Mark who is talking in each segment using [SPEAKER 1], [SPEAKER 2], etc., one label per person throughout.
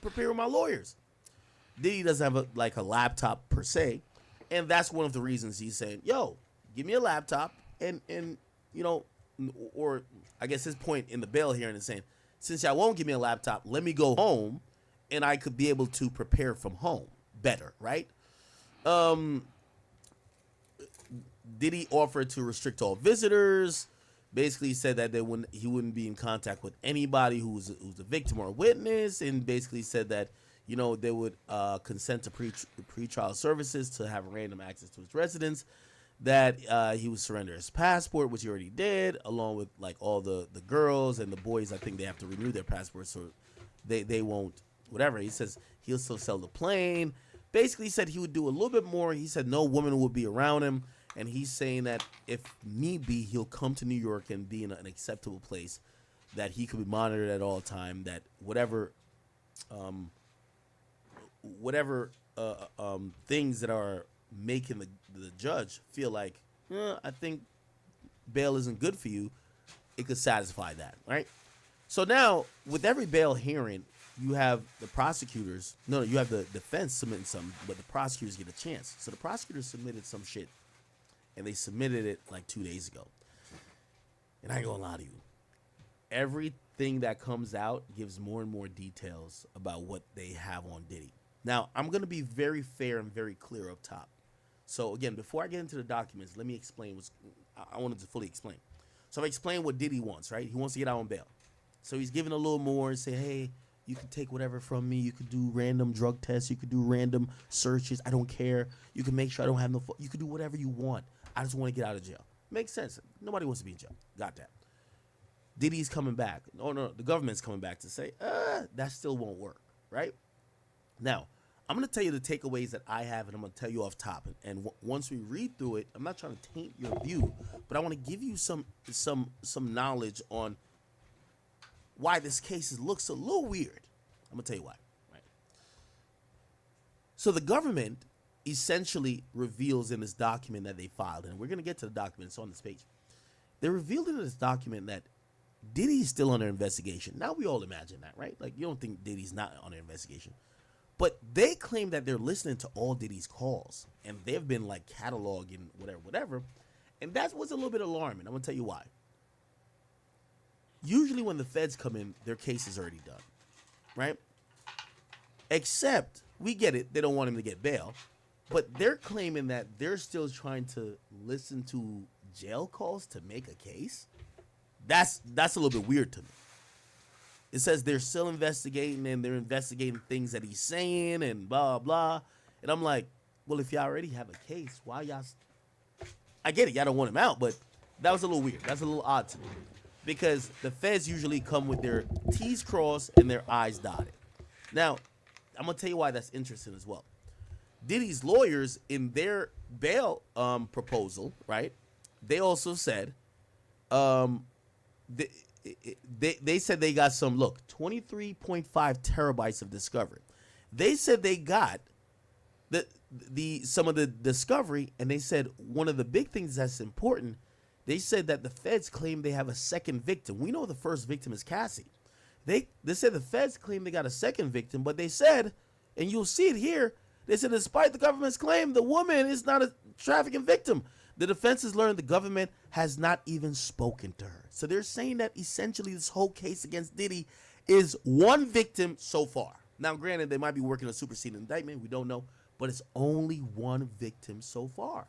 [SPEAKER 1] prepare with my lawyers. Diddy doesn't have a laptop per se, and that's one of the reasons he's saying, "Yo, give me a laptop," and or I guess his point in the bail hearing is saying, since y'all won't give me a laptop, let me go home, and I could be able to prepare from home better, right? Diddy offered to restrict all visitors. Basically said that he wouldn't be in contact with anybody who's a victim or a witness, and basically said that they would consent to pretrial services to have random access to his residence. That he would surrender his passport, which he already did, along with all the girls and the boys. I think they have to renew their passports, so they won't. Whatever. He says he'll still sell the plane. Basically said he would do a little bit more. He said no woman would be around him. And he's saying that if need be, he'll come to New York and be in an acceptable place, that he could be monitored at all time, that whatever things that are making the judge feel like, I think bail isn't good for you, it could satisfy that, right? So now, with every bail hearing, you have the prosecutors, you have the defense submitting something, but the prosecutors get a chance. So the prosecutors submitted some shit, and they submitted it 2 days ago. And I ain't gonna lie to you, everything that comes out gives more and more details about what they have on Diddy. Now, I'm gonna be very fair and very clear up top. So again, before I get into the documents, let me explain I wanted to fully explain. So I've explained what Diddy wants, right? He wants to get out on bail. So he's giving a little more and say, hey, you can take whatever from me. You could do random drug tests. You could do random searches. I don't care. You can make sure I don't have you could do whatever you want. I just want to get out of jail. Makes sense. Nobody wants to be in jail. Got that. Diddy's coming back. Oh, no, the government's coming back to say, that still won't work, right? Now, I'm going to tell you the takeaways that I have, and I'm going to tell you off top. And once we read through it, I'm not trying to taint your view, but I want to give you some knowledge on why this case looks a little weird. I'm going to tell you why. Right? So the government essentially reveals in this document that they filed, and we're going to get to the document. It's on this page. They revealed in this document that Diddy's still under investigation. Now we all imagine that, right? You don't think Diddy's not under investigation. But they claim that they're listening to all Diddy's calls, and they've been cataloging whatever. And that was a little bit alarming. I'm going to tell you why. Usually when the feds come in, their case is already done, right? Except, we get it, they don't want him to get bail, but they're claiming that they're still trying to listen to jail calls to make a case. That's a little bit weird to me. It says they're still investigating, and they're investigating things that he's saying and blah, blah. And I'm like, well, if y'all already have a case, why y'all... I get it, y'all don't want him out, but that was a little weird. That's a little odd to me. Because the feds usually come with their T's crossed and their I's dotted. Now, I'm going to tell you why that's interesting as well. Diddy's lawyers, in their bail proposal, right, they also said, they said they got 23.5 terabytes of discovery. They said they got some of the discovery, and they said one of the big things that's important, they said that the feds claim they have a second victim. We know the first victim is Cassie. They said the feds claim they got a second victim, but they said, and you'll see it here, they said despite the government's claim, the woman is not a trafficking victim. The defense has learned the government has not even spoken to her. So they're saying that essentially this whole case against Diddy is one victim so far. Now, granted, they might be working a superseding indictment. We don't know. But it's only one victim so far.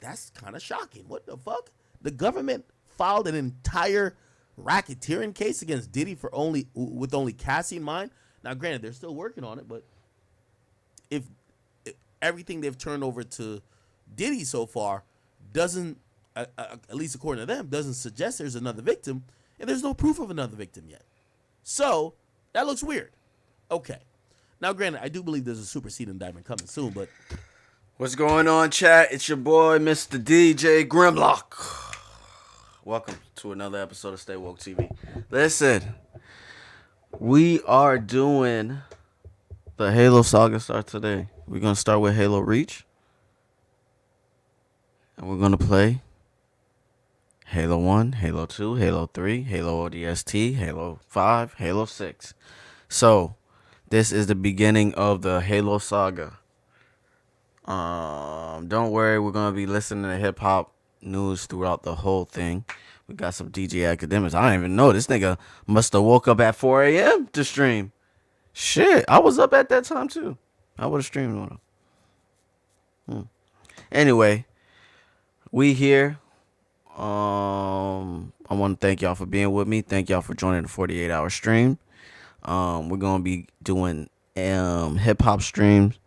[SPEAKER 1] That's kind of shocking. What the fuck? The government filed an entire racketeering case against Diddy with only Cassie in mind. Now, granted, they're still working on it, but if everything they've turned over to Diddy so far doesn't, at least according to them, doesn't suggest there's another victim, and there's no proof of another victim yet. So that looks weird. Okay. Now, granted, I do believe there's a superseding indictment coming soon, but...
[SPEAKER 2] What's going on, chat? It's your boy, Mr. DJ Grimlock. Welcome to another episode of Stay Woke TV. Listen, we are doing the Halo Saga start today. We're going to start with Halo Reach. And we're going to play Halo 1, Halo 2, Halo 3, Halo ODST, Halo 5, Halo 6. So, This is the beginning of the Halo saga. Don't worry, we're gonna be listening to hip hop news throughout the whole thing. We got some DJ academics. I don't even know. This nigga must have woke up at 4 a.m. to stream. Shit, I was up at that time too. I would have streamed on him. Anyway, we here. I want to thank y'all for being with me. Thank y'all for joining the 48-hour stream. We're gonna be doing hip hop streams.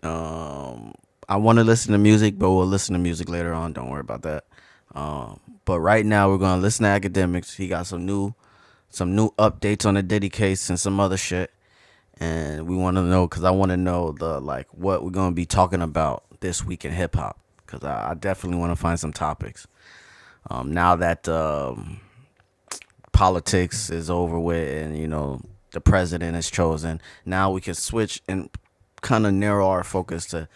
[SPEAKER 2] I want to listen to music, but we'll listen to music later on. Don't worry about that. But right now we're gonna listen to academics. He got some new updates on the Diddy case and some other shit, and we want to know because I want to know what we're gonna be talking about this week in hip hop because I definitely want to find some topics. Now that politics is over with and the president is chosen, now we can switch and kind of narrow our focus to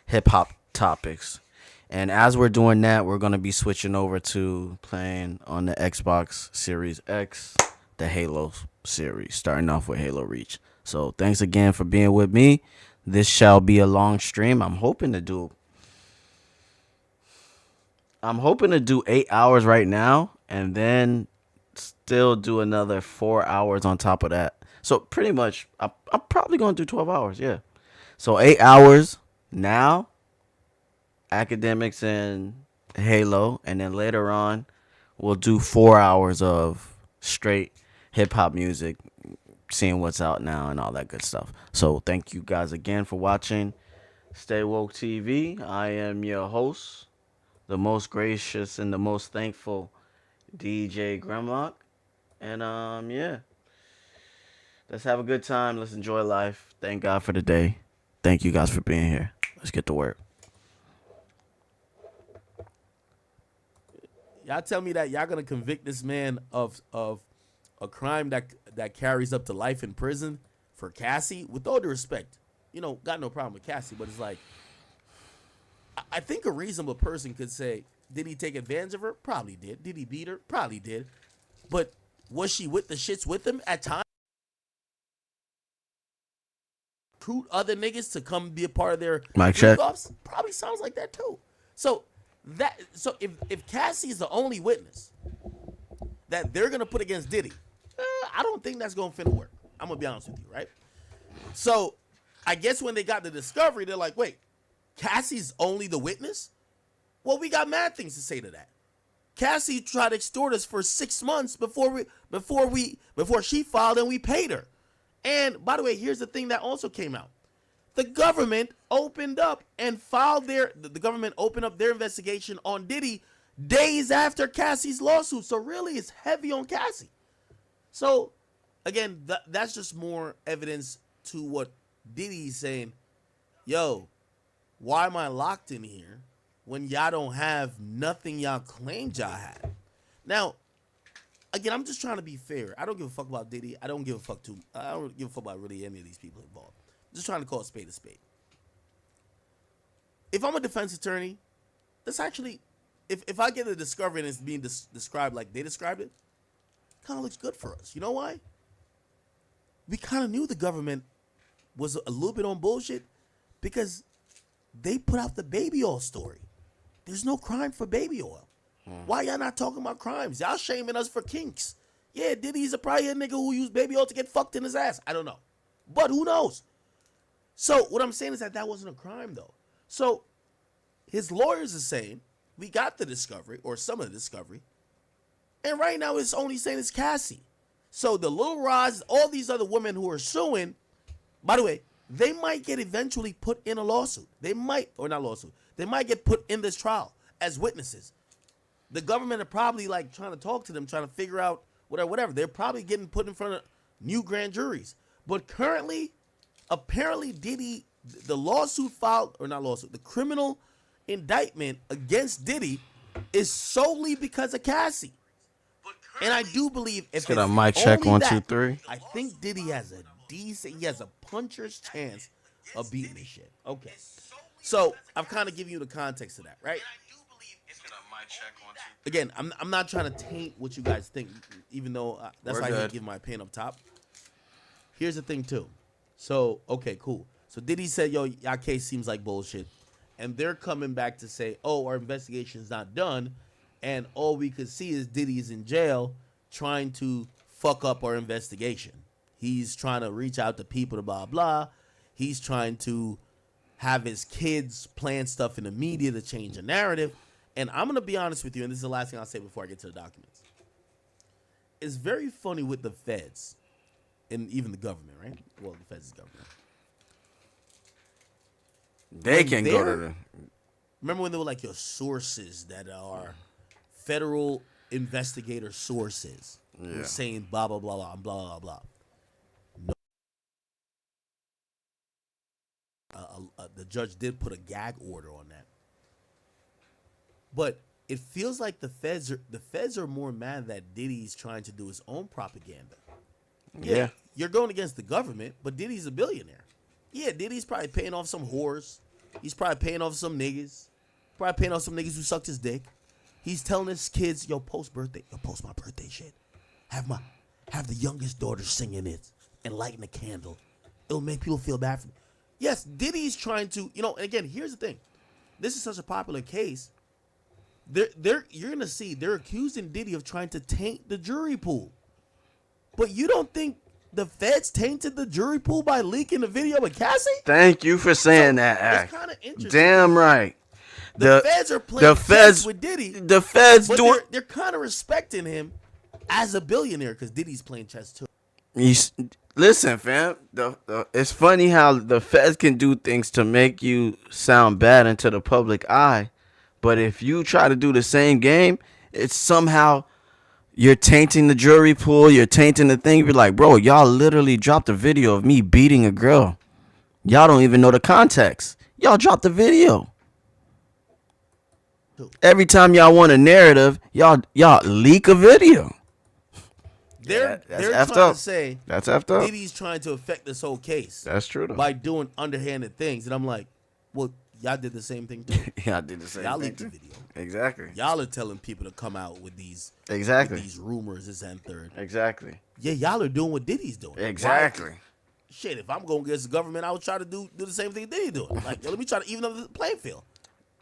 [SPEAKER 2] hip hop topics. And as we're doing that, we're going to be switching over to playing on the Xbox Series X, the Halo series, starting off with Halo Reach. So thanks again for being with me. This shall be a long stream. I'm hoping to do 8 hours right now and then still do another 4 hours on top of that. So pretty much, I'm probably going to do 12 hours, yeah. So 8 hours now, academics and Halo, and then later on, we'll do 4 hours of straight hip-hop music, seeing what's out now and all that good stuff. So thank you guys again for watching Stay Woke TV. I am your host, the most gracious and the most thankful DJ Grimlock. And yeah. Let's have a good time. Let's enjoy life. Thank God for the day. Thank you guys for being here. Let's get to work.
[SPEAKER 1] Y'all tell me that y'all gonna convict this man of a crime that carries up to life in prison for Cassie? With all due respect, got no problem with Cassie, but it's like I think a reasonable person could say, did he take advantage of her? Probably did. Did he beat her? Probably did. But was she with the shits with him at times? Recruit other niggas to come be a part of their
[SPEAKER 2] mic check.
[SPEAKER 1] Offs? Probably sounds like that too. So if Cassie is the only witness that they're gonna put against Diddy, I don't think that's gonna finna work. I'm gonna be honest with you, right? So I guess when they got the discovery, they're like, wait, Cassie's only the witness? Well, we got mad things to say to that. Cassie tried to extort us for 6 months before she filed and we paid her. And by the way, here's the thing that also came out. The government opened up their investigation on Diddy days after Cassie's lawsuit. So really it's heavy on Cassie. So again, that's just more evidence to what Diddy's saying. Yo, why am I locked in here when y'all don't have nothing y'all claimed y'all had? Now, again, I'm just trying to be fair. I don't give a fuck about Diddy. I don't give a fuck about really any of these people involved. I'm just trying to call a spade a spade. If I'm a defense attorney, that's actually, if I get a discovery and it's being described like they described it, kind of looks good for us. You know why? We kind of knew the government was a little bit on bullshit because they put out the baby oil story. There's no crime for baby oil. Why y'all not talking about crimes? Y'all shaming us for kinks. Yeah, Diddy's probably a nigga who used baby oil to get fucked in his ass. I don't know. But who knows? So what I'm saying is that wasn't a crime, though. So his lawyers are saying, we got the discovery, or some of the discovery, and right now it's only saying it's Cassie. So the Lil Roz, all these other women who are suing, by the way, they might get eventually put in a lawsuit. They might get put in this trial as witnesses. The government are probably trying to talk to them, trying to figure out whatever. They're probably getting put in front of new grand juries. But currently, apparently Diddy, the criminal indictment against Diddy is solely because of Cassie. And I do believe if
[SPEAKER 2] get a mic check, 1, 2, 3.
[SPEAKER 1] I think Diddy has a puncher's chance of beating this shit. Okay. So I've kind of given you the context of that, right? Again, I'm not trying to taint what you guys think, even though that's why I can't give my opinion up top. Here's the thing, too. So, okay, cool. So Diddy said, yo, y'all case seems like bullshit. And they're coming back to say, oh, our investigation's not done. And all we could see is Diddy's in jail trying to fuck up our investigation. He's trying to reach out to people to blah, blah. He's trying to have his kids plan stuff in the media to change the narrative. And I'm going to be honest with you, and this is the last thing I'll say before I get to the documents. It's very funny with the feds and even the government, right? Well, the feds is government.
[SPEAKER 2] They can go to the...
[SPEAKER 1] Remember when they were like your sources that are federal investigator sources? Yeah. Saying blah, blah, blah, blah, blah, blah, blah. No. The judge did put a gag order on that. But it feels like the feds are more mad that Diddy's trying to do his own propaganda. Yeah. You're going against the government, but Diddy's a billionaire. Yeah, Diddy's probably paying off some whores. He's probably paying off some niggas. Probably paying off some niggas who sucked his dick. He's telling his kids, yo, post my birthday shit. Have the youngest daughter singing it and lighting a candle. It'll make people feel bad for me. Yes, Diddy's trying to, and again, here's the thing. This is such a popular case. You're gonna see they're accusing Diddy of trying to taint the jury pool. But you don't think the feds tainted the jury pool by leaking the video with Cassie?
[SPEAKER 2] Thank you for saying that, Act.
[SPEAKER 1] It's kind of interesting.
[SPEAKER 2] Damn right.
[SPEAKER 1] The feds are playing chess with Diddy.
[SPEAKER 2] The feds
[SPEAKER 1] they're kind of respecting him as a billionaire because Diddy's playing chess too.
[SPEAKER 2] Listen, fam. It's funny how the feds can do things to make you sound bad into the public eye, but if you try to do the same game, it's somehow you're tainting the jury pool. You're tainting the thing. You're like, bro, y'all literally dropped a video of me beating a girl. Y'all don't even know the context. Y'all dropped the video. Every time y'all want a narrative, y'all leak a video.
[SPEAKER 1] They're trying to say
[SPEAKER 2] that's effed up.
[SPEAKER 1] Diddy's trying to affect this whole case.
[SPEAKER 2] That's true though.
[SPEAKER 1] By doing underhanded things, and I'm like, well, y'all did the same thing too.
[SPEAKER 2] Y'all did the same
[SPEAKER 1] y'all
[SPEAKER 2] thing.
[SPEAKER 1] Leaked the video.
[SPEAKER 2] Exactly.
[SPEAKER 1] Y'all are telling people to come out with these these rumors, this and third.
[SPEAKER 2] Exactly.
[SPEAKER 1] Yeah, y'all are doing what Diddy's doing.
[SPEAKER 2] Exactly.
[SPEAKER 1] Right? Shit, if I'm going against the government, I would try to do the same thing Diddy doing. Like, yo, let me try to even up the playing field.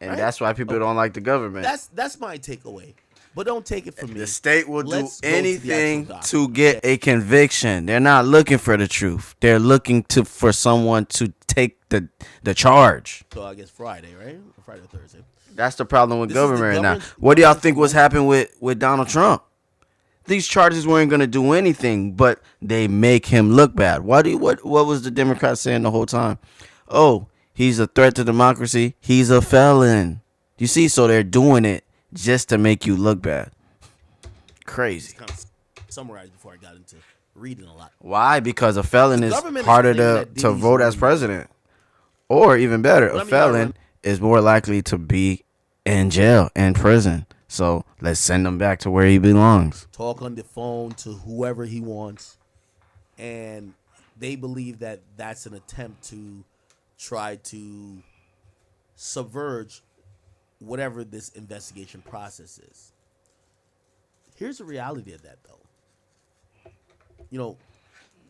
[SPEAKER 2] And that's why people don't like the government.
[SPEAKER 1] That's my takeaway. But don't take it from me.
[SPEAKER 2] The state will do anything to get a conviction. They're not looking for the truth. They're looking for someone to take the charge.
[SPEAKER 1] So I guess Friday, right? Friday or Thursday.
[SPEAKER 2] That's the problem with government now. What do y'all think was happening with Donald Trump? These charges weren't going to do anything, but they make him look bad. What was the Democrats saying the whole time? Oh, he's a threat to democracy. He's a felon. You see, so they're doing it just to make you look bad. Crazy.
[SPEAKER 1] Kind of summarized before I got into reading a lot.
[SPEAKER 2] Why? Because a felon is harder to vote as president. Or even better, a felon is more likely to be in jail and prison. So let's send him back to where he belongs.
[SPEAKER 1] Talk on the phone to whoever he wants. And they believe that that's an attempt to try to subverge whatever this investigation process is. Here's the reality of that, though.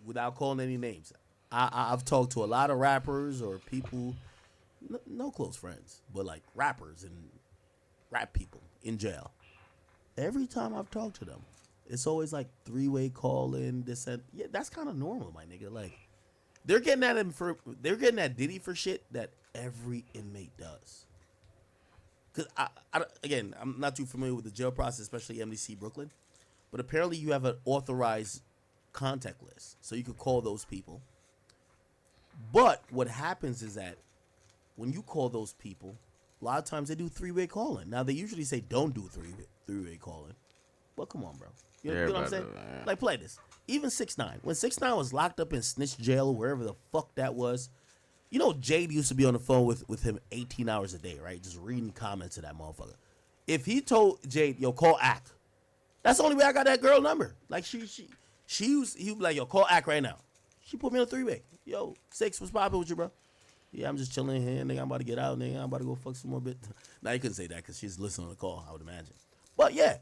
[SPEAKER 1] Without calling any names, I've talked to a lot of rappers or people, no close friends, but like rappers and rap people in jail. Every time I've talked to them, it's always like three-way calling, this and yeah, that's kind of normal, my nigga. Like they're getting at Diddy for shit that every inmate does. Because, again, I'm not too familiar with the jail process, especially MDC Brooklyn. But apparently you have an authorized contact list. So you could call those people. But what happens is that when you call those people, a lot of times they do three-way calling. Now, they usually say don't do three-way calling. But come on, bro. You know what I'm saying? Like, play this. Even 6ix9ine. When 6ix9ine was locked up in snitch jail, wherever the fuck that was, Jade used to be on the phone with him 18 hours a day, right? Just reading comments to that motherfucker. If he told Jade, yo, call Act, that's the only way I got that girl number. Like, he would be like, yo, call Act right now. She put me on a three-way. Yo, 6, what's poppin' with you, bro? Yeah, I'm just chilling here, nigga. I'm about to get out, nigga. I'm about to go fuck some more bit. Now, you couldn't say that because she's listening on the call, I would imagine. But, yeah.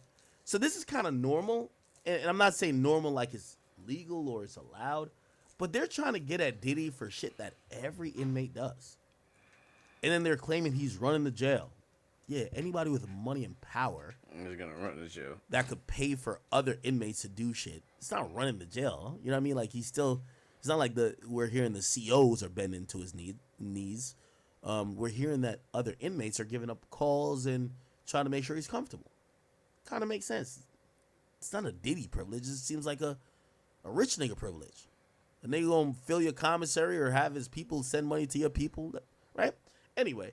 [SPEAKER 1] So, this is kind of normal. And I'm not saying normal like it's legal or it's allowed. But they're trying to get at Diddy for shit that every inmate does. And then they're claiming he's running the jail. Yeah, anybody with money and power
[SPEAKER 2] is gonna run the jail
[SPEAKER 1] that could pay for other inmates to do shit. It's not running the jail. You know what I mean? Like it's not like we're hearing the COs are bending to his knees. We're hearing that other inmates are giving up calls and trying to make sure he's comfortable. Kind of makes sense. It's not a Diddy privilege. It seems like a rich nigga privilege. A nigga gonna fill your commissary or have his people send money to your people, right? Anyway,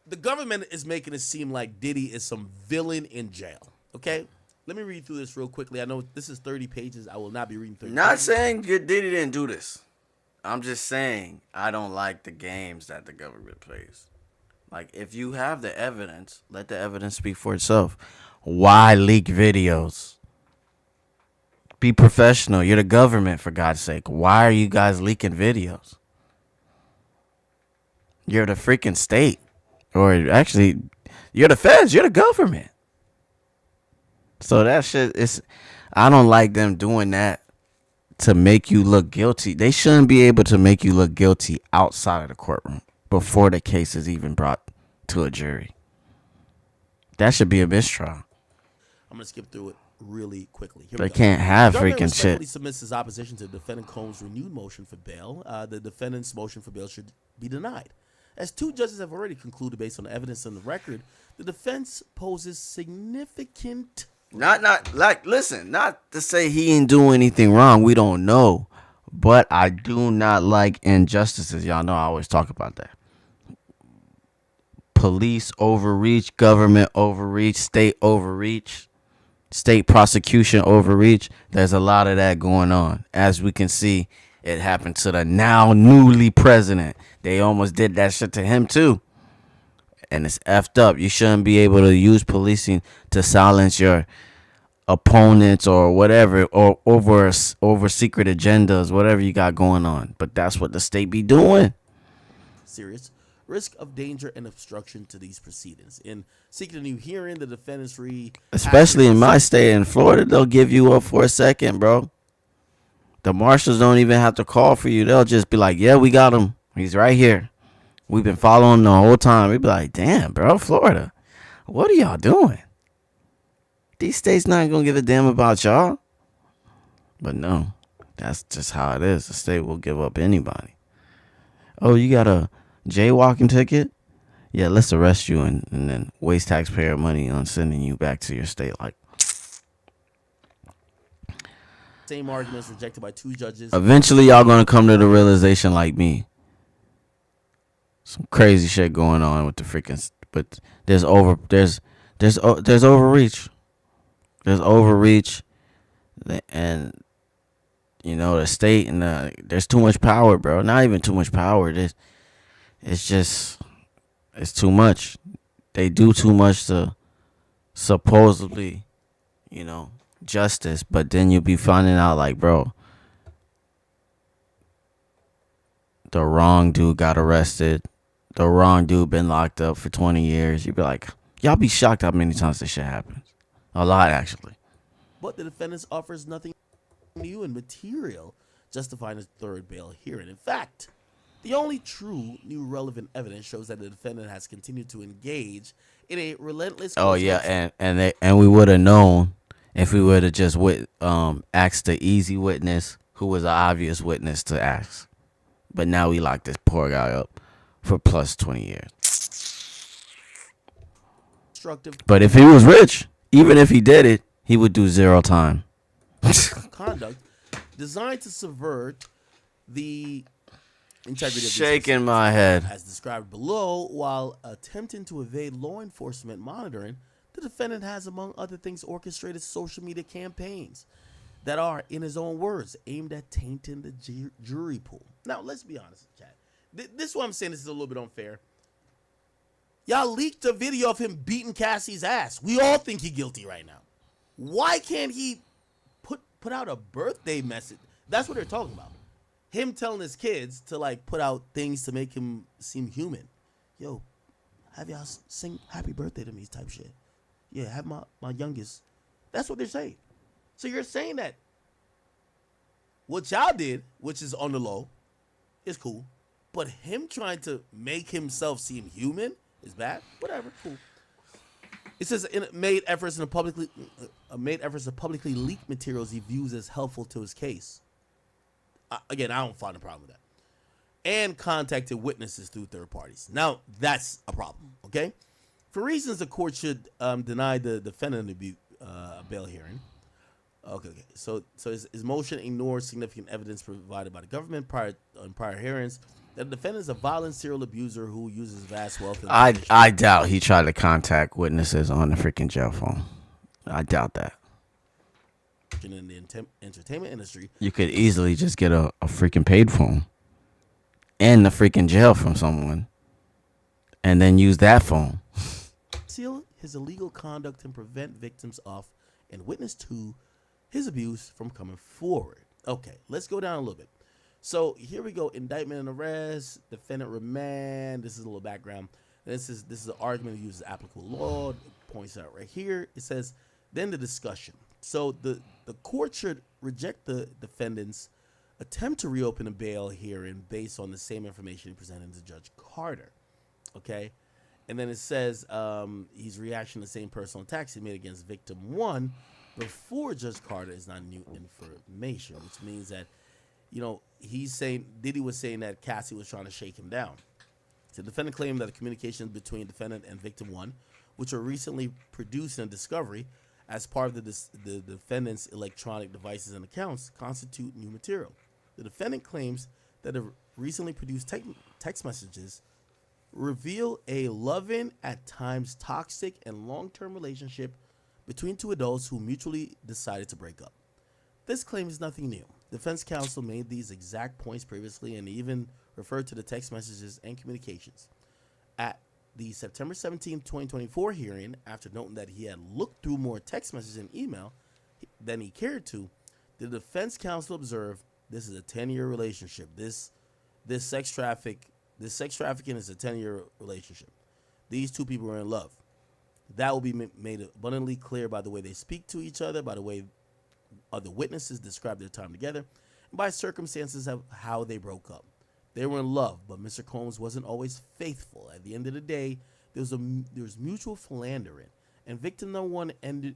[SPEAKER 1] the government is making it seem like Diddy is some villain in jail. Okay? Let me read through this real quickly. I know this is 30 pages. I will not be reading 30
[SPEAKER 2] Not
[SPEAKER 1] pages.
[SPEAKER 2] saying Diddy didn't do this. I'm just saying I don't like the games that the government plays. Like, if you have the evidence, let the evidence speak for itself. Why leak videos? Be professional. You're the government, for God's sake. Why are you guys leaking videos? You're the freaking state. Or actually, you're the feds. You're the government. So that shit is... I don't like them doing that to make you look guilty. They shouldn't be able to make you look guilty outside of the courtroom before the case is even brought to a jury. That should be a mistrial.
[SPEAKER 1] I'm going to skip through it really quickly. Here
[SPEAKER 2] They can't have
[SPEAKER 1] the government
[SPEAKER 2] freaking
[SPEAKER 1] respectfully
[SPEAKER 2] shit.
[SPEAKER 1] submits his opposition to defendant Combs' renewed motion for bail. The defendant's motion for bail should be denied. As two judges have already concluded based on the evidence on the record, the defense poses significant...
[SPEAKER 2] Not to say he ain't doing anything wrong. We don't know. But I do not like injustices. Y'all know I always talk about that. Police overreach, government overreach, state overreach, state prosecution overreach. There's a lot of that going on. As we can see, it happened to the now newly president. They almost did that shit to him too. And it's effed up. You shouldn't be able to use policing to silence your opponents or whatever, or over secret agendas, whatever you got going on. But that's what the state be doing.
[SPEAKER 1] Serious risk of danger and obstruction to these proceedings. In seeking a new hearing, the defendants
[SPEAKER 2] especially in my state in Florida, they'll give you up for a second, bro. The marshals don't even have to call for you. They'll just be like, yeah, we got him. He's right here. We've been following him the whole time. We'd be like, damn, bro, Florida, what are y'all doing? These states not going to give a damn about y'all. But no, that's just how it is. The state will give up anybody. Oh, you got a jaywalking ticket? Yeah, let's arrest you and then waste taxpayer money on sending you back to your state. Like,
[SPEAKER 1] same arguments rejected by two judges.
[SPEAKER 2] Eventually, y'all going to come to the realization like me. Some crazy shit going on with the freaking, but there's overreach. There's overreach, and you know the state and there's too much power, bro. Not even too much power. It's too much. They do too much to supposedly, justice, but then you'll be finding out like, bro, the wrong dude got arrested. The wrong dude been locked up for 20 years. You'd be like, y'all be shocked how many times this shit happens. A lot, actually.
[SPEAKER 1] But the defendants offers nothing new and material justifying a third bail hearing. In fact, the only true new relevant evidence shows that the defendant has continued to engage in a relentless...
[SPEAKER 2] Oh, yeah, and we would have known if we would have just asked the easy witness who was an obvious witness to ask. But now we locked this poor guy up for plus 20 years. But if he was rich, even if he did it, he would do 0 time.
[SPEAKER 1] Conduct designed to subvert the integrity of
[SPEAKER 2] shaking my head.
[SPEAKER 1] As described below, while attempting to evade law enforcement monitoring, the defendant has, among other things, orchestrated social media campaigns that are, in his own words, aimed at tainting the jury pool. Now, let's be honest, Chad. This is what I'm saying. This is a little bit unfair. Y'all leaked a video of him beating Cassie's ass. We all think he's guilty right now. Why can't he put out a birthday message? That's what they're talking about. Him telling his kids to put out things to make him seem human. Yo, have y'all sing happy birthday to me type shit. Yeah, have my youngest. That's what they're saying. So you're saying that What y'all did, which is on the low, is cool. But him trying to make himself seem human is bad. Whatever, cool. It says made efforts to publicly leak materials he views as helpful to his case. Again, I don't find a problem with that. And contacted witnesses through third parties. Now that's a problem. Okay, for reasons the court should deny the defendant a bail hearing. Okay. So his motion ignores significant evidence provided by the government on prior hearings that the defendant is a violent serial abuser who uses vast wealth.
[SPEAKER 2] I doubt he tried to contact witnesses on the freaking jail phone. I doubt that.
[SPEAKER 1] In the entertainment industry,
[SPEAKER 2] you could easily just get a freaking paid phone and the freaking jail from someone, and then use that phone.
[SPEAKER 1] Conceal his illegal conduct and prevent victims of and witness to his abuse from coming forward. Okay, let's go down a little bit. So here we go. Indictment and arrest. Defendant remand. This is a little background. This is an argument that uses applicable law. It points out right here. It says, then the discussion. So the court should reject the defendant's attempt to reopen a bail hearing based on the same information presented to Judge Carter. Okay? And then it says he's reaction to the same personal attacks he made against victim 1 before Judge Carter is not new information, which means that, he's saying, Diddy was saying that Cassie was trying to shake him down. The defendant claimed that the communications between defendant and victim 1, which were recently produced in a discovery as part of the defendant's electronic devices and accounts, constitute new material. The defendant claims that the recently produced text messages reveal a loving, at times toxic, and long-term relationship between two adults who mutually decided to break up. This claim is nothing new. Defense counsel made these exact points previously and even referred to the text messages and communications. At the September 17, 2024 hearing, after noting that he had looked through more text messages and email than he cared to, the defense counsel observed this is a 10-year relationship. This sex trafficking is a 10-year relationship. These two people are in love. That will be made abundantly clear by the way they speak to each other, by the way other witnesses describe their time together, and by circumstances of how they broke up. They were in love, but Mr. Combs wasn't always faithful. At the end of the day, there was mutual philandering, and victim number 1 ended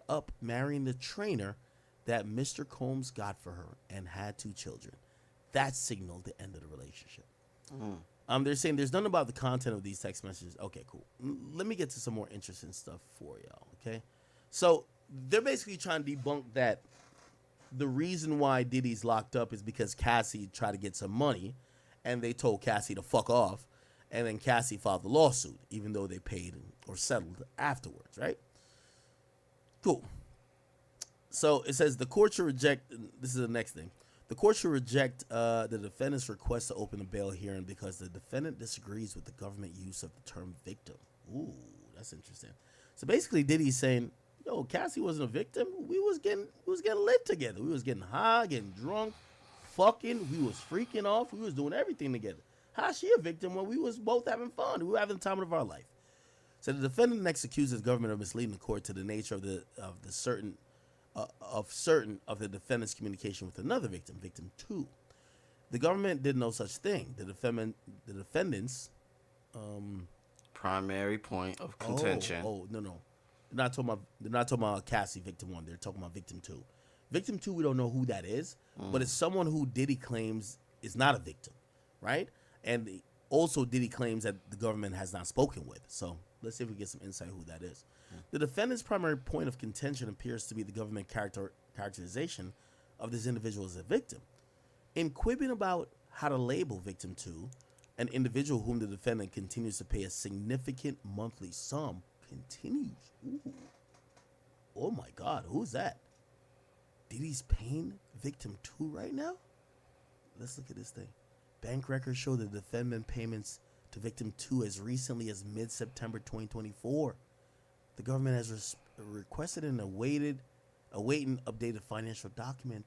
[SPEAKER 1] up marrying the trainer that Mr. Combs got for her and had 2 children. That signaled the end of the relationship. They're saying there's nothing about the content of these text messages. Okay, cool. Let me get to some more interesting stuff for y'all, okay? So they're basically trying to debunk that the reason why Diddy's locked up is because Cassie tried to get some money, and they told Cassie to fuck off, and then Cassie filed the lawsuit, even though they paid or settled afterwards, right? Cool. So it says the court should reject, this is the next thing, the court should reject the defendant's request to open a bail hearing because the defendant disagrees with the government use of the term victim. Ooh, that's interesting. So basically Diddy's saying, yo, Cassie wasn't a victim. We was getting lit together. We was getting high, getting drunk, fucking. We was freaking off. We was doing everything together. How's she a victim when we was both having fun? We were having the time of our life. So the defendant next accuses the government of misleading the court to the nature of certain of the defendant's communication with another victim, victim 2. The government did no such thing. The defendant's
[SPEAKER 2] primary point of contention.
[SPEAKER 1] No. They're not talking about Cassie, victim 1. They're talking about victim 2. Victim 2, we don't know who that is, but it's someone who Diddy claims is not a victim, right? And also Diddy claims that the government has not spoken with. So let's see if we get some insight who that is. The defendant's primary point of contention appears to be the government characterization of this individual as a victim. In quibbing about how to label victim 2, an individual whom the defendant continues to pay a significant monthly sum continues. Ooh. Oh my God, who's that? Diddy's paying victim 2 right now? Let's look at this thing. Bank records show the defendant payments to victim 2 as recently as mid-September 2024. The government has requested and awaiting updated financial document.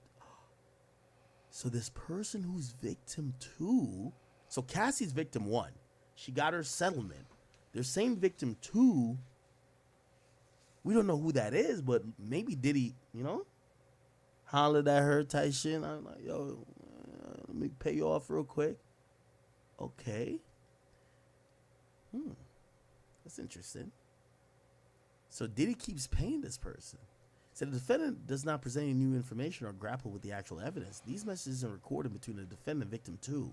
[SPEAKER 1] So this person who's victim 2, so Cassie's victim 1, she got her settlement. They're saying victim 2, we don't know who that is, but maybe Diddy, hollered at her type shit. And I'm like, yo, let me pay you off real quick. Okay. That's interesting. So Diddy keeps paying this person. So the defendant does not present any new information or grapple with the actual evidence. These messages are recorded between the defendant and victim 2,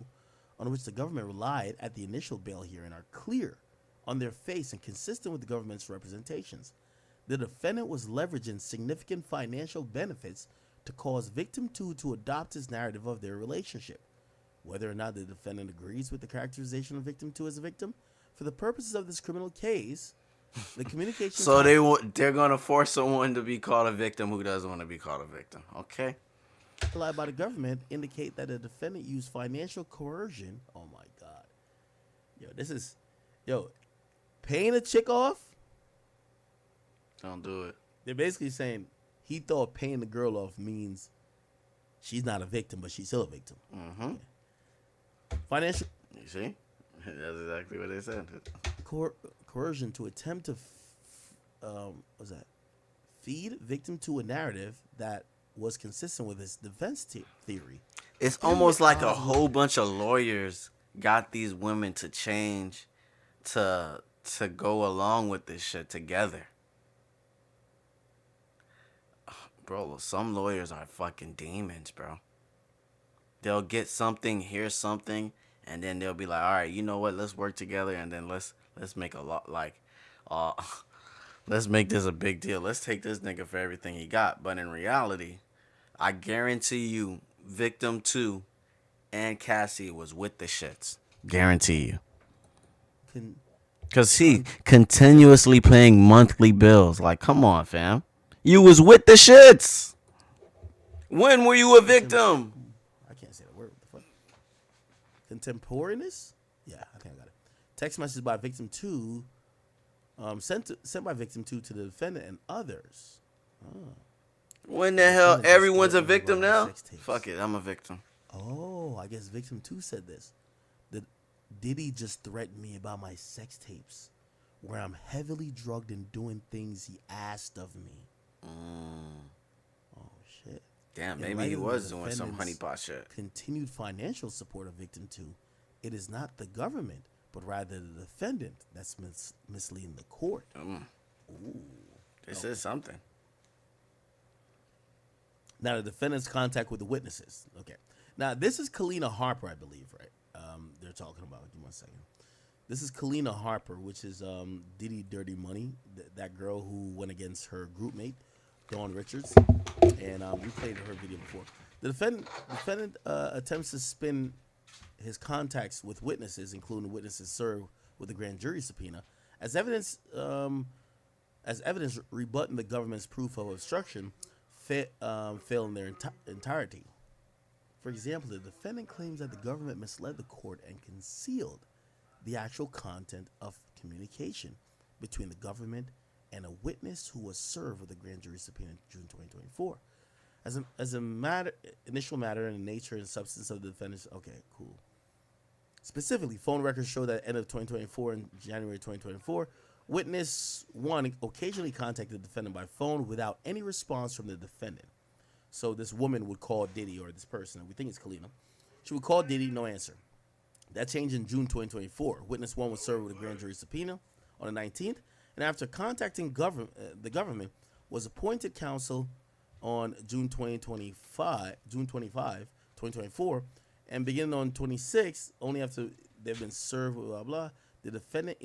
[SPEAKER 1] on which the government relied at the initial bail hearing, are clear on their face and consistent with the government's representations. The defendant was leveraging significant financial benefits to cause victim 2 to adopt his narrative of their relationship. Whether or not the defendant agrees with the characterization of victim 2 as a victim, for the purposes of this criminal case, the communication...
[SPEAKER 2] So they're going to force someone to be called a victim who doesn't want to be called a victim. Okay.
[SPEAKER 1] ...applied by the government indicate that the defendant used financial coercion. Oh, my God. Yo, this is... Yo, paying a chick off?
[SPEAKER 2] Don't do it.
[SPEAKER 1] They're basically saying he thought paying the girl off means she's not a victim, but she's still a victim.
[SPEAKER 2] Mm-hmm.
[SPEAKER 1] Yeah. Financial...
[SPEAKER 2] You see? That's exactly what they said.
[SPEAKER 1] Coercion to attempt to feed victim to a narrative that was consistent with his defense theory.
[SPEAKER 2] It's almost like a whole bunch of lawyers got these women to change to go along with this shit together. Bro, some lawyers are fucking demons, bro. They'll get something, hear something, and then they'll be like, all right, you know what? Let's work together, and then let's make a lot, like, let's make this a big deal. Let's take this nigga for everything he got. But in reality, I guarantee you, victim 2 and Cassie was with the shits. Guarantee you. Because he continuously paying monthly bills. Like, come on, fam. You was with the shits. When were you a victim?
[SPEAKER 1] I can't say the word. What the fuck? Contemporaneous? Yeah, I think I got it. Text message by victim 2, sent by victim 2 to the defendant and others.
[SPEAKER 2] When the hell? Everyone's a victim now? Fuck it, I'm a victim.
[SPEAKER 1] Oh, I guess victim 2 said this. Diddy just threatened me about my sex tapes, where I'm heavily drugged and doing things he asked of me. Oh, shit.
[SPEAKER 2] Damn, maybe he was doing some honeypot shit.
[SPEAKER 1] Continued financial support of victim 2. It is not the government, but rather the defendant that's misleading the court. Ooh.
[SPEAKER 2] This is something.
[SPEAKER 1] Now, the defendant's contact with the witnesses. Okay. Now, this is Kalina Harper, I believe, right? They're talking about. Give me 1 second. This is Kalina Harper, which is Diddy Dirty Money, that girl who went against her group mate, Dawn Richards. And we played her video before. The defendant attempts to spin his contacts with witnesses, including witnesses served with a grand jury subpoena, as evidence rebutting the government's proof of obstruction, fail in their entirety. For example, the defendant claims that the government misled the court and concealed the actual content of communication between the government and a witness who was served with a grand jury subpoena in June 2024. As a initial matter in the nature and substance of the defendant's... Okay, cool. Specifically, phone records show that at the end of 2024 and January 2024, witness 1 occasionally contacted the defendant by phone without any response from the defendant. So this woman would call Diddy, or this person, we think it's Kalina. She would call Diddy, no answer. That changed in June 2024. Witness 1 was served with a grand jury subpoena on the 19th, and after contacting the government, was appointed counsel on June 25, 2024, and beginning on 26, only after they've been served with blah blah, the defendant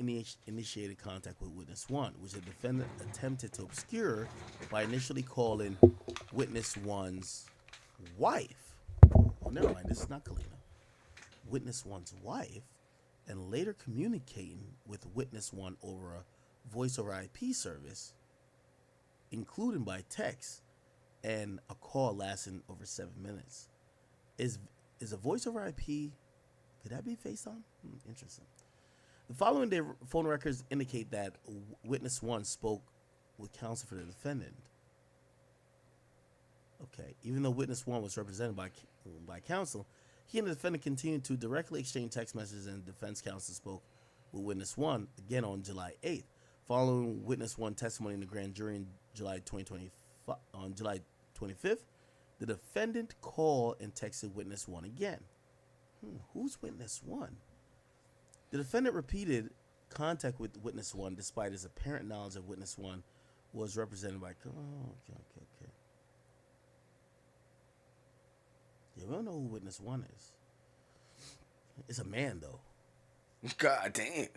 [SPEAKER 1] initiated contact with witness 1, which the defendant attempted to obscure by initially calling witness 1's wife. Oh, never mind, this is not Kalina. Witness 1's wife, and later communicating with witness 1 over a voice over IP service, including by text, and a call lasting over 7 minutes. Is a voice over IP, could that be FaceTime? Interesting. The following day phone records indicate that witness 1 spoke with counsel for the defendant. Okay, even though witness 1 was represented by counsel, he and the defendant continued to directly exchange text messages, and defense counsel spoke with witness 1 again on July 8th. Following witness 1 testimony in the grand jury in July 2025, on July 25th, The defendant called and texted witness 1 again. Who's witness 1? The defendant repeated contact with witness 1 despite his apparent knowledge of witness 1 was represented by... okay. Yeah, we don't know who witness 1 is. It's a man, though.
[SPEAKER 2] God damn.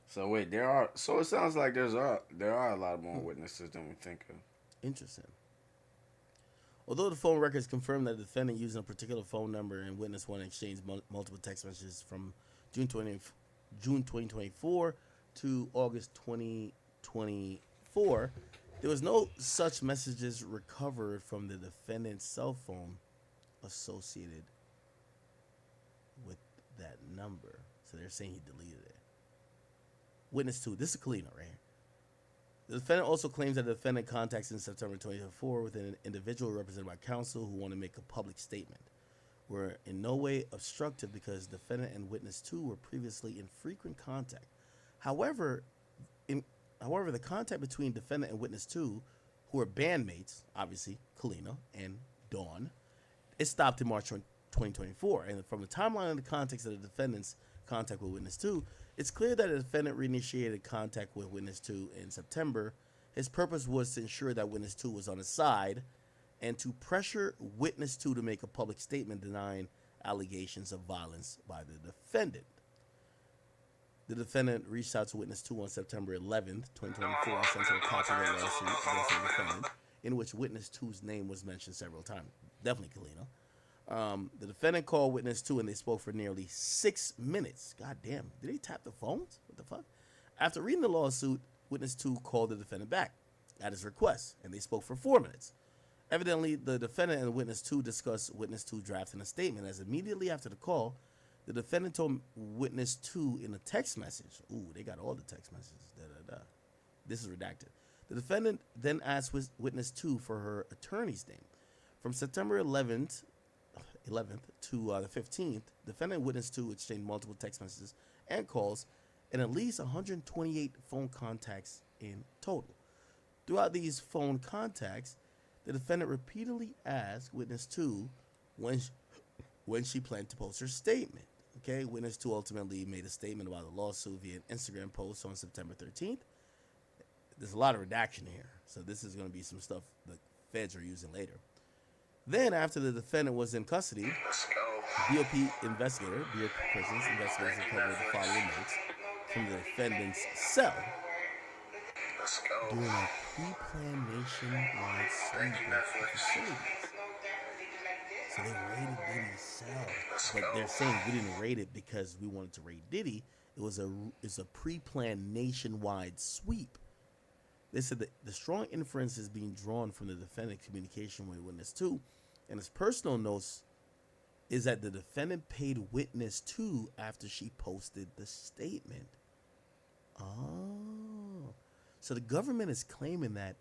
[SPEAKER 2] So wait, so it sounds like there are a lot more witnesses than we think of.
[SPEAKER 1] Interesting. Although the phone records confirm that the defendant using a particular phone number and witness 1 exchanged multiple text messages from June 2024 to August 2024, there was no such messages recovered from the defendant's cell phone associated with that number. So they're saying he deleted it. Witness 2, this is Kalina right here. The defendant also claims that the defendant contacts in September 2024 with an individual represented by counsel who want to make a public statement. Were in no way obstructive because defendant and witness 2 were previously in frequent contact. However, the contact between defendant and witness 2, who are bandmates, obviously Kalina and Dawn, it stopped in March 2024. And from the timeline and the context of the defendant's contact with witness 2, it's clear that the defendant reinitiated contact with witness 2 in September. His purpose was to ensure that witness 2 was on his side and to pressure witness 2 to make a public statement denying allegations of violence by the defendant. The defendant reached out to witness 2 on September 11th, 2024, and sent her a copy of the lawsuit against the defendant, in which witness 2's name was mentioned several times. Definitely Kalina. The defendant called witness 2 and they spoke for nearly 6 minutes. God damn. Did they tap the phones? What the fuck? After reading the lawsuit, witness 2 called the defendant back at his request and they spoke for 4 minutes. Evidently, the defendant and witness 2 discussed witness 2 drafting a statement, as immediately after the call, the defendant told witness 2 in a text message. Ooh, they got all the text messages. This is redacted. The defendant then asked witness 2 for her attorney's name. From September 11th to the 15th, defendant and witness 2 exchanged multiple text messages and calls and at least 128 phone contacts in total. Throughout these phone contacts, the defendant repeatedly asked witness 2 when she planned to post her statement. Okay, witness 2 ultimately made a statement about the lawsuit via an Instagram post on September 13th. There's a lot of redaction here, so this is going to be some stuff the feds are using later. Then, after the defendant was in custody, BOP investigator, BOP prisons investigators uncovered the following notes from the defendant's cell during a pre-planned nationwide sweep of facilities. So they raided Diddy's cell, but they're saying we didn't raid it because we wanted to raid Diddy. It's a pre-planned nationwide sweep. They said that the strong inference is being drawn from the defendant's communication with witness 2, and his personal notes is that the defendant paid witness 2 after she posted the statement. Oh, so the government is claiming that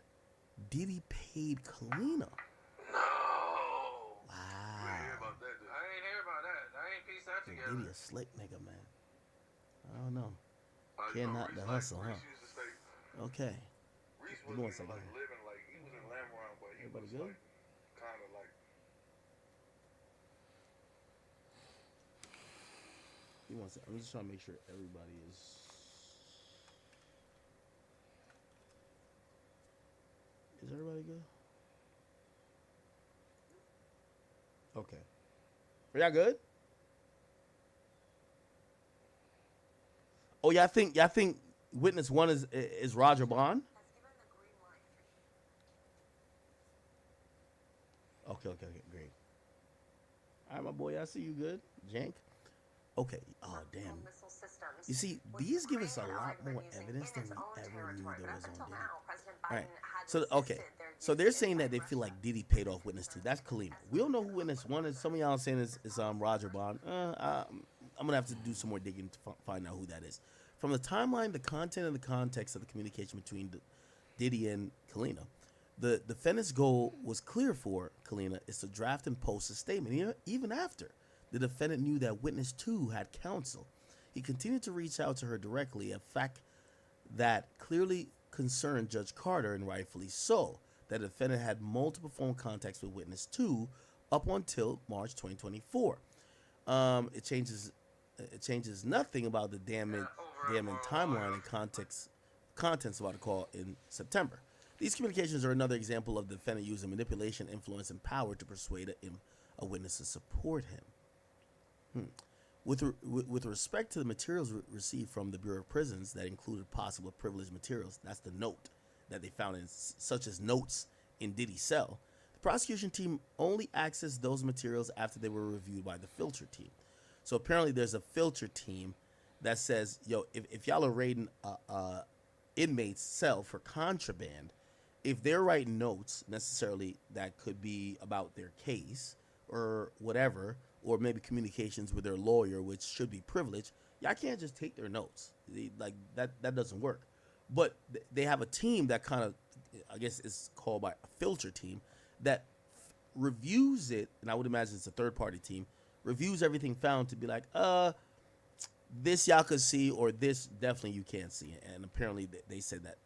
[SPEAKER 1] Diddy paid Kalina. Wow.
[SPEAKER 3] I ain't hear about that. I ain't pieced that together.
[SPEAKER 1] Diddy a slick nigga, man. I don't know. Can't knock the hustle, huh? Okay.
[SPEAKER 3] Reese
[SPEAKER 1] Give me one
[SPEAKER 3] was
[SPEAKER 1] second.
[SPEAKER 3] living like he was in Lamb, but he
[SPEAKER 1] Everybody
[SPEAKER 3] was
[SPEAKER 1] good?
[SPEAKER 3] like kind of like.
[SPEAKER 1] Give me one second. I'm just trying to make sure everybody is. Is everybody good? Okay. Are y'all good? Oh, y'all think witness 1 is Roger Bond? Okay, great. All right, my boy, I see you good, Jank. Okay. Oh, damn. You see, these give us a lot more evidence than we ever knew there was on Diddy. All right. So, okay. So they're saying that they feel like Diddy paid off witness 2. That's Kalina. We don't know who witness 1 is. Some of y'all saying is Roger Bond. I'm going to have to do some more digging to find out who that is. From the timeline, the content, and the context of the communication between Diddy and Kalina, the defendant's goal was clear for Kalina is to draft and post a statement. Even after the defendant knew that witness 2 had counsel, he continued to reach out to her directly, a fact that clearly concerned Judge Carter, and rightfully so, that the defendant had multiple phone contacts with witness 2 up until March 2024. It changes nothing about the damning timeline and contents about the call in September. These communications are another example of the defendant using manipulation, influence, and power to persuade a witness to support him. With respect to the materials received from the Bureau of Prisons that included possible privileged materials, that's the note that they found, such as notes in Diddy's cell, the prosecution team only accessed those materials after they were reviewed by the filter team. So apparently there's a filter team that says, yo, if y'all are raiding a inmate's cell for contraband, if they're writing notes necessarily that could be about their case or whatever, or maybe communications with their lawyer, which should be privileged, y'all can't just take their notes. Like that doesn't work. But they have a team that kind of, I guess it's called by a filter team, that reviews it, and I would imagine it's a third-party team, reviews everything found to be like, this y'all could see, or this definitely you can't see. And apparently they said that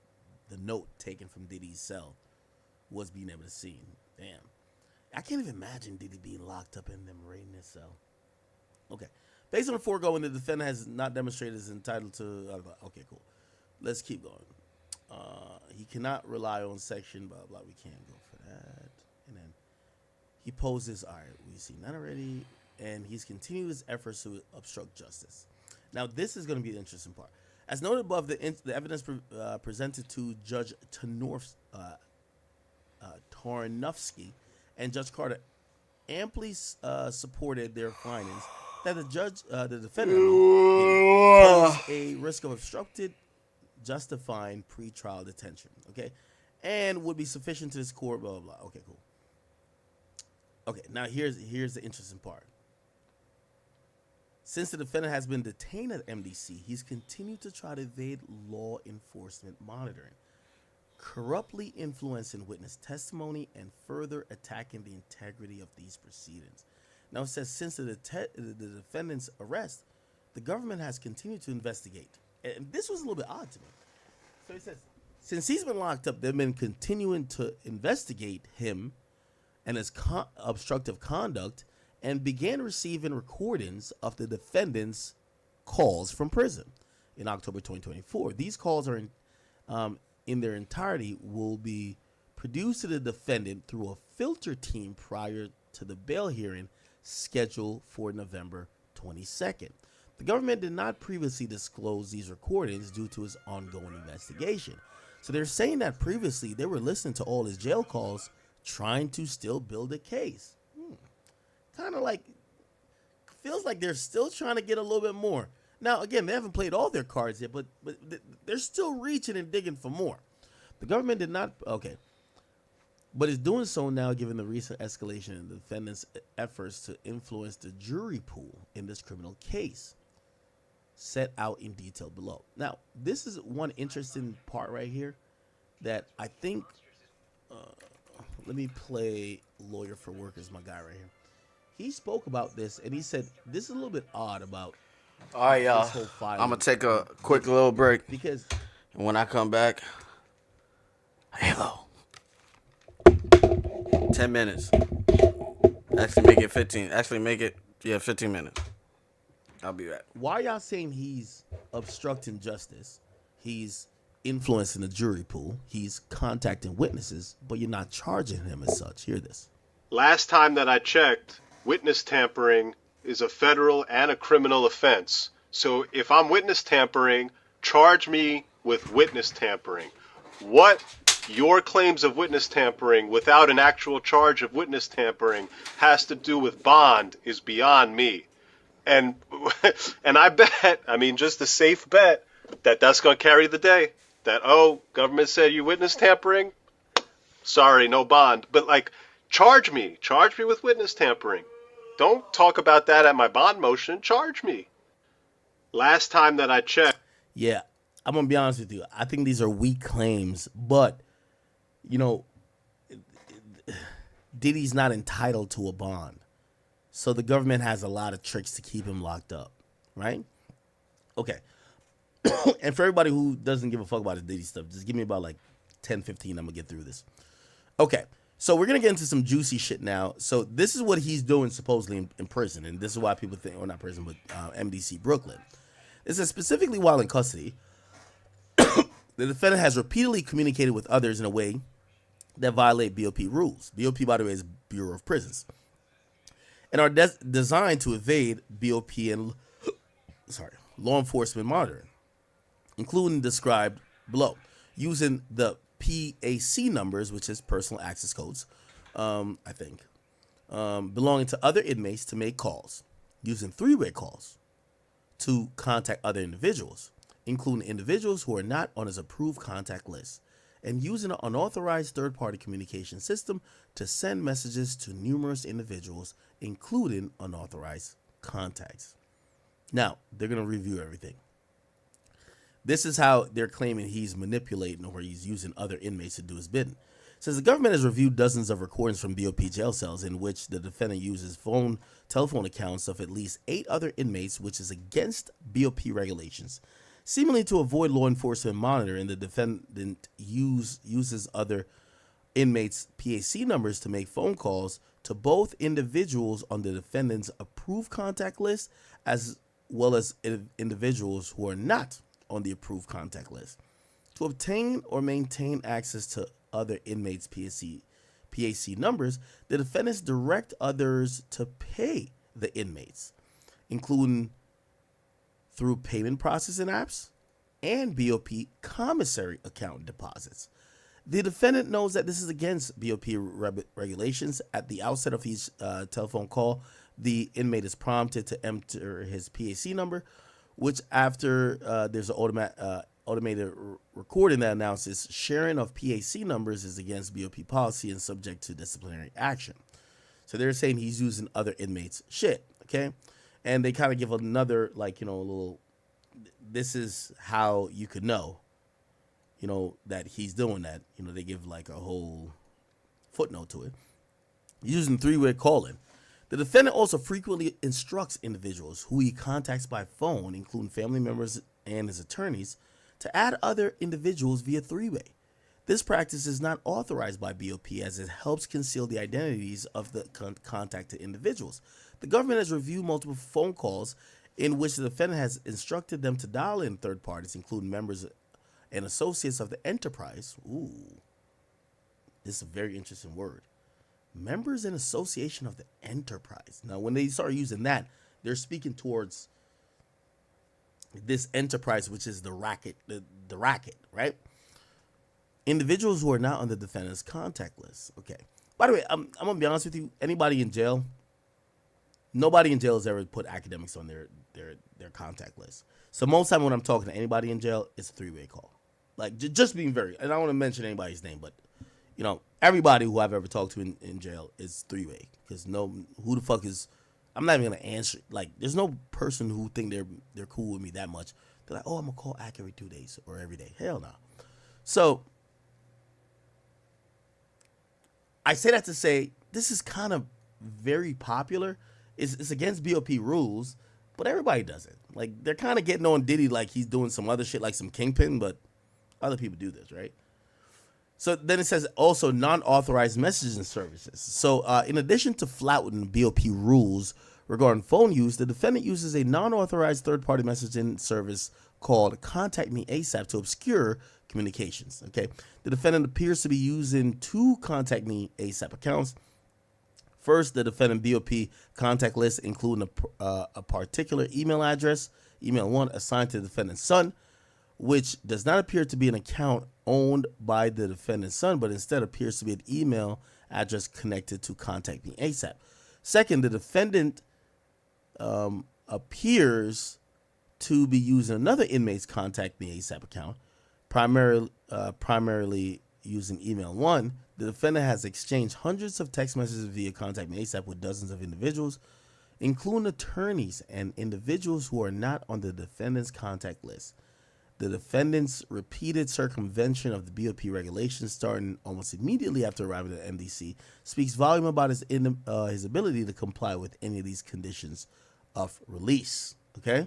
[SPEAKER 1] the note taken from Diddy's cell was being able to see. Damn. I can't even imagine Diddy being locked up in them raiding his cell. Okay. Based on the foregoing, the defendant has not demonstrated is entitled to... okay, cool. Let's keep going. He cannot rely on section, blah, blah. We can't go for that. And then he poses, all right, we've seen that already. And he's continued his efforts to obstruct justice. Now, this is going to be the interesting part. As noted above, the evidence presented to Judge Tarnowski and Judge Carter amply supported their findings that the defendant posed a risk of obstructed, justifying pretrial detention, okay, and would be sufficient to this court, blah, blah, blah. Okay, cool. Okay, now here's the interesting part. Since the defendant has been detained at MDC, he's continued to try to evade law enforcement monitoring, corruptly influencing witness testimony and further attacking the integrity of these proceedings. Now it says since the defendant's arrest, the government has continued to investigate. And this was a little bit odd to me. So he says, since he's been locked up, they've been continuing to investigate him and his obstructive conduct, and began receiving recordings of the defendant's calls from prison in October 2024. These calls are in their entirety will be produced to the defendant through a filter team prior to the bail hearing scheduled for November 22nd. The government did not previously disclose these recordings due to its ongoing investigation. So they're saying that previously they were listening to all his jail calls, trying to still build a case. Kind of like, feels like they're still trying to get a little bit more. Now, again, they haven't played all their cards yet, but they're still reaching and digging for more. The government did not, but is doing so now given the recent escalation in the defendant's efforts to influence the jury pool in this criminal case, set out in detail below. Now, this is one interesting part right here that I think, let me play Lawyer for Workers, my guy right here. He spoke about this, and he said this is a little bit odd about
[SPEAKER 2] all right, y'all.
[SPEAKER 1] this whole file.
[SPEAKER 2] I'm going to take a quick little break.
[SPEAKER 1] Because
[SPEAKER 2] and when I come back, Halo. 10 minutes. Actually, make it 15. 15 minutes. I'll be back.
[SPEAKER 1] Why y'all saying he's obstructing justice? He's influencing the jury pool. He's contacting witnesses, but you're not charging him as such. Hear this.
[SPEAKER 4] Last time that I checked, witness tampering is a federal and a criminal offense. So if I'm witness tampering, charge me with witness tampering. What your claims of witness tampering without an actual charge of witness tampering has to do with bond is beyond me. And I bet, just a safe bet that that's going to carry the day. That, government said you witness tampering? Sorry, no bond. But charge me with witness tampering. Don't talk about that at my bond motion. Charge me. Last time that I checked.
[SPEAKER 1] Yeah, I'm going to be honest with you. I think these are weak claims, but, Diddy's not entitled to a bond. So the government has a lot of tricks to keep him locked up, right? Okay. And for everybody who doesn't give a fuck about the Diddy stuff, just give me about like 10, 15. I'm going to get through this. Okay. So we're going to get into some juicy shit now. So this is what he's doing supposedly in prison. And this is why people think, or not prison, but MDC Brooklyn. It says specifically while in custody, the defendant has repeatedly communicated with others in a way that violate BOP rules. BOP, by the way, is Bureau of Prisons. And are designed to evade BOP and law enforcement monitoring, including described below, using the PAC numbers, which is personal access codes, belonging to other inmates to make calls, using three-way calls to contact other individuals, including individuals who are not on his approved contact list, and using an unauthorized third-party communication system to send messages to numerous individuals, including unauthorized contacts. Now, they're going to review everything. This is how they're claiming he's manipulating or he's using other inmates to do his bidding. It says the government has reviewed dozens of recordings from BOP jail cells in which the defendant uses telephone accounts of at least 8 other inmates, which is against BOP regulations. Seemingly to avoid law enforcement monitoring, the defendant uses other inmates' PAC numbers to make phone calls to both individuals on the defendant's approved contact list as well as individuals who are not on the approved contact list. To obtain or maintain access to other inmates' PAC numbers, the defendants direct others to pay the inmates, including through payment processing apps and BOP commissary account deposits. The defendant knows that this is against BOP regulations. At the outset of each telephone call, the inmate is prompted to enter his PAC number, which after there's an automated recording that announces sharing of PAC numbers is against BOP policy and subject to disciplinary action. So they're saying he's using other inmates' shit, okay? And they kind of give another, like, a little, this is how you could know, that he's doing that. They give like a whole footnote to it. Using three-way calling. The defendant also frequently instructs individuals who he contacts by phone, including family members and his attorneys, to add other individuals via three-way. This practice is not authorized by BOP as it helps conceal the identities of the contacted individuals. The government has reviewed multiple phone calls in which the defendant has instructed them to dial in third parties, including members and associates of the enterprise. Ooh, this is a very interesting word. Members and association of the enterprise. Now, when they start using that, they're speaking towards this enterprise, which is the racket, the racket, right? Individuals who are not on the defendant's contact list. Okay. By the way, I'm gonna be honest with you. Anybody in jail, nobody in jail has ever put academics on their contact list. So most time when I'm talking to anybody in jail, it's a three-way call. Like just being very, and I don't want to mention anybody's name, but everybody who I've ever talked to in jail is three-way, because who the fuck is, I'm not even gonna answer. Like, there's no person who think they're cool with me that much. They're like, oh, I'm gonna call Ack every 2 days or every day. Hell no. So I say that to say this is kind of very popular. It's against BOP rules, but everybody does it. Like, they're kind of getting on Diddy like he's doing some other shit, like some kingpin, but other people do this, right? So then it says also non-authorized messaging services. So in addition to flouting BOP rules regarding phone use, the defendant uses a non-authorized third-party messaging service called Contact Me ASAP to obscure communications. Okay, the defendant appears to be using 2 Contact Me ASAP accounts. First, the defendant BOP contact list, including a particular email address, email 1, assigned to the defendant's son, which does not appear to be an account owned by the defendant's son, but instead appears to be an email address connected to Contact Me ASAP. Second, the defendant appears to be using another inmate's Contact Me ASAP account, primarily using email 1. The defendant has exchanged hundreds of text messages via Contact Me ASAP with dozens of individuals, including attorneys and individuals who are not on the defendant's contact list. The defendant's repeated circumvention of the BOP regulations, starting almost immediately after arriving at MDC, speaks volume about his ability to comply with any of these conditions of release. Okay,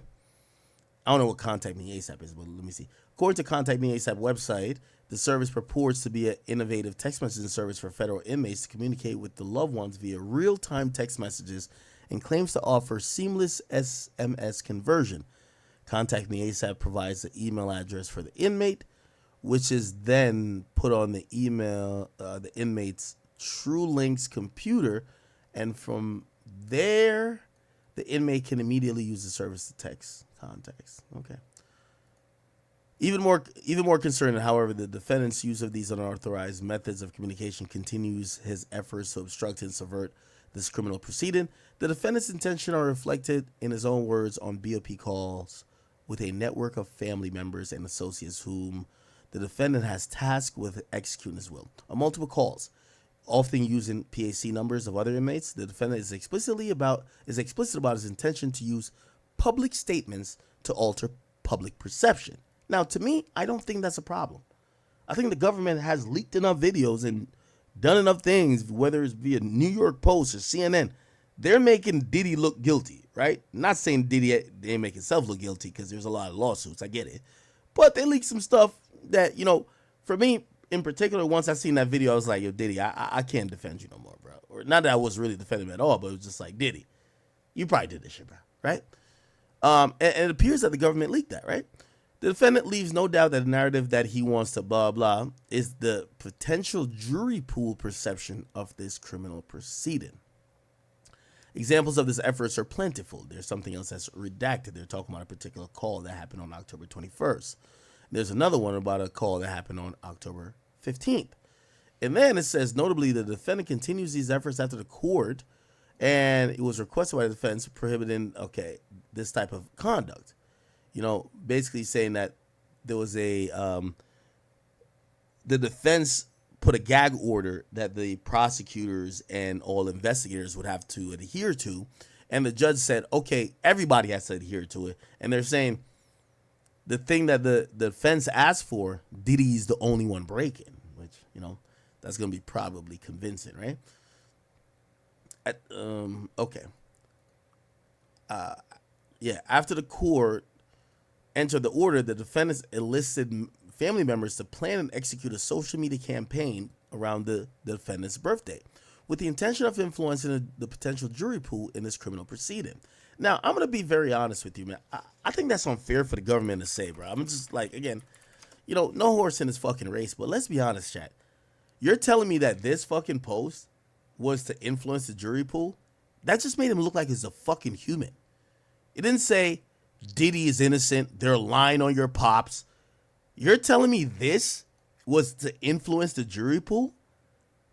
[SPEAKER 1] I don't know what Contact Me ASAP is, but let me see. According to Contact Me ASAP website, the service purports to be an innovative text messaging service for federal inmates to communicate with the loved ones via real-time text messages and claims to offer seamless SMS conversion. Contact Me ASAP provides the email address for the inmate, which is then put on the the inmate's TrueLink's computer, and from there, the inmate can immediately use the service to text contacts. Okay. Even more concerning, however, the defendant's use of these unauthorized methods of communication continues his efforts to obstruct and subvert this criminal proceeding. The defendant's intentions are reflected in his own words on BOP calls with a network of family members and associates whom the defendant has tasked with executing his will. On multiple calls, often using PAC numbers of other inmates, the defendant is explicit about his intention to use public statements to alter public perception. Now, to me, I don't think that's a problem. I think the government has leaked enough videos and done enough things, whether it's via New York Post or CNN. They're making Diddy look guilty, right? Not saying Diddy they make himself look guilty because there's a lot of lawsuits. I get it. But they leaked some stuff that, for me in particular, once I seen that video, I was like, yo, Diddy, I can't defend you no more, bro. Or not that I was really defending him at all, but it was just like, Diddy, you probably did this shit, bro, right? And it appears that the government leaked that, right? The defendant leaves no doubt that the narrative that he wants to blah, blah, is the potential jury pool perception of this criminal proceeding. Examples of this efforts are plentiful. There's something else that's redacted. They're talking about a particular call that happened on October 21st. There's another one about a call that happened on October 15th. And then it says, notably, the defendant continues these efforts after the court, and it was requested by the defense prohibiting, this type of conduct. Basically saying that there was the defense put a gag order that the prosecutors and all investigators would have to adhere to. And the judge said, okay, everybody has to adhere to it. And they're saying the thing that the defense asked for, Diddy's the only one breaking, which, that's going to be probably convincing, right? After the court entered the order, the defendants enlisted family members to plan and execute a social media campaign around the defendant's birthday with the intention of influencing the potential jury pool in this criminal proceeding. Now, I'm going to be very honest with you, man. I think that's unfair for the government to say, bro. I'm just like, again, no horse in this fucking race, but let's be honest, chat. You're telling me that this fucking post was to influence the jury pool? That just made him look like he's a fucking human. It didn't say Diddy is innocent, they're lying on your pops. You're telling me this was to influence the jury pool?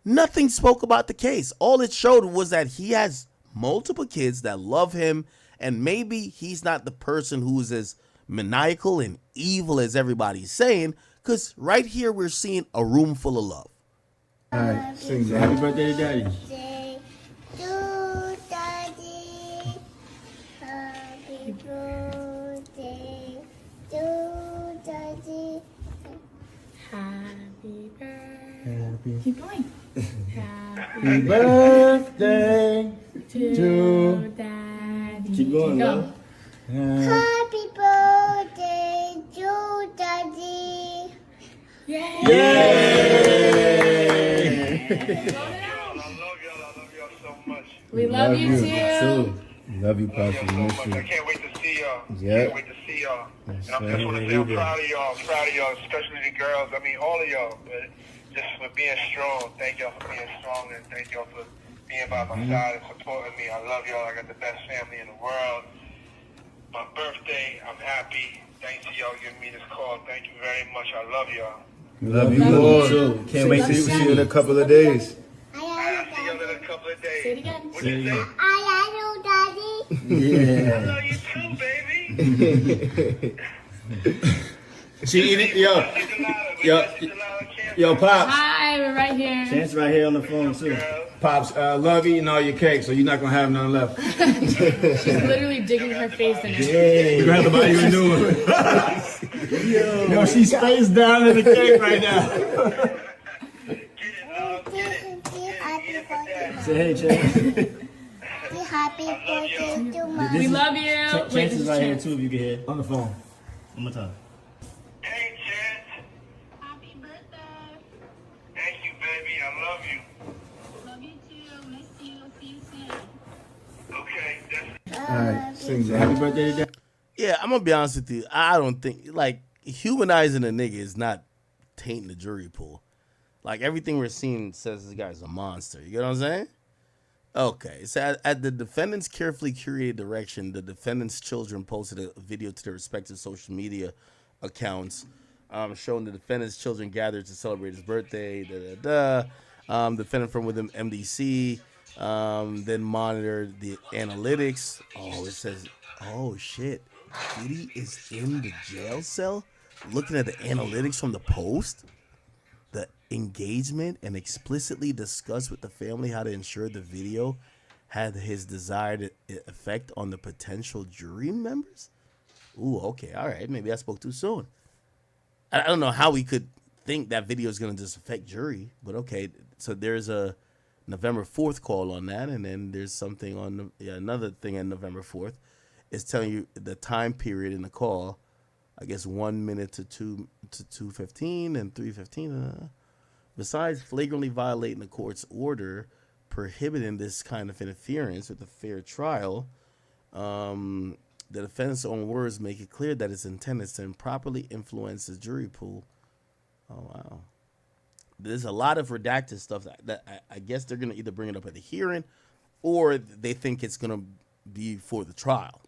[SPEAKER 1] Nothing spoke about the case. All it showed was that he has multiple kids that love him, and maybe he's not the person who's as maniacal and evil as everybody's saying, because right here we're seeing a room full of love.
[SPEAKER 5] All right, sing happy birthday to Daddy.
[SPEAKER 6] Happy birthday to Daddy. Happy birthday. Keep going.
[SPEAKER 5] Happy birthday to
[SPEAKER 6] Daddy.
[SPEAKER 5] Keep going,
[SPEAKER 6] Go.
[SPEAKER 5] Happy
[SPEAKER 6] Happy birthday to Daddy. Yay!
[SPEAKER 3] I love y'all so much.
[SPEAKER 6] We love you too.
[SPEAKER 5] Love you, Pops. We miss
[SPEAKER 3] I
[SPEAKER 5] you.
[SPEAKER 3] can't wait to see y'all.
[SPEAKER 5] Yeah.
[SPEAKER 3] Can't wait to see y'all.
[SPEAKER 5] Yes,
[SPEAKER 3] And I
[SPEAKER 5] sir.
[SPEAKER 3] just want to say I'm proud of y'all. I'm proud of y'all, especially the girls. I mean, all of y'all. But just for being strong. Thank y'all for being strong, and thank y'all for being by my side and supporting me. I love y'all. I got the best family in the world. My birthday, I'm happy. Thanks to y'all giving me this call. Thank you very much. I love y'all.
[SPEAKER 5] We love you more. Too. Can't wait to see you in a couple of days.
[SPEAKER 3] I'll see y'all in a couple of days.
[SPEAKER 6] Say it again.
[SPEAKER 3] What you say?
[SPEAKER 6] I love you, Daddy.
[SPEAKER 3] I
[SPEAKER 5] Yeah.
[SPEAKER 3] love you too, baby.
[SPEAKER 5] She eat it, yo.
[SPEAKER 3] She's alive.
[SPEAKER 5] Yo.
[SPEAKER 3] She's alive.
[SPEAKER 5] Yo, Pops.
[SPEAKER 6] Hi, we're right here.
[SPEAKER 5] Chance right here on the phone too. Pops, love eating all your cake, so you're not gonna have none left.
[SPEAKER 6] She's literally digging her face in it.
[SPEAKER 5] We're gonna have to buy you a new one. Yo, she's face down in the cake right now.
[SPEAKER 3] Get it, love. Get it. Get it. Eat it for dad.
[SPEAKER 5] Say hey, Chance.
[SPEAKER 6] Happy birthday to
[SPEAKER 5] This
[SPEAKER 6] we
[SPEAKER 5] is-
[SPEAKER 6] love you.
[SPEAKER 5] Chance
[SPEAKER 6] Wait,
[SPEAKER 5] is
[SPEAKER 6] this
[SPEAKER 5] right here
[SPEAKER 6] Chance.
[SPEAKER 5] too if you can hear. On the phone. One more time.
[SPEAKER 3] Hey, Chance.
[SPEAKER 7] Happy birthday.
[SPEAKER 3] Thank you, baby. I love you.
[SPEAKER 7] Love you too. Miss you. See you soon.
[SPEAKER 3] Okay, that's
[SPEAKER 5] Alright, sing that. Happy birthday to
[SPEAKER 1] Yeah, I'm gonna be honest with you. I don't think like humanizing a nigga is not tainting the jury pool. Like everything we're seeing says this guy's a monster. You get what I'm saying? Okay, so at the defendant's carefully curated direction, the defendant's children posted a video to their respective social media accounts, showing the defendant's children gathered to celebrate his birthday. Defendant from within MDC then monitored the analytics. Oh, it says, oh shit, Diddy is in the jail cell, looking at the analytics from the post. The engagement and explicitly discussed with the family how to ensure the video had his desired effect on the potential jury members. Ooh, okay, all right. Maybe I spoke too soon. I don't know how we could think that video is going to just affect jury, but okay. So there's a November 4th call on that, and then there's something on another thing on November 4th. It's telling you the time period in the call. I guess 1 minute to 2:15 and 3:15. Besides flagrantly violating the court's order prohibiting this kind of interference with a fair trial, the defendant's own words make it clear that its intent is to improperly influence the jury pool. Oh wow, there's a lot of redacted stuff that I guess they're gonna either bring it up at the hearing, or they think it's gonna be for the trial.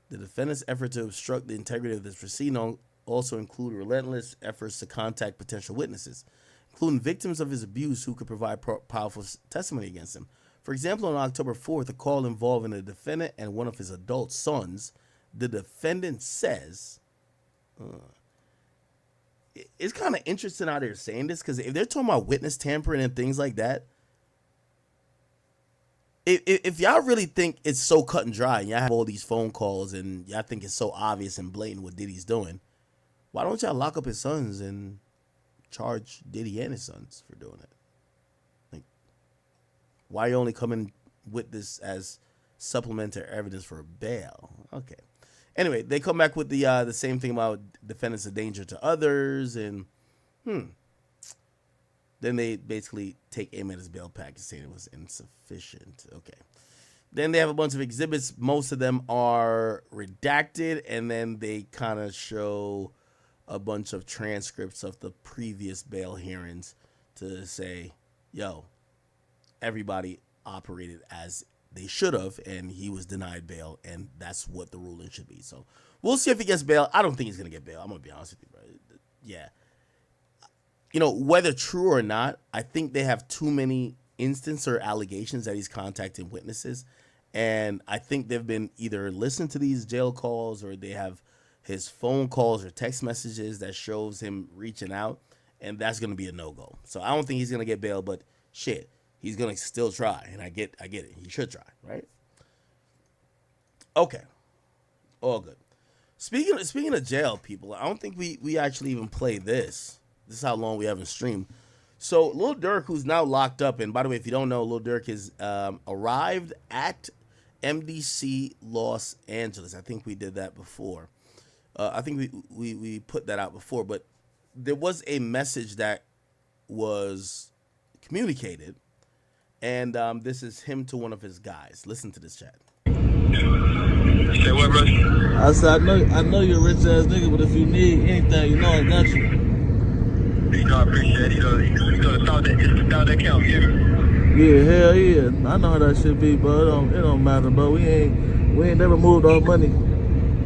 [SPEAKER 1] The defendant's effort to obstruct the integrity of this proceeding also include relentless efforts to contact potential witnesses, including victims of his abuse who could provide powerful testimony against him. For example, on October 4th, a call involving the defendant and one of his adult sons, the defendant says, it's kind of interesting how they're saying this, because if they're talking about witness tampering and things like that, if y'all really think it's so cut and dry and y'all have all these phone calls and y'all think it's so obvious and blatant what Diddy's doing, why don't y'all lock up his sons and charge Diddy and his sons for doing it? Like, why you only coming with this as supplementary evidence for bail? Okay. Anyway, they come back with the same thing about defendants a danger to others, and then they basically take aim at his bail package, saying it was insufficient. Okay. Then they have a bunch of exhibits. Most of them are redacted, and then they kind of show a bunch of transcripts of the previous bail hearings to say, yo, everybody operated as they should have, and he was denied bail, and that's what the ruling should be. So we'll see if he gets bail. I don't think he's going to get bail. I'm going to be honest with you, bro. Yeah. You know, whether true or not, I think they have too many instances or allegations that he's contacting witnesses. And I think they've been either listening to these jail calls, or they have his phone calls or text messages that shows him reaching out. And that's going to be a no-go. So I don't think he's going to get bail, but shit, he's going to still try. And I get it. He should try, right? Okay. All good. Speaking of jail, people, I don't think we actually even played this. This is how long we haven't streamed. So Lil Durk, who's now locked up, and by the way, if you don't know, Lil Durk is arrived at MDC Los Angeles. I think we did that before. I think we put that out before, but there was a message that was communicated, and this is him to one of his guys. Listen to this chat.
[SPEAKER 3] Say what, bro?
[SPEAKER 8] I said, I know you're a rich ass nigga, but if you need anything, you know I got you.
[SPEAKER 3] You know, I appreciate it. It's the thought that counts, yeah.
[SPEAKER 8] Yeah, hell yeah. I know how that shit be, bro. It don't matter, bro. We ain't never moved our money.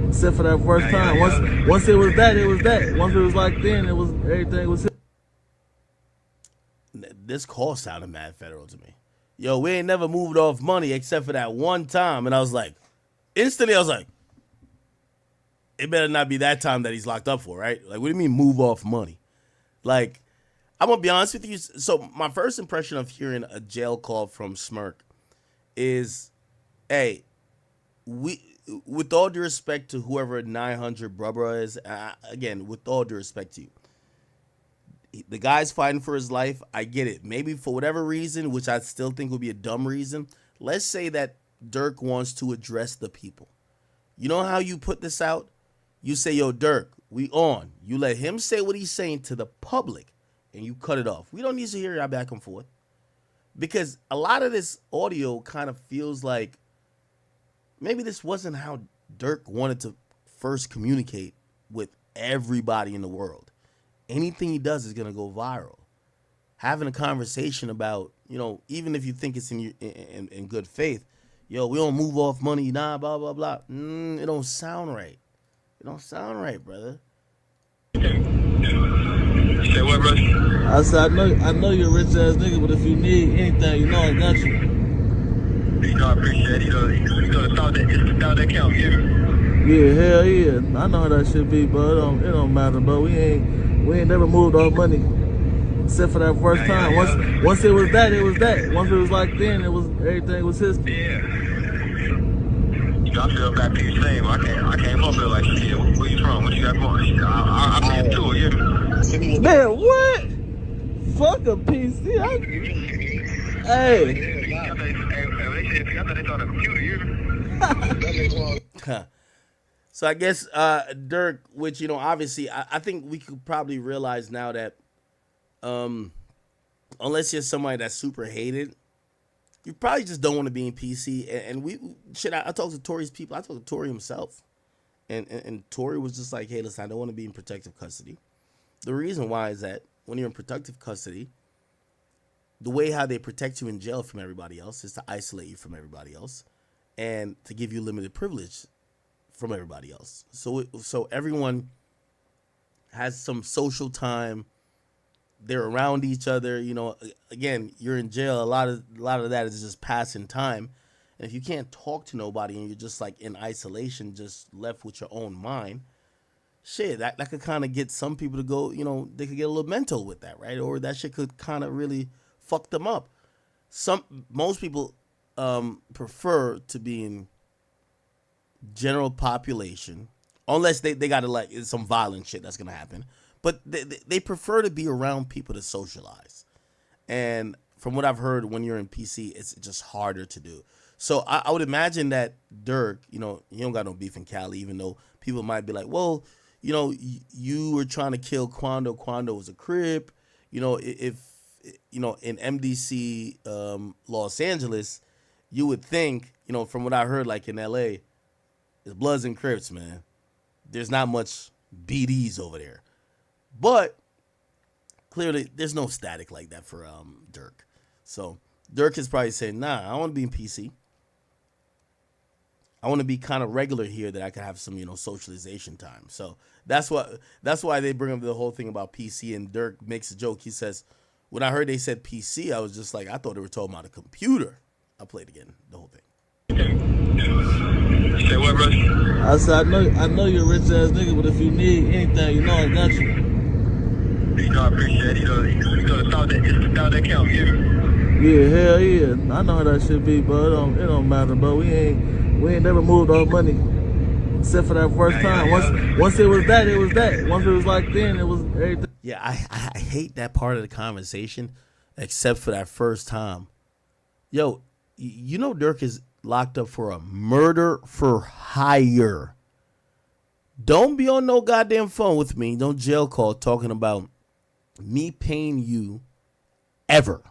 [SPEAKER 8] Except for that first time. Once it was that, it was that. Once it was like then, it was everything was it.
[SPEAKER 1] This call sounded mad federal to me. Yo, we ain't never moved off money except for that one time. And I was like, instantly I was like, it better not be that time that he's locked up for, right? Like, what do you mean move off money? Like, I'm going to be honest with you. So my first impression of hearing a jail call from Smirk is, hey, with all due respect to whoever 900 Brubra is, again, with all due respect to you, The guy's fighting for his life. I get it. Maybe for whatever reason, which I still think would be a dumb reason. Let's say that Dirk wants to address the people. You know how you put this out? You say, yo, Dirk, we on. You let him say what he's saying to the public, and you cut it off. We don't need to hear y'all back and forth. Because a lot of this audio kind of feels like maybe this wasn't how Dirk wanted to first communicate with everybody in the world. Anything he does is going to go viral. Having a conversation about, even if you think it's in good faith, yo, we don't move off money, nah, blah, blah, blah. It don't sound right. It don't sound right, brother.
[SPEAKER 3] Say what, bro?
[SPEAKER 8] I said, I know you're a rich ass nigga, but if you need anything, I got you.
[SPEAKER 3] I appreciate it. The thought that count,
[SPEAKER 8] Yeah, hell yeah. I know how that shit be, but it don't matter, bro. We ain't never moved off money. Except for that first time. Once it was that, it was that. Once it was like then, everything was history.
[SPEAKER 3] Yeah. I feel back to you same. I came up here like shit. Where you from? What you got going? I been to it, yeah.
[SPEAKER 8] Man, what? Fuck a PC. Hey.
[SPEAKER 3] I thought they thought a computer, yeah.
[SPEAKER 1] So I guess Dirk, which, obviously, I think we could probably realize now that unless you're somebody that's super hated, you probably just don't want to be in PC. And I talked to Tory's people. I talked to Tory himself. And Tory was just like, hey, listen, I don't want to be in protective custody. The reason why is that when you're in protective custody, the way how they protect you in jail from everybody else is to isolate you from everybody else and to give you limited privilege from everybody else. So everyone has some social time. They're around each other. Again, you're in jail. A lot of that is just passing time. And if you can't talk to nobody and you're just like in isolation, just left with your own mind, shit, that could kind of get some people to go, they could get a little mental with that, right? Or that shit could kind of really fuck them up. Most people prefer to be in general population, unless they got to like some violent shit that's gonna happen. But they prefer to be around people to socialize. And from what I've heard, when you're in PC, it's just harder to do. So I would imagine that Dirk, he don't got no beef in Cali, even though people might be like, well, you were trying to kill Quando. Quando was a Crip. If in MDC, Los Angeles, you would think, from what I heard, like in LA, it's Bloods and Crips, man. There's not much BDs over there. But clearly, there's no static like that for Dirk. So Dirk is probably saying, nah, I want to be in PC. I want to be kind of regular here that I can have some, socialization time. So that's why they bring up the whole thing about PC. And Dirk makes a joke. He says, when I heard they said PC, I was just like, I thought they were talking about a computer. I'll play it again, the whole thing.
[SPEAKER 3] Say what, bro?
[SPEAKER 8] I said, I know you're a rich ass nigga, but if you need anything, I got you.
[SPEAKER 3] I appreciate it. The thought that count, yeah.
[SPEAKER 8] Yeah, hell yeah. I know how that shit be, but it don't matter, bro. We ain't never moved off money. Except for that first time. Once it was that, it was that. Once it was like then, it was everything.
[SPEAKER 1] Yeah, I hate that part of the conversation, except for that first time. Yo, Dirk is locked up for a murder for hire. Don't be on no goddamn phone with me, no jail call talking about me paying you ever.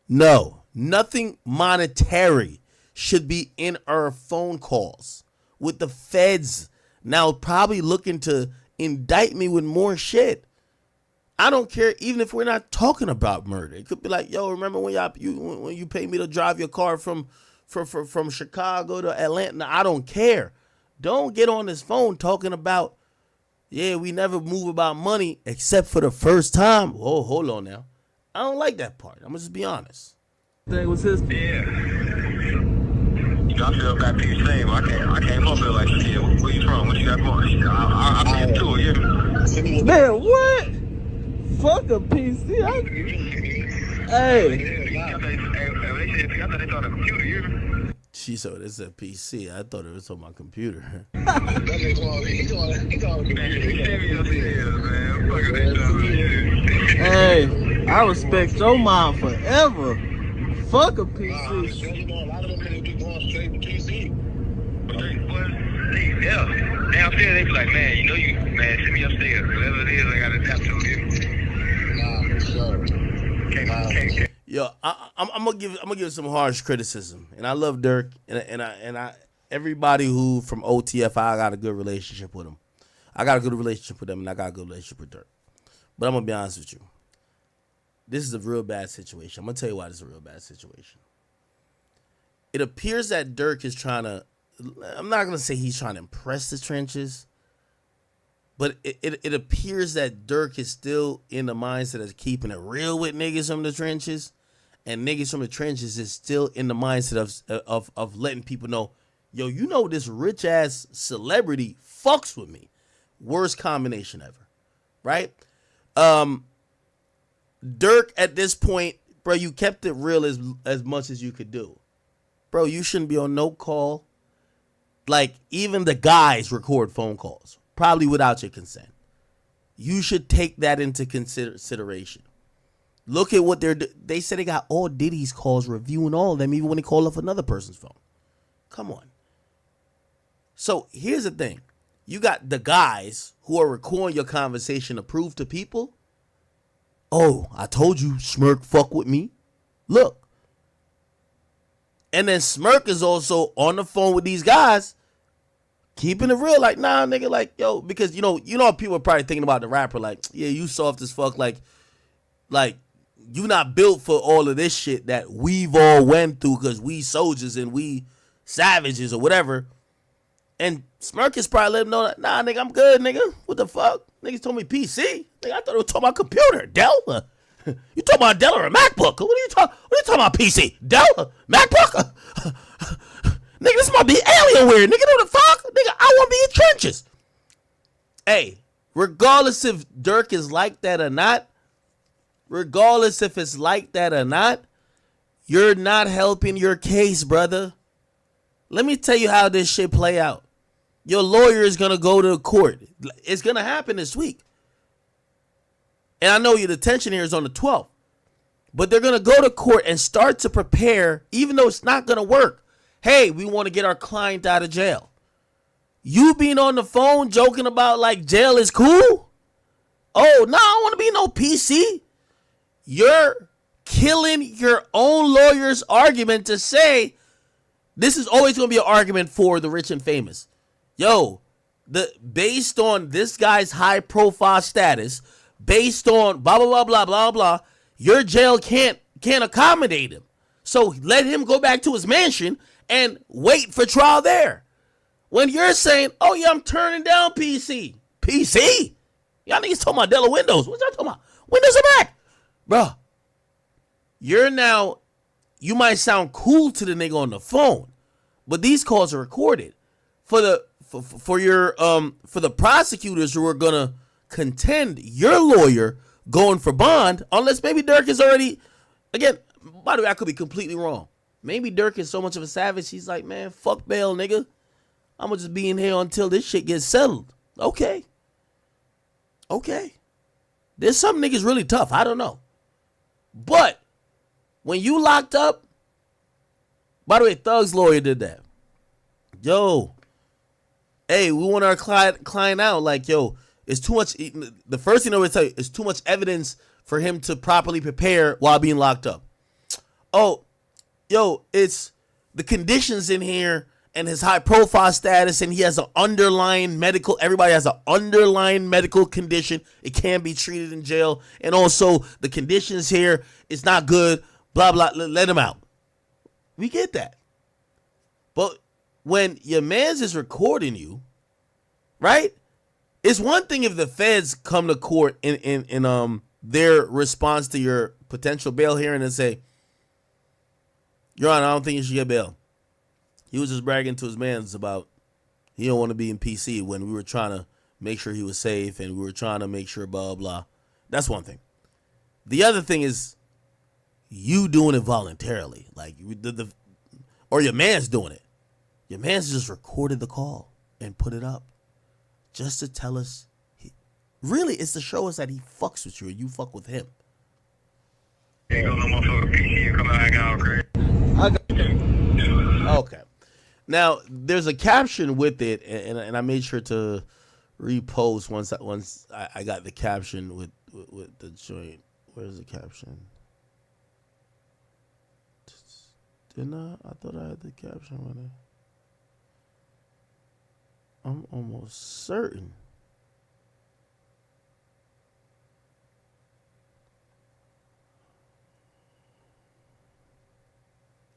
[SPEAKER 1] No, nothing monetary should be in our phone calls with the feds now probably looking to indict me with more shit. I don't care even if we're not talking about murder. It could be like, yo, remember when you paid me to drive your car from Chicago to Atlanta? I don't care. Don't get on this phone talking about, yeah, we never move about money except for the first time. Whoa, hold on now. I don't like that part. I'm going to just be honest.
[SPEAKER 8] Thing was his.
[SPEAKER 3] Yeah. I feel back to you same. I came up here like shit. Where you from? What you got going? I been to it, yeah.
[SPEAKER 8] Man, what? Fuck a PC. Hey.
[SPEAKER 3] I thought they thought a computer, yeah.
[SPEAKER 1] She said it's a PC. I thought it was on my computer.
[SPEAKER 3] He talking serious, man. Fuck it,
[SPEAKER 8] I respect your mom forever. Fuck a PC.
[SPEAKER 3] A lot of them niggas be going straight to PC. Yeah. Downstairs, they be like, man, you know you, man, send me upstairs. Whatever it is, I gotta tap to it. Nah, for sure. Can't.
[SPEAKER 1] Yo, I'm gonna give some harsh criticism, and I love Dirk, and I everybody who from OTF, I got a good relationship with him. I got a good relationship with them, and I got a good relationship with Dirk. But I'm gonna be honest with you. This is a real bad situation. I'm gonna tell you why this is a real bad situation. It appears that Dirk is trying to. I'm not gonna say he's trying to impress the trenches, but it appears that Dirk is still in the mindset of keeping it real with niggas from the trenches, and niggas from the trenches is still in the mindset of letting people know, yo, you know this rich ass celebrity fucks with me. Worst combination ever, right? Dirk at this point, bro, you kept it real as much as you could do, bro. You shouldn't be on no call. Like, even the guys record phone calls, probably without your consent. You should take that into consideration. Look at what they said they got all Diddy's calls, reviewing all of them, even when they call off another person's phone. Come on. So here's the thing. You got the guys who are recording your conversation to prove to people, oh, I told you Smirk fuck with me. Look. And then Smirk is also on the phone with these guys, keeping it real, like, nah, nigga, like, yo, because you know people are probably thinking about the rapper, like, yeah, you soft as fuck, like you not built for all of this shit that we've all went through because we soldiers and we savages or whatever. And Smirk is probably letting him know, like, nah, nigga, I'm good, nigga. What the fuck? Niggas told me PC. Nigga, I thought it was talking about computer. Dell? You talking about Dell or a MacBook? What are you talking about, PC? Dell? MacBook? Nigga, this might be Alienware. Nigga, know the fuck? Nigga, I want to be in trenches. Hey, regardless if Dirk is like that or not, you're not helping your case, brother. Let me tell you how this shit play out. Your lawyer is going to go to court. It's going to happen this week. And I know your detention here is on the 12th. But they're going to go to court and start to prepare, even though it's not going to work. Hey, we want to get our client out of jail. You being on the phone joking about like jail is cool? Oh, no, I don't want to be no PC. You're killing your own lawyer's argument to say this is always going to be an argument for the rich and famous. Yo, based on this guy's high profile status, based on blah, blah, blah, blah, blah, blah, your jail can't accommodate him. So let him go back to his mansion and wait for trial there. When you're saying, oh, yeah, I'm turning down PC. PC? Y'all niggas talking about Dell or Windows. What y'all talking about? Windows are back. Bro, you might sound cool to the nigga on the phone, but these calls are recorded. For the prosecutors who are gonna contend your lawyer going for bond, unless maybe Dirk is already, again, by the way, I could be completely wrong. Maybe Dirk is so much of a savage, he's like, man, fuck bail, nigga. I'm gonna just be in here until this shit gets settled. Okay. There's some niggas really tough. I don't know. But when you locked up, by the way, Thug's lawyer did that. Yo, hey, we want our client out. Like, yo, it's too much. The first thing I would tell you is too much evidence for him to properly prepare while being locked up. Oh, yo, it's the conditions in here and his high profile status, and he has an underlying medical. Everybody has an underlying medical condition. It can be treated in jail, and also the conditions here is not good. Blah blah. Let him out. We get that, but when your man's is recording you, right? It's one thing if the feds come to court in their response to your potential bail hearing and say, Your Honor, I don't think you should get bail. He was just bragging to his mans about he don't want to be in PC when we were trying to make sure he was safe and we were trying to make sure blah, blah. That's one thing. The other thing is you doing it voluntarily. Like, or your man's doing it. Your man's just recorded the call and put it up just to tell us. Really, it's to show us that he fucks with you or you fuck with him.
[SPEAKER 3] Ain't got no motherfucker PC. You come out hanging out, crazy.
[SPEAKER 8] I got
[SPEAKER 1] Okay. Now there's a caption with it, and I made sure to repost once I got the caption with the joint. Where's the caption? Didn't I thought I had the caption with it. I'm almost certain.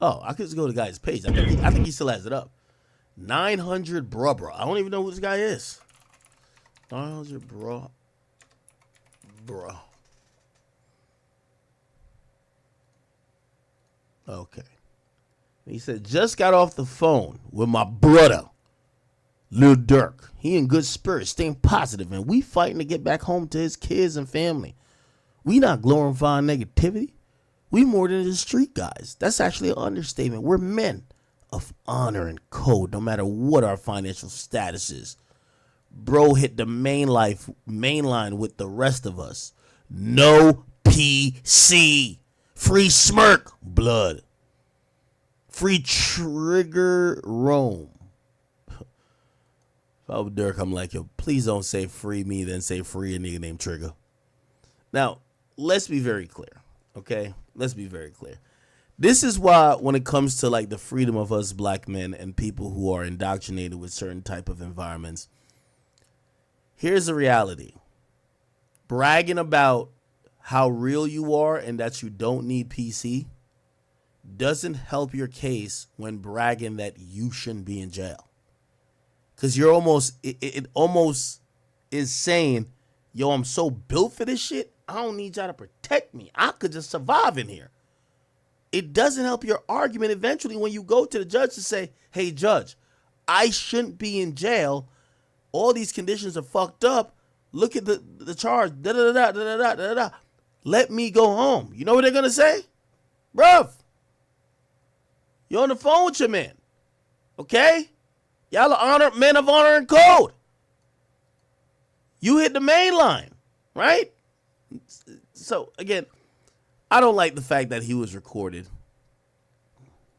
[SPEAKER 1] Oh, I could just go to the guy's page. I think he still has it up. 900 bruh. I don't even know who this guy is. 900 bruh. Okay. He said, just got off the phone with my brother, Lil Durk. He in good spirits, staying positive, and we fighting to get back home to his kids and family. We not glorifying negativity. We more than the street guys. That's actually an understatement. We're men of honor and code, no matter what our financial status is. Bro hit the main line with the rest of us. No PC. Free Smirk, blood. Free Trigger Rome. If I were Dirk, I'm like, yo, please don't say free me, then say free a nigga named Trigger. Now, let's be very clear, okay? Let's be very clear. This is why when it comes to like the freedom of us black men and people who are indoctrinated with certain type of environments, here's the reality. Bragging about how real you are and that you don't need PC doesn't help your case when bragging that you shouldn't be in jail. Because you're almost, it almost is saying, yo, I'm so built for this shit, I don't need y'all to protect me. I could just survive in here. It doesn't help your argument eventually when you go to the judge to say, hey, judge, I shouldn't be in jail. All these conditions are fucked up. Look at the charge. Da-da-da-da-da-da-da-da. Let me go home. You know what they're going to say? Bruv, you're on the phone with your man. Okay? Y'all are men of honor and code. You hit the main line, right? So, again, I don't like the fact that he was recorded.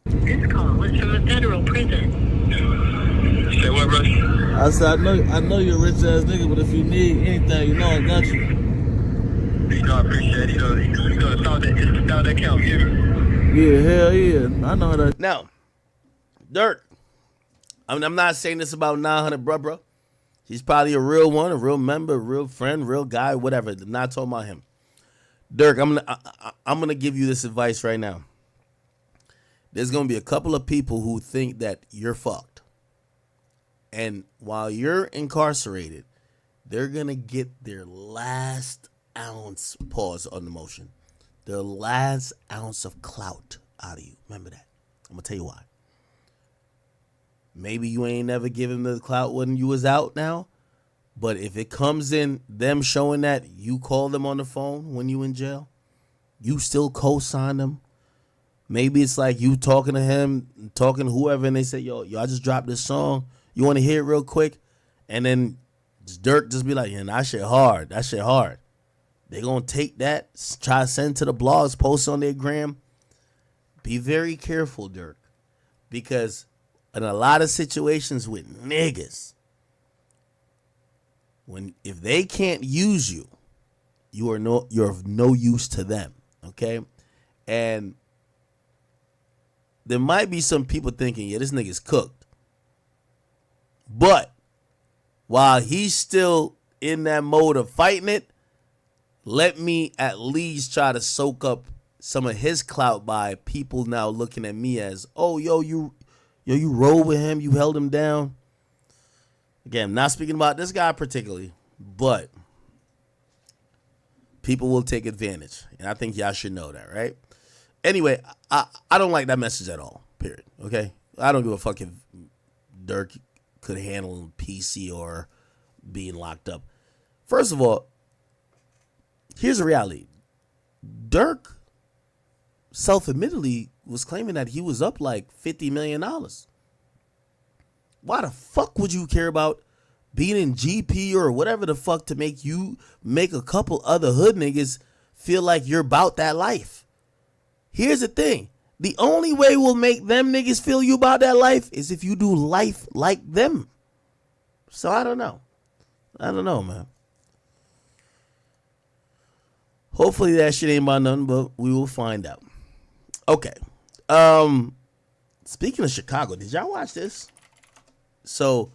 [SPEAKER 7] This call is from a federal prison.
[SPEAKER 3] Say what, bro?
[SPEAKER 8] I said, I know you're a rich ass nigga, but if you need anything, you know I got you.
[SPEAKER 3] You know, I appreciate it. You know, it's not that count,
[SPEAKER 8] Yeah, hell yeah. I know how that.
[SPEAKER 1] Now, Dirk, I'm not saying this about 900 bruh. He's probably a real one, a real member, a real friend, real guy, whatever. I'm not talking about him. Dirk, I'm gonna give you this advice right now. There's gonna be a couple of people who think that you're fucked. And while you're incarcerated, they're gonna get their last ounce, pause on the motion, their last ounce of clout out of you. Remember that. I'm gonna tell you why. Maybe you ain't never given the clout when you was out now, but if it comes in them showing that you called them on the phone when you in jail, you still co-sign them. Maybe it's like you talking to him, talking to whoever, and they say, yo, I just dropped this song. You want to hear it real quick? And then Dirk just be like, yeah, that shit hard. That shit hard. They going to take that, try to send to the blogs, post on their gram. Be very careful, Dirk. Because in a lot of situations with niggas, if they can't use you, you're of no use to them. Okay? And there might be some people thinking, yeah, this nigga's cooked. But while he's still in that mode of fighting it, let me at least try to soak up some of his clout by people now looking at me as, oh, you rolled with him, you held him down. Again, I'm not speaking about this guy particularly, but people will take advantage. And I think y'all should know that, right? Anyway, I don't like that message at all, period, okay? I don't give a fuck if Dirk could handle PC or being locked up. First of all, here's the reality. Dirk self-admittedly was claiming that he was up like $50 million. Why the fuck would you care about being in GP or whatever the fuck to make a couple other hood niggas feel like you're about that life? Here's the thing. The only way we'll make them niggas feel you about that life is if you do life like them. So I don't know. Man. Hopefully that shit ain't about nothing, but we will find out. Okay. Speaking of Chicago, did y'all watch this? So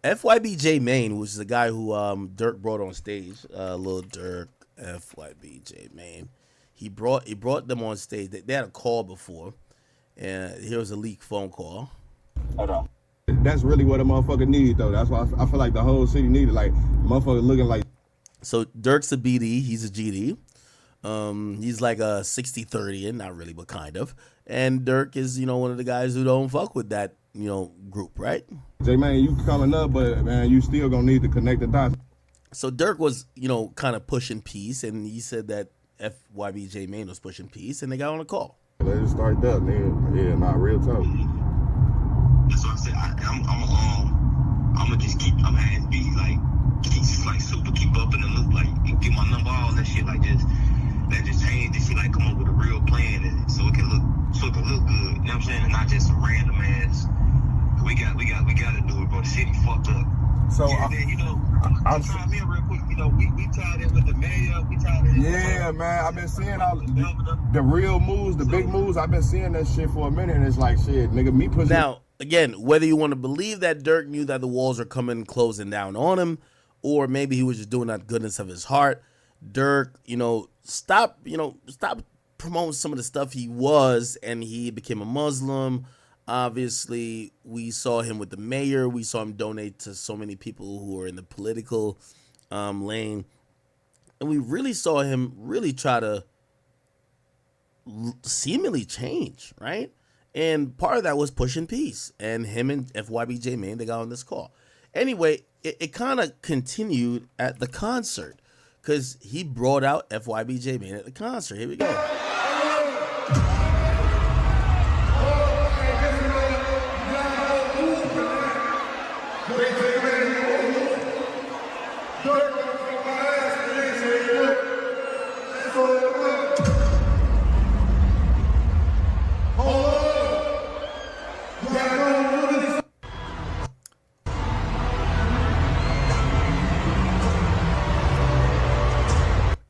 [SPEAKER 1] FYBJ Maine, which is the guy who Dirk brought on stage, Lil Dirk, FYBJ Maine. He brought them on stage. They had a call before, and here was a leaked phone call.
[SPEAKER 5] Hold on. That's really what a motherfucker need, though. That's why I feel like the whole city needed, like, motherfucker looking like.
[SPEAKER 1] So Dirk's a BD. He's a GD. He's like a 60-30, and not really, but kind of. And Dirk is, one of the guys who don't fuck with that, group, right?
[SPEAKER 5] J-Man, you coming up, but, man, you still gonna need to connect the dots.
[SPEAKER 1] So Dirk was, kind of pushing peace, and he said that FYBJ Maine was pushing peace, and they got on a call.
[SPEAKER 5] Let's start that, nigga. Yeah, not real talk.
[SPEAKER 9] That's what I said. I'm gonna just keep. I'm gonna be like, keep up in the loop, like, get my number, all that shit, like, just change this shit, like, come up with a real plan, and so it can look good. You know what I'm saying? And not just a random ass. We got to do it, bro. The city fucked up.
[SPEAKER 5] So
[SPEAKER 9] yeah, I'm trying in real quick. We tied in with the mayor. We tied in.
[SPEAKER 5] Yeah, man. I've been seeing all the real moves, the big moves. I've been seeing that shit for a minute, and it's like, shit, nigga, me pushing.
[SPEAKER 1] Now, again, whether you want to believe that Dirk knew that the walls are coming closing down on him, or maybe he was just doing that goodness of his heart, Dirk, stop promoting some of the stuff he was, and he became a Muslim. Obviously, we saw him with the mayor. We saw him donate to so many people who are in the political lane. And we really saw him really try to seemingly change, right? And part of that was pushing peace. And him and FYBJ Maine, they got on this call. Anyway, it kind of continued at the concert because he brought out FYBJ Maine at the concert. Here we go.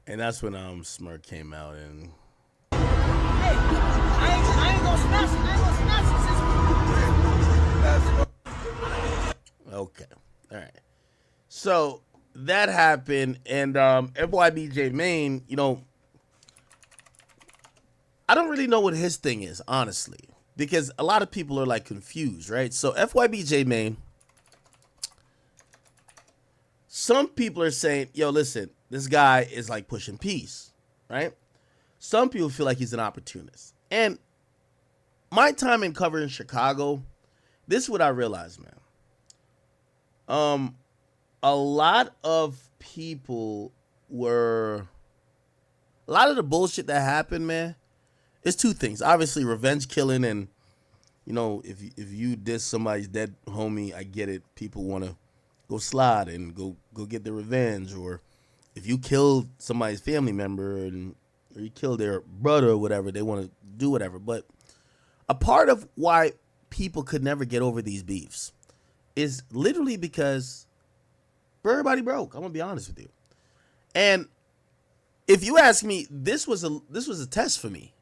[SPEAKER 1] And that's when Smirk came out and
[SPEAKER 10] I ain't gonna smash.
[SPEAKER 1] okay. All right. So that happened, and FYBJ Maine, I don't really know what his thing is, honestly, because a lot of people are like confused, right? So FYBJ Maine, some people are saying, yo, listen, this guy is like pushing peace, right? Some people feel like he's an opportunist. And my time in covering Chicago, this is what I realized, man. A lot of people a lot of the bullshit that happened, man, it's two things. Obviously, revenge killing, and, if you diss somebody's dead homie, I get it. People want to go slide and go get their revenge, or if you killed somebody's family member or you killed their brother or whatever, they want to do whatever. But a part of why people could never get over these beefs is literally because everybody broke. I'm gonna be honest with you. And if you ask me, this was a test for me.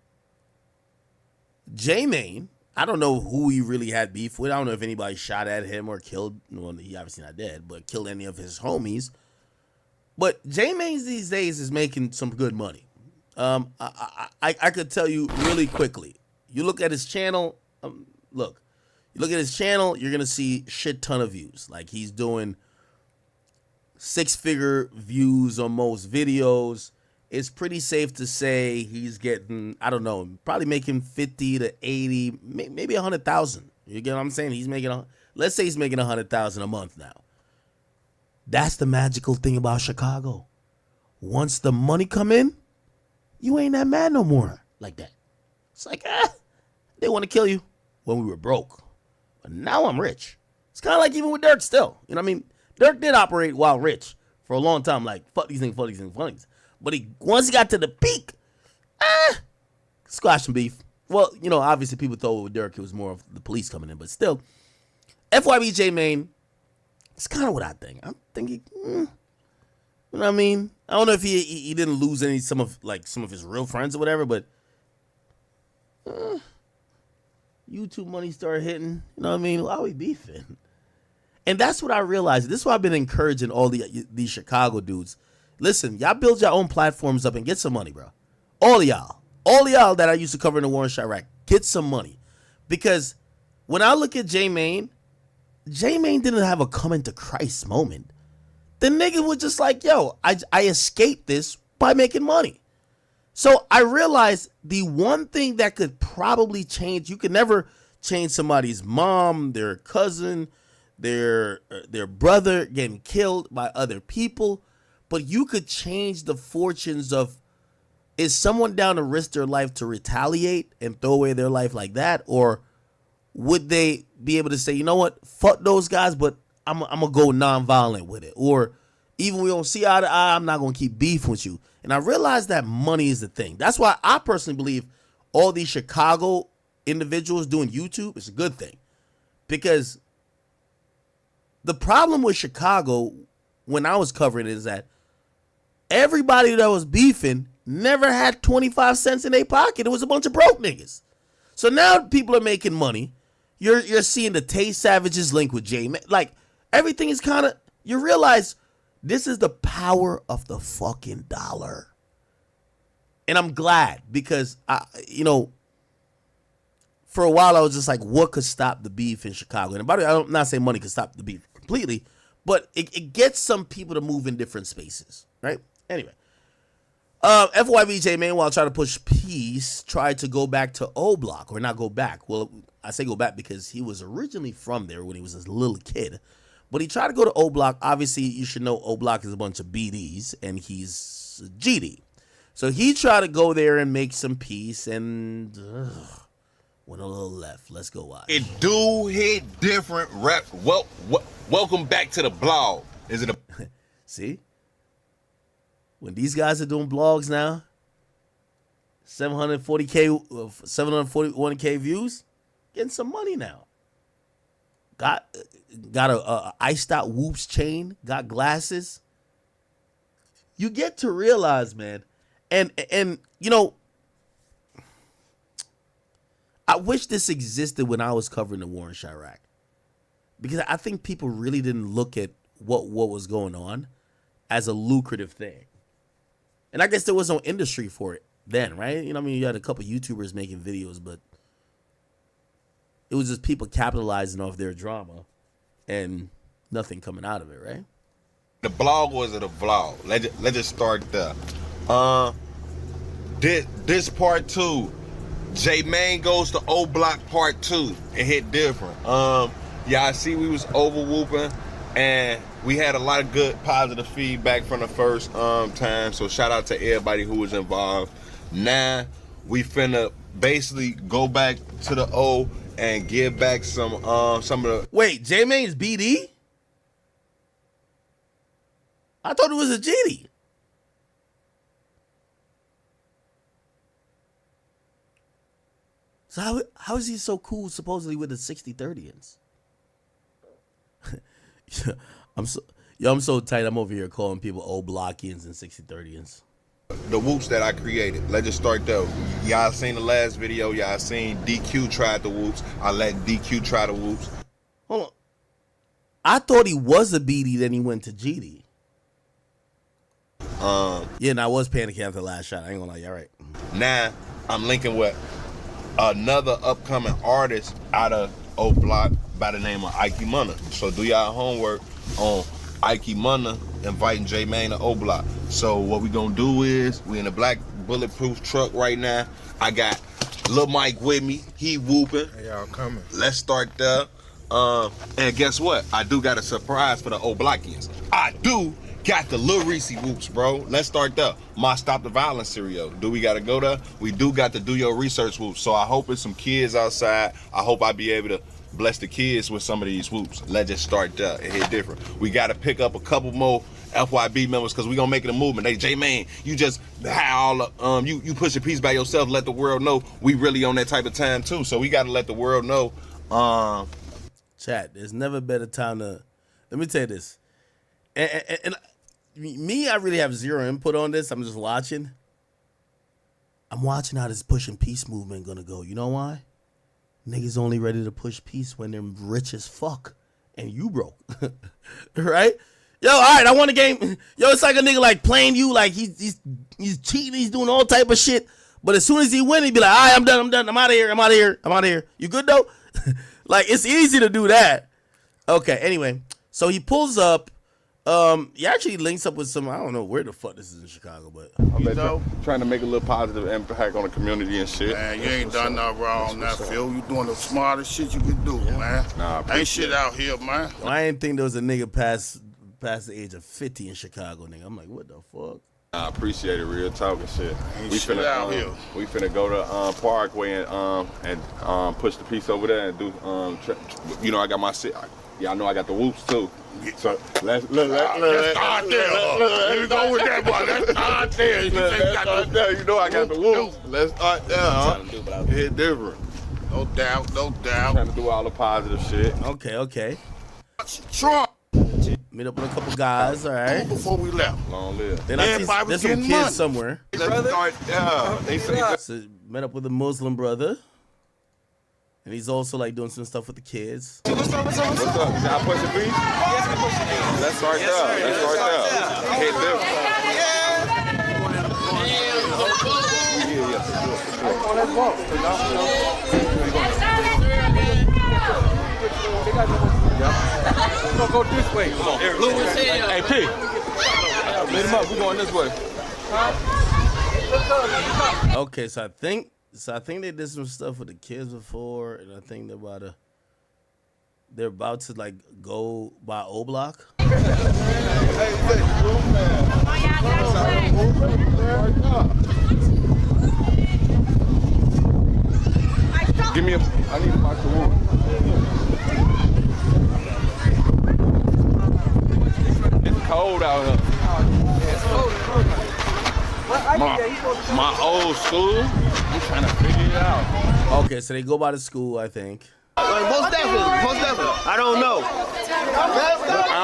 [SPEAKER 1] J Maine, I don't know who he really had beef with. I don't know if anybody shot at him or killed. Well, he obviously not dead, but killed any of his homies. But J Maine these days is making some good money. I could tell you really quickly. You look at his channel. You look at his channel. You're gonna see shit ton of views. Like, he's doing 6-figure views on most videos. It's pretty safe to say he's getting, I don't know, probably making 50 to 80, maybe 100,000. You get what I'm saying? Let's say he's making 100,000 a month now. That's the magical thing about Chicago. Once the money come in, you ain't that mad no more like that. It's like, they want to kill you when we were broke. But now I'm rich. It's kind of like even with Dirk still. You know what I mean? Dirk did operate while rich for a long time. Like, fuck these things. But once he got to the peak, squash some beef. Well, you know, obviously people thought with Dirk it was more of the police coming in, but still, FYB J Mane, it's kind of what I think. I'm thinking, you know what I mean? I don't know if he didn't lose some of his real friends or whatever, but YouTube money started hitting. You know what I mean? Why are we beefing? And that's what I realized. This is why I've been encouraging all these Chicago dudes. Listen, y'all build your own platforms up and get some money, bro. All of y'all that I used to cover in the war in Chirac, get some money. Because when I look at J Mane didn't have a coming to Christ moment. The nigga was just like, yo, I escaped this by making money. So I realized the one thing that could probably change, you could never change somebody's mom, their cousin, their brother getting killed by other people, but you could change the fortunes of, is someone down to risk their life to retaliate and throw away their life like that? Or would they be able to say, you know what, fuck those guys, but I'm going to go nonviolent with it? Or even we don't see eye to eye, I'm not going to keep beef with you. And I realized that money is the thing. That's why I personally believe all these Chicago individuals doing YouTube is a good thing. Because the problem with Chicago when I was covering it is that everybody that was beefing never had 25 cents in their pocket. It was a bunch of broke niggas. So now people are making money. You're seeing the Tay Savage's link with J Mane. Like, everything is kind of, you realize this is the power of the fucking dollar. And I'm glad because, for a while I was just like, what could stop the beef in Chicago? And by the way, I'm not saying money could stop the beef completely, but it gets some people to move in different spaces, right? Anyway. FYB J Mane, while trying to push peace, tried to go back to O Block, or not go back. Well, I say go back because he was originally from there when he was a little kid. But he tried to go to O Block. Obviously, you should know O Block is a bunch of BDs, and he's GD. So he tried to go there and make some peace, and went a little left. Let's go watch.
[SPEAKER 5] It do hit different rap. Welcome back to the blog. Is it a
[SPEAKER 1] See? When these guys are doing blogs now, 741K views, getting some money now. Got a iced out Whoops chain, got glasses. You get to realize, man, and I wish this existed when I was covering the war in Chirac, because I think people really didn't look at what was going on as a lucrative thing. And I guess there was no industry for it then, right? You had a couple YouTubers making videos, but it was just people capitalizing off their drama and nothing coming out of it, right?
[SPEAKER 5] the blog or is it a vlog? Let's just start there. This part 2, J Mane goes to O Block part 2. It hit different. Yeah, I see we was over whooping and we had a lot of good positive feedback from the first time. So shout out to everybody who was involved. Now we finna basically go back to the O and give back some of the.
[SPEAKER 1] Wait, J Mane's BD? I thought it was a GD. So how is he so cool supposedly with the 60-30ins? I'm so tight. I'm over here calling people old blockians and 60-30ins.
[SPEAKER 5] The whoops that I created. Let's just start though. Y'all seen the last video. Y'all seen DQ tried the whoops. I let DQ try the whoops.
[SPEAKER 1] Hold on. I thought he was a BD, then he went to GD. Yeah, and I was panicking after the last shot. I ain't gonna lie, you're right.
[SPEAKER 5] Now I'm linking with another upcoming artist out of O Block by the name of Ike Munna. So do y'all homework on Ike Munna inviting J Mane to O Block. So what we gonna do is we in a black bulletproof truck right now. I got Lil Mike with me. He whooping.
[SPEAKER 10] Hey, y'all coming.
[SPEAKER 5] Let's start there. And guess what? I do got a surprise for the O Blockians. I do got the Lil Reese whoops, bro. Let's start there. My Stop the Violence cereal. Do we gotta go there? We do got to do your research whoops. So I hope it's some kids outside. I hope I be able to bless the kids with some of these whoops. Let's just start there. It hit different. We gotta pick up a couple more FYB members because we gonna make it a movement. Hey, J-Man, you just you push a piece by yourself. Let the world know we really on that type of time too. So we gotta let the world know.
[SPEAKER 1] Chat, there's never a better time to. Let me tell you this, and me, I really have zero input on this. I'm just watching. I'm watching how this pushing peace movement gonna go. You know why? Niggas only ready to push peace when they're rich as fuck and you broke, right? Yo, all right, I won a game. Yo, it's like a nigga like playing you like he's cheating, he's doing all type of shit. But as soon as he win, he be like, all right, I'm done, I'm out of here. You good though? Like it's easy to do that. Okay, anyway, so he pulls up. He actually links up with some, I don't know where the fuck this is in Chicago, but
[SPEAKER 5] trying to make a little positive impact on the community and shit.
[SPEAKER 11] Man, you ain't done nothing wrong on that field. You doing the smartest shit you can do, man.
[SPEAKER 5] Nah,
[SPEAKER 11] ain't shit out here, man.
[SPEAKER 1] I didn't think there was a nigga past the age of 50 in Chicago, nigga. I'm like, what the fuck?
[SPEAKER 5] I appreciate it, real talking shit.
[SPEAKER 11] Ain't shit out here.
[SPEAKER 5] We finna go to Parkway and push the piece over there and do I got my shit. Y'all know I got the whoops too. So let's start there. Let me go with that one. Let's start there. You know I got the whoops. Let's start there, huh? Hit different.
[SPEAKER 11] No doubt.
[SPEAKER 5] Trying to do all the positive shit.
[SPEAKER 1] Okay.
[SPEAKER 11] Trump.
[SPEAKER 1] Meet up with a couple guys, all right.
[SPEAKER 11] Before we left.
[SPEAKER 5] Long live.
[SPEAKER 1] Then I see there's some kids
[SPEAKER 11] money.
[SPEAKER 1] somewhere.
[SPEAKER 5] Let's start there. They say
[SPEAKER 1] So met up with a Muslim brother. And he's also like doing some stuff with the kids.
[SPEAKER 5] What's up? Y'all push the beat?
[SPEAKER 10] Yes, we push the beat.
[SPEAKER 5] Let's start there. Hit different.
[SPEAKER 10] Let's walk. We're gonna go this way. Come on.
[SPEAKER 5] Hey, P. Let him up. We're going this way.
[SPEAKER 1] Okay, so I think they did some stuff with the kids before, and I think they're about to like go by O Block.
[SPEAKER 5] Give me I need to watch the wood. It's cold out here. My old school, I'm trying to figure it out.
[SPEAKER 1] Okay, so they go by the school, I think.
[SPEAKER 2] Most definitely. I don't know.
[SPEAKER 5] I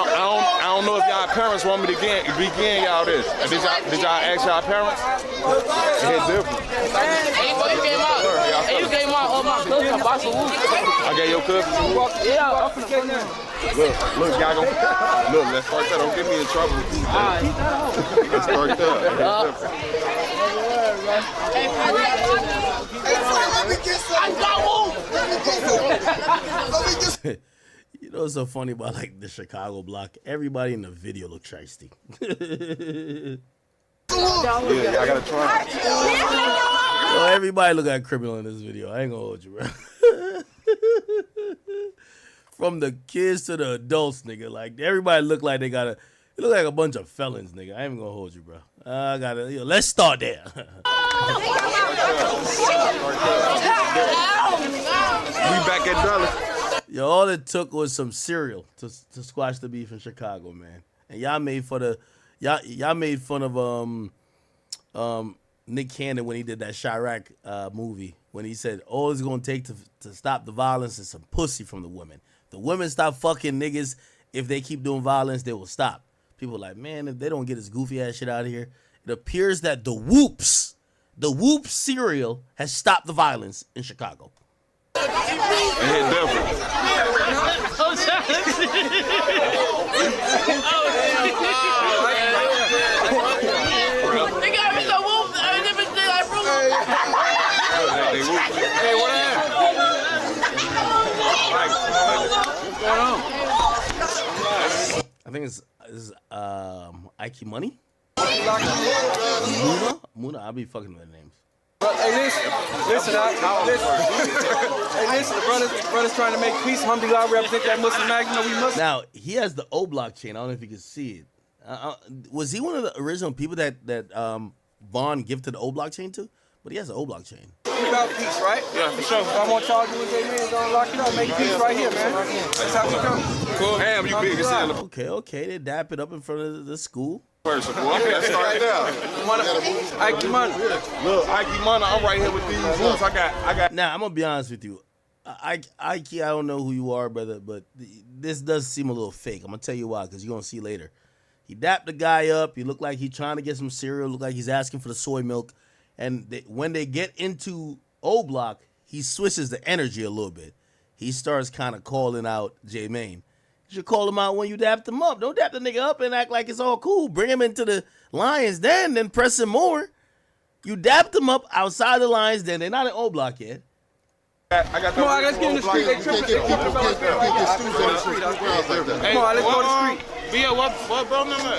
[SPEAKER 5] don't know if y'all parents want me to begin y'all this. Did y'all ask y'all parents? It's different.
[SPEAKER 10] You gave my cousin a box of whoop.
[SPEAKER 5] I gave your cousin some whoop?
[SPEAKER 10] Yeah, I'm finna get there.
[SPEAKER 5] Look, y'all look, let's start that. Don't get me in trouble. Let's start that.
[SPEAKER 1] You know what's so funny about like the Chicago block? Everybody in the video looks shiesty.
[SPEAKER 5] Yeah, I gotta try.
[SPEAKER 1] Yo, everybody look like a criminal in this video. I ain't gonna hold you, bro. From the kids to the adults, nigga. Like everybody look like they look like a bunch of felons, nigga. I ain't gonna hold you, bro. Let's start there.
[SPEAKER 5] We back at Dallas.
[SPEAKER 1] Yo, all it took was some cereal to squash the beef in Chicago, man. And y'all made fun of Nick Cannon when he did that Chirac movie when he said all it's gonna take to stop the violence is some pussy from the women. The women stop fucking niggas. If they keep doing violence, they will stop. People are like, man, if they don't get this goofy ass shit out of here, it appears that the Whoops cereal has stopped the violence in Chicago. I think it's Ike Money. Muna. I'll be fucking with the names.
[SPEAKER 10] Hey, listen, the brother's trying to make peace. Alhamdulillah, represent that Muslim mag. You know we Muslim.
[SPEAKER 1] Now he has the O Block chain. I don't know if you can see it. Was he one of the original people that Vaughn gifted the O Block chain to? But he has an O Block chain.
[SPEAKER 10] We about peace, right? Yeah, for sure. If I want y'all to do what they mean, gonna lock it up, make peace right here, man. That's how we come.
[SPEAKER 5] Cool. Ham, you big as hell.
[SPEAKER 1] Okay. They dap it up in front of the school.
[SPEAKER 5] Person, boy. Let's start there. Ike Mana. Look, Ike Mana, I'm right here with these roots. I got.
[SPEAKER 1] Now, I'm going to be honest with you. Ike, I don't know who you are, brother, but this does seem a little fake. I'm going to tell you why, because you're going to see later. He dapped the guy up. He looked like he's trying to get some cereal. Looked like he's asking for the soy milk. And when they get into O Block, he switches the energy a little bit. He starts kind of calling out J-Mane. You should call him out when you dapped him up. Don't dap the nigga up and act like it's all cool. Bring him into the Lions Den, then press him more. You dapped him up outside the Lions Den. They're not in O Block yet.
[SPEAKER 5] I got
[SPEAKER 10] Come on, let's get in the street. They tripping. Come on, let's go to the street.
[SPEAKER 5] Via, what bro number?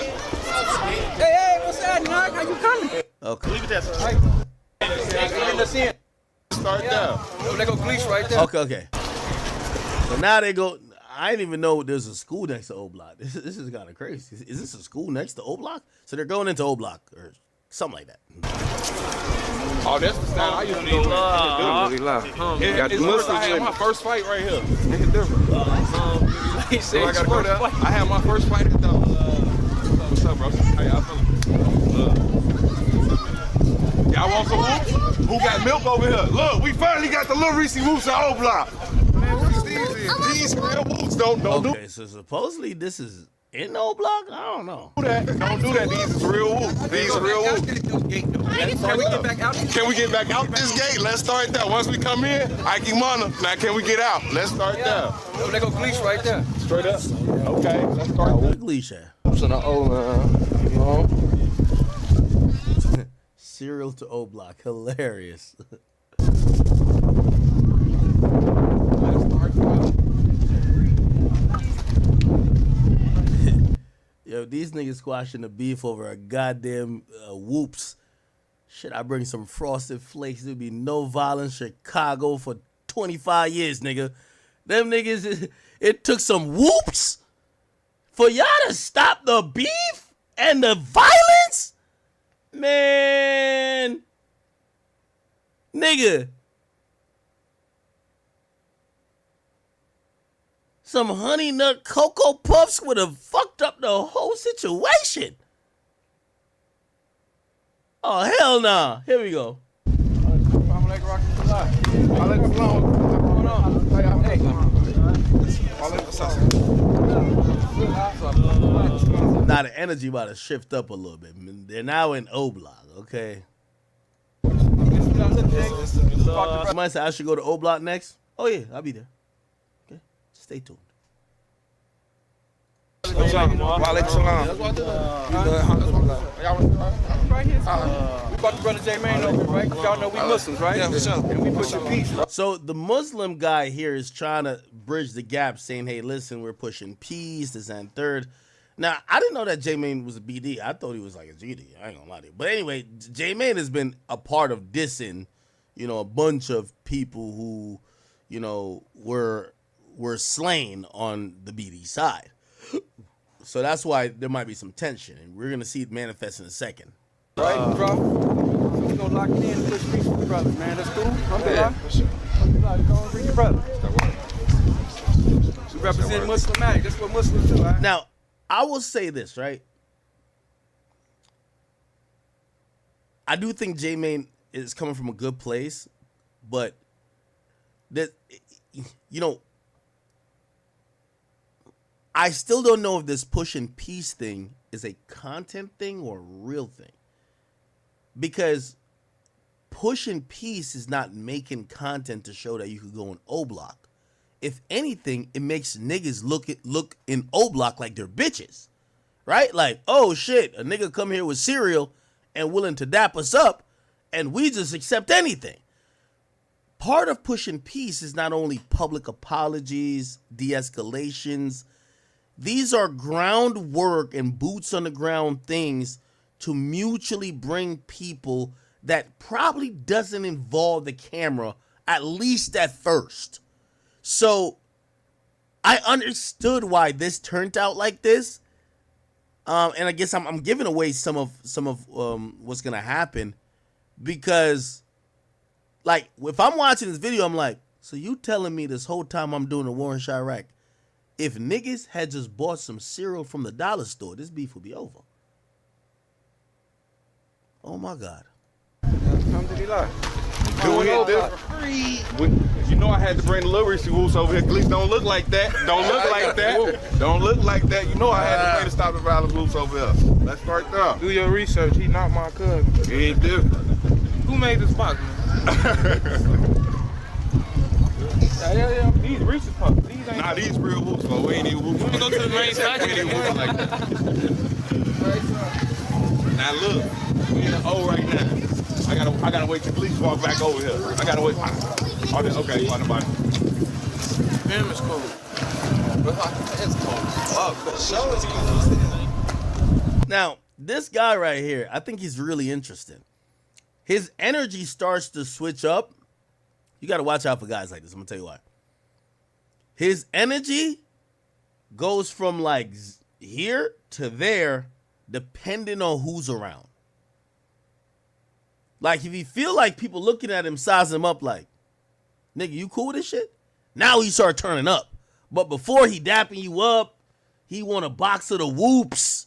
[SPEAKER 10] Hey, what's that, Knock? How you coming?
[SPEAKER 1] Okay.
[SPEAKER 5] Leave it there. Start there.
[SPEAKER 10] They go Gleesh right there.
[SPEAKER 1] Okay. So now they go. I didn't even know there's a school next to O Block. This is kind of crazy. Is this a school next to O Block? So they're going into O Block or something like that.
[SPEAKER 5] Oh, that's the style I used to do. I had my first fight right here. It's different. I gotta go there. I had my first fight at the. What's up, bro? How y'all feeling? Y'all want some whoops? Who got milk over here? Look, we finally got the little Reese whoops at O Block. Man, these real whoops don't do.
[SPEAKER 1] Okay, so supposedly this is in O Block? I don't know.
[SPEAKER 5] Don't do that. These is real whoops. These are real whoops. Can we get back out this gate? Let's start there. Once we come in, Ike Mana. Now can we get out? Let's start there.
[SPEAKER 10] They go Gleesh right there.
[SPEAKER 5] Straight up. Okay, let's start
[SPEAKER 1] What
[SPEAKER 5] there.
[SPEAKER 1] Gleesh at?
[SPEAKER 10] So the old, you know.
[SPEAKER 1] Cereal to O Block. Hilarious. Yo, these niggas squashing the beef over a goddamn whoops. Shit, I bring some Frosted Flakes. There'll be no violence. Chicago for 25 years, nigga. Them niggas, it took some whoops for y'all to stop the beef and the violence? Man. Nigga. Some Honey Nut Cocoa Puffs would have fucked up the whole situation. Oh, hell nah. Here we go. Now the energy about to shift up a little bit. They're now in O Block, okay? Somebody said I should go to O Block next. Oh yeah, I'll be there. Okay, stay tuned.
[SPEAKER 10] Right here. We brought the brother J-Mane over, right? Y'all know we Muslims, right? Yeah, for sure. And we pushing peace.
[SPEAKER 1] So the Muslim guy here is trying to bridge the gap, saying, hey, listen, we're pushing peace, this and third. Now, I didn't know that J-Mane was a BD. I thought he was like a GD. I ain't gonna lie to you. But anyway, J-Mane has been a part of dissing, a bunch of people who, were slain on the BD side. So that's why there might be some tension, and we're gonna see it manifest in a second.
[SPEAKER 10] Right, bro? We're gonna lock it in and push peace with the brothers, man. That's cool. I'm for sure. Go bring your brother. We represent Muslimatic. That's what Muslims do, right?
[SPEAKER 1] Now, I will say this, right? I do think J-Mane is coming from a good place, but that, I still don't know if this pushing peace thing is a content thing or a real thing. Because pushing peace is not making content to show that you could go in O Block. If anything, it makes niggas look in O Block like they're bitches. Right? Like, oh shit, a nigga come here with cereal and willing to dap us up, and we just accept anything. Part of pushing peace is not only public apologies, de-escalations. These are groundwork and boots on the ground things to mutually bring people that probably doesn't involve the camera, at least at first. So I understood why this turned out like this. And I guess I'm giving away some of what's gonna happen, because like if I'm watching this video, I'm like, so you telling me this whole time I'm doing a war in Chirac, If niggas had just bought some cereal from the dollar store, this beef would be over. Oh my God.
[SPEAKER 10] Alhamdulillah.
[SPEAKER 5] Doing it different. You know I had to bring the little Reese Woops over here. At least don't look like that. Don't look like that. Don't look like that. You know I had to bring the Stop the Violence Woops over here. Let's start there.
[SPEAKER 10] Do your research. He not my cousin.
[SPEAKER 5] He ain't different.
[SPEAKER 10] Who made this box, man? Yeah. These Reese's Puffs. These ain't.
[SPEAKER 5] Nah, these real Woops, though. We ain't even Woops.
[SPEAKER 10] Let me go to the manufacturer.
[SPEAKER 5] We ain't even Woops like that. Now look, we in the O right now. I gotta wait till police walk back over here. I gotta wait. Oh, this, okay, you want to buy it?
[SPEAKER 10] Damn, it's cold.
[SPEAKER 5] It's cold. Oh,
[SPEAKER 1] Now, this guy right here, I think he's really interesting. His energy starts to switch up. You got to watch out for guys like this. I'm going to tell you why. His energy goes from like here to there depending on who's around. Like if he feel like people looking at him, size him up like, nigga, you cool with this shit? Now he start turning up. But before he dapping you up, he want a box of the whoops.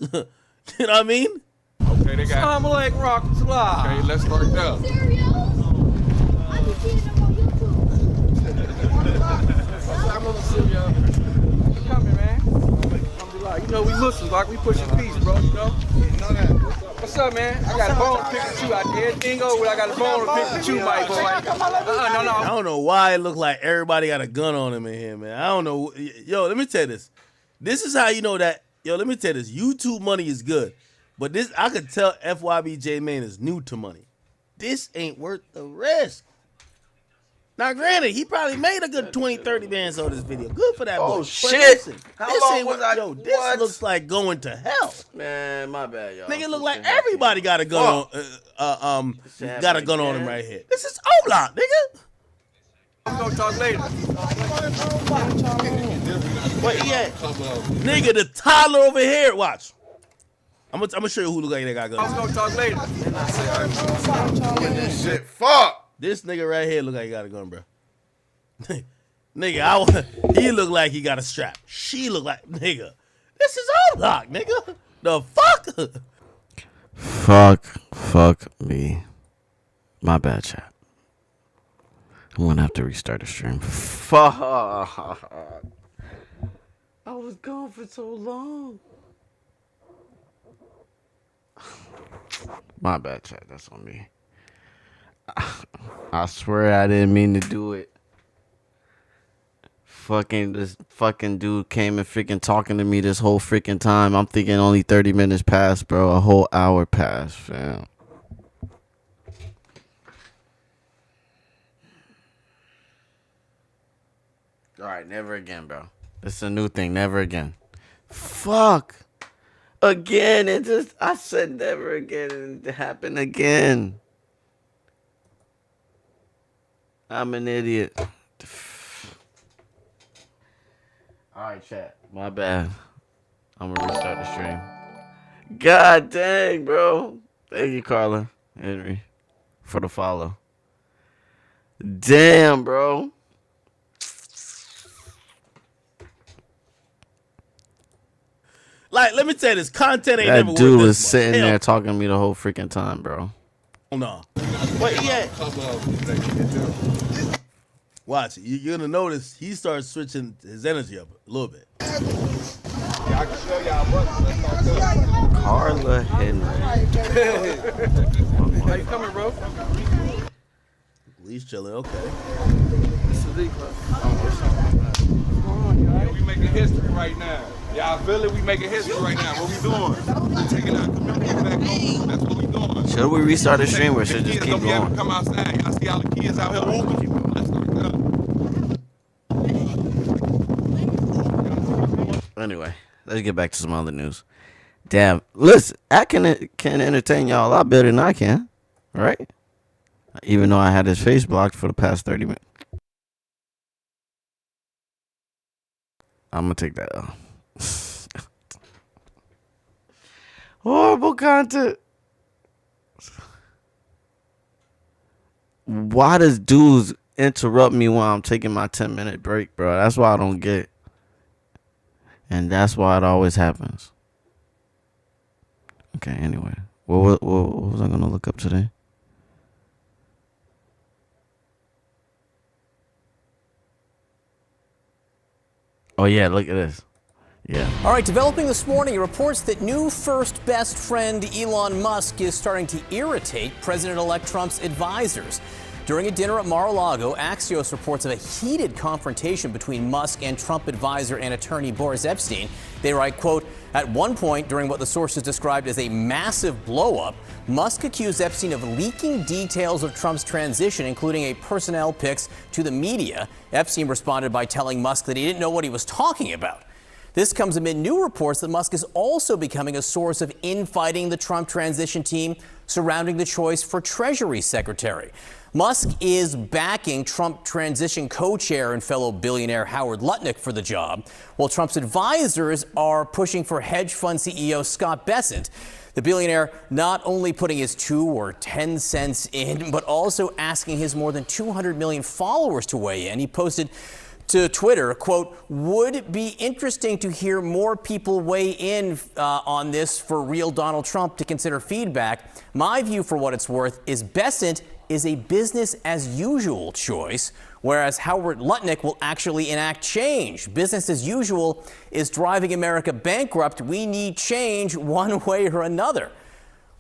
[SPEAKER 1] You know what I mean?
[SPEAKER 5] okay, they got.
[SPEAKER 10] I'm like rock slide.
[SPEAKER 5] Okay, let's start there.
[SPEAKER 6] I be seeing them on YouTube.
[SPEAKER 10] You coming, man? Alhamdulillah. You know we Muslims, like we pushing peace, bro. You know? What's up, man? I got a bone to pick with you out there. Everything over. I got a bone to pick with you, my boy. No.
[SPEAKER 1] I don't know why it look like everybody got a gun on him in here, man. I don't know. Yo, let me tell you this. This is how you know that. Yo, let me tell you this. YouTube money is good. But this, I could tell FYBJ Main is new to money. This ain't worth the risk. Now, granted, he probably made a good 20, 30 bands on this video. Good for that boy.
[SPEAKER 2] Oh,
[SPEAKER 1] But
[SPEAKER 2] shit.
[SPEAKER 1] listen,
[SPEAKER 2] How
[SPEAKER 1] this
[SPEAKER 2] long
[SPEAKER 1] ain't
[SPEAKER 2] was
[SPEAKER 1] what,
[SPEAKER 2] I-
[SPEAKER 1] yo, this
[SPEAKER 2] what?
[SPEAKER 1] looks like going to hell.
[SPEAKER 2] Man, my bad, y'all.
[SPEAKER 1] Nigga look like everybody got a gun on, got a gun on him right here. This is O-Block, nigga.
[SPEAKER 10] I'm gonna talk later.
[SPEAKER 1] Where he at? Nigga, the toddler over here. Watch. I'm gonna show you who look like they got
[SPEAKER 10] I'm
[SPEAKER 1] guns.
[SPEAKER 10] gonna talk later.
[SPEAKER 5] This shit, fuck.
[SPEAKER 1] This nigga right here look like he got a gun, bro. Nigga, he look like he got a strap. She look like, nigga. This is O-Block, nigga. The fuck?
[SPEAKER 2] Fuck me. My bad, chat. I'm gonna have to restart the stream. Fuck. I was gone for so long. My bad, chat. That's on me. I swear I didn't mean to do it. This fucking dude came and freaking talking to me this whole freaking time. I'm thinking only 30 minutes passed, bro. A whole hour passed, fam. Alright, never again, bro. This is a new thing. Never again. Fuck. Again. I said never again and it happened again. I'm an idiot. Alright, chat. My bad. I'm gonna restart the stream. God dang, bro. Thank you, Carla Henry, for the follow. Damn, bro.
[SPEAKER 1] Like, let me tell you this. Content ain't
[SPEAKER 2] That
[SPEAKER 1] never
[SPEAKER 2] dude
[SPEAKER 1] worth
[SPEAKER 2] was
[SPEAKER 1] this much.
[SPEAKER 2] sitting
[SPEAKER 1] Hell
[SPEAKER 2] there talking to me the whole freaking time, bro.
[SPEAKER 1] no. Where he at? Watch it. You're gonna notice he starts switching his energy up a little bit.
[SPEAKER 5] Yeah, I can show y'all what.
[SPEAKER 2] Carla Henry.
[SPEAKER 10] How you coming, bro?
[SPEAKER 1] Lee's chilling. Okay.
[SPEAKER 5] Yeah, we making history right now. Y'all feel it? We making history right now. What we doing? We taking our community back home. That's what we doing.
[SPEAKER 2] Should we restart the stream or should
[SPEAKER 5] The
[SPEAKER 2] just
[SPEAKER 5] kids
[SPEAKER 2] keep
[SPEAKER 5] don't be able to
[SPEAKER 2] going?
[SPEAKER 5] come outside. Y'all see all the kids out here whooping? Let's start there.
[SPEAKER 2] Anyway, let's get back to some other news. Damn, listen, I can entertain y'all a lot better than I can, right? Even though I had his face blocked for the past 30 minutes. I'm gonna take that out. Horrible content. Why does dudes interrupt me while I'm taking my 10-minute break, bro? That's why I don't get. And that's why it always happens. Okay, anyway. What was I going to look up today? Oh, yeah, look at this. Yeah.
[SPEAKER 12] All right, developing this morning, reports that new first best friend Elon Musk is starting to irritate President-elect Trump's advisors. During a dinner at Mar-a-Lago, Axios reports of a heated confrontation between Musk and Trump advisor and attorney Boris Epstein. They write, quote, at one point during what the sources described as a massive blow-up, Musk accused Epstein of leaking details of Trump's transition, including a personnel pics to the media. Epstein responded by telling Musk that he didn't know what he was talking about. This comes amid new reports that Musk is also becoming a source of infighting the Trump transition team surrounding the choice for Treasury Secretary. Musk is backing Trump transition co-chair and fellow billionaire Howard Lutnick for the job, while Trump's advisors are pushing for hedge fund CEO Scott Bessent. The billionaire not only putting his 2 or 10 cents in, but also asking his more than 200 million followers to weigh in. He posted to Twitter, quote, would be interesting to hear more people weigh in on this for real Donald Trump to consider feedback. My view, for what it's worth, is Bessent is a business as usual choice, whereas Howard Lutnick will actually enact change. Business as usual is driving America bankrupt. We need change one way or another.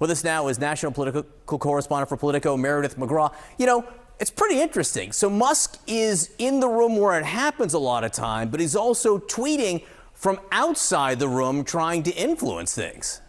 [SPEAKER 12] With us now is national political correspondent for Politico, Meredith McGraw. You know, it's pretty interesting. So Musk is in the room where it happens a lot of time, but he's also tweeting from outside the room trying to influence things.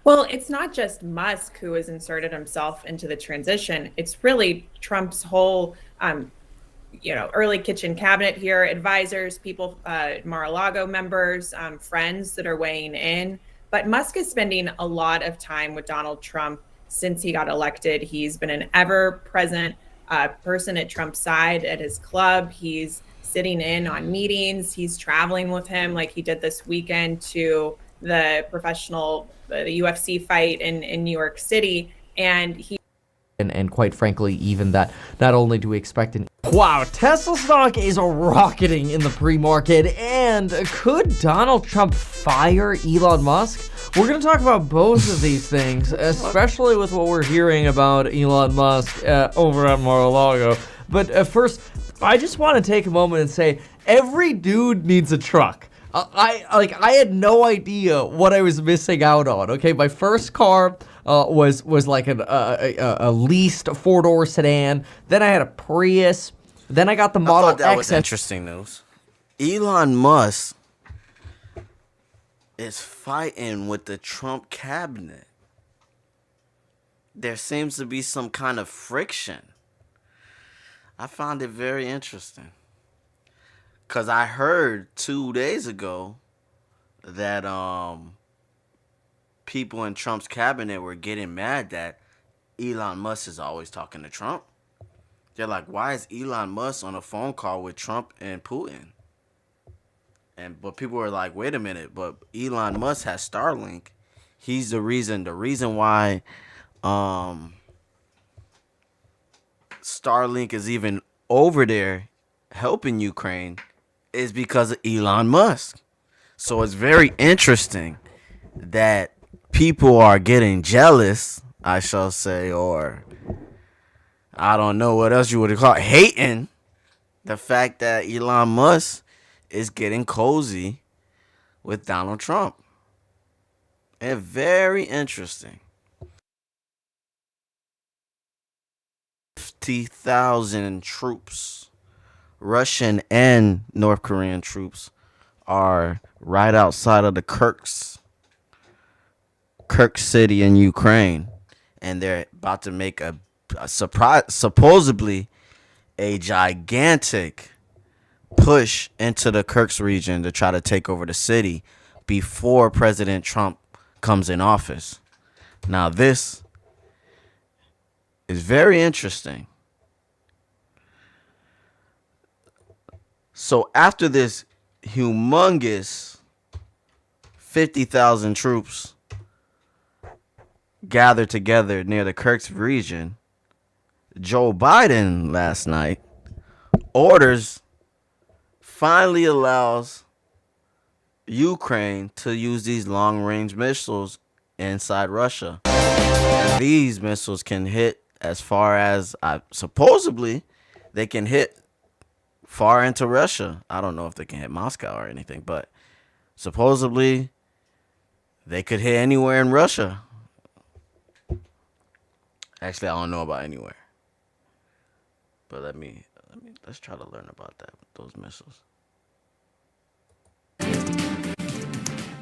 [SPEAKER 13] Well, it's not just Musk who has inserted himself into the transition. It's really Trump's whole, early kitchen cabinet here, advisors, people, Mar-a-Lago members, friends that are weighing in. But Musk is spending a lot of time with Donald Trump since he got elected. He's been an ever-present person at Trump's side at his club. He's sitting in on meetings. He's traveling with him like he did this weekend to the the UFC fight in New York City. And he
[SPEAKER 14] and quite frankly, even that, not only do we expect an wow, Tesla stock is rocketing in the pre-market, and could Donald Trump fire Elon Musk? We're going to talk about both of these things, especially with what we're hearing about Elon Musk over at Mar-a-Lago. But first, I just want to take a moment and say, every dude needs a truck. I had no idea what I was missing out on. Okay, my first car was like a leased 4-door sedan. Then I had a Prius. Then I got the Model X.
[SPEAKER 2] That was interesting news. Elon Musk is fighting with the Trump cabinet. There seems to be some kind of friction. I found it very interesting. Because I heard 2 days ago that people in Trump's cabinet were getting mad that Elon Musk is always talking to Trump. They're like, why is Elon Musk on a phone call with Trump and Putin? But people were like, wait a minute, but Elon Musk has Starlink. He's the reason why Starlink is even over there helping Ukraine is because of Elon Musk. So it's very interesting that people are getting jealous, I shall say, or I don't know what else you would call it, hating the fact that Elon Musk is getting cozy with Donald Trump. And very interesting. 50,000 troops, Russian and North Korean troops, are right outside of the Kirk City in Ukraine, and they're about to make a surprise, supposedly a gigantic push into the Kirk region to try to take over the city before President Trump comes in office. Now, this is very interesting. So after this humongous 50,000 troops gathered together near the Kirk region, Joe Biden last night orders finally allows Ukraine to use these long-range missiles inside Russia. And these missiles can hit as far as, supposedly, they can hit far into Russia. I don't know if they can hit Moscow or anything, but supposedly they could hit anywhere in Russia. Actually, I don't know about anywhere. But let's try to learn about that, those missiles.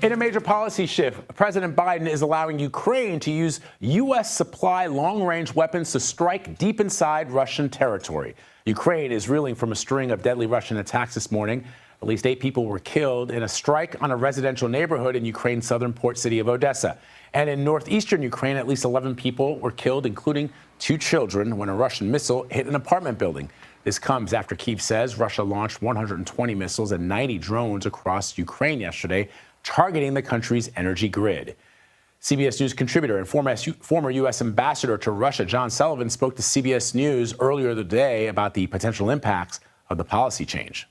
[SPEAKER 15] In a major policy shift, President Biden is allowing Ukraine to use U.S. supply long-range weapons to strike deep inside Russian territory. Ukraine is reeling from a string of deadly Russian attacks this morning. At least 8 people were killed in a strike on a residential neighborhood in Ukraine's southern port city of Odessa. And in northeastern Ukraine, at least 11 people were killed, including 2 children, when a Russian missile hit an apartment building. This comes after Kyiv says Russia launched 120 missiles and 90 drones across Ukraine yesterday, targeting the country's energy grid. CBS News contributor and former U.S. ambassador to Russia, John Sullivan, spoke to CBS News earlier today about the potential impacts of the policy change.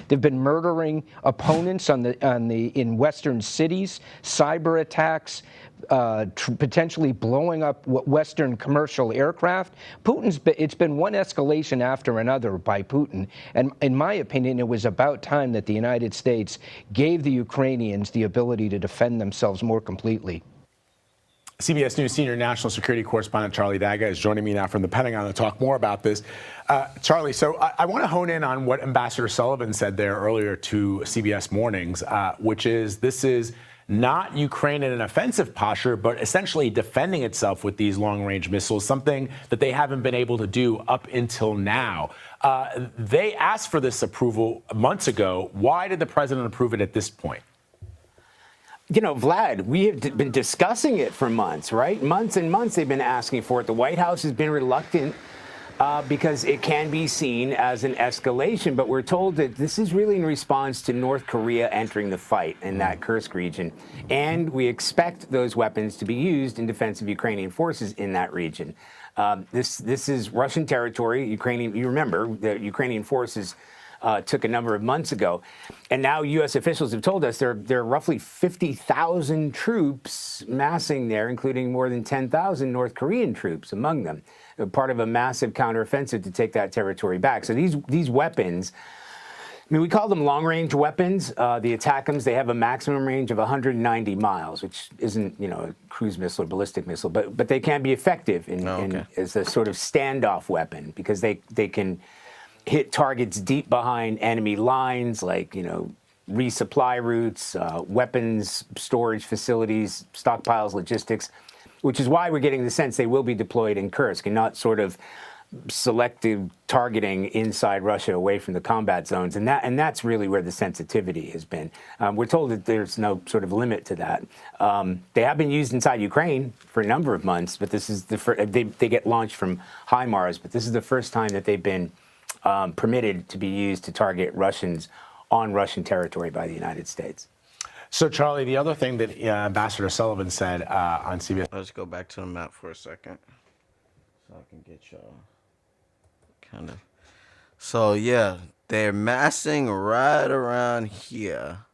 [SPEAKER 16] They've been murdering opponents in Western cities, cyber attacks, potentially blowing up Western commercial aircraft. It's been one escalation after another by Putin. And in my opinion, it was about time that the United States gave the Ukrainians the ability to defend themselves more completely.
[SPEAKER 15] CBS News senior national security correspondent Charlie Daga is joining me now from the Pentagon to talk more about this. Charlie, so I want to hone in on what Ambassador Sullivan said there earlier to CBS Mornings, which is this is not Ukraine in an offensive posture, but essentially defending itself with these long-range missiles, something that they haven't been able to do up until now. They asked for this approval months ago. Why did the president approve it at this point?
[SPEAKER 17] You know, Vlad, we have been discussing it for months, right? Months and months they've been asking for it. The White House has been reluctant because it can be seen as an escalation. But we're told that this is really in response to North Korea entering the fight in that Kursk region. And we expect those weapons to be used in defense of Ukrainian forces in that region. This is Russian territory. You remember, the Ukrainian forces took a number of months ago. And now U.S. officials have told us there are roughly 50,000 troops massing there, including more than 10,000 North Korean troops among them, part of a massive counteroffensive to take that territory back. So these weapons, I mean, we call them long-range weapons. The ATACMS, they have a maximum range of 190 miles, which isn't, a cruise missile or ballistic missile, but they can be effective as a sort of standoff weapon because they can hit targets deep behind enemy lines, like, resupply routes, weapons storage facilities, stockpiles, logistics, which is why we're getting the sense they will be deployed in Kursk and not sort of selective targeting inside Russia away from the combat zones. And that's really where the sensitivity has been. We're told that there's no sort of limit to that. They have been used inside Ukraine for a number of months, but this is the first, they get launched from HIMARS, but this is the first time that they've been permitted to be used to target Russians on Russian territory by the United States.
[SPEAKER 15] So, Charlie, the other thing that Ambassador Sullivan said on CBS.
[SPEAKER 2] Let's go back to the map for a second so I can get y'all kind of. So, yeah, they're massing right around here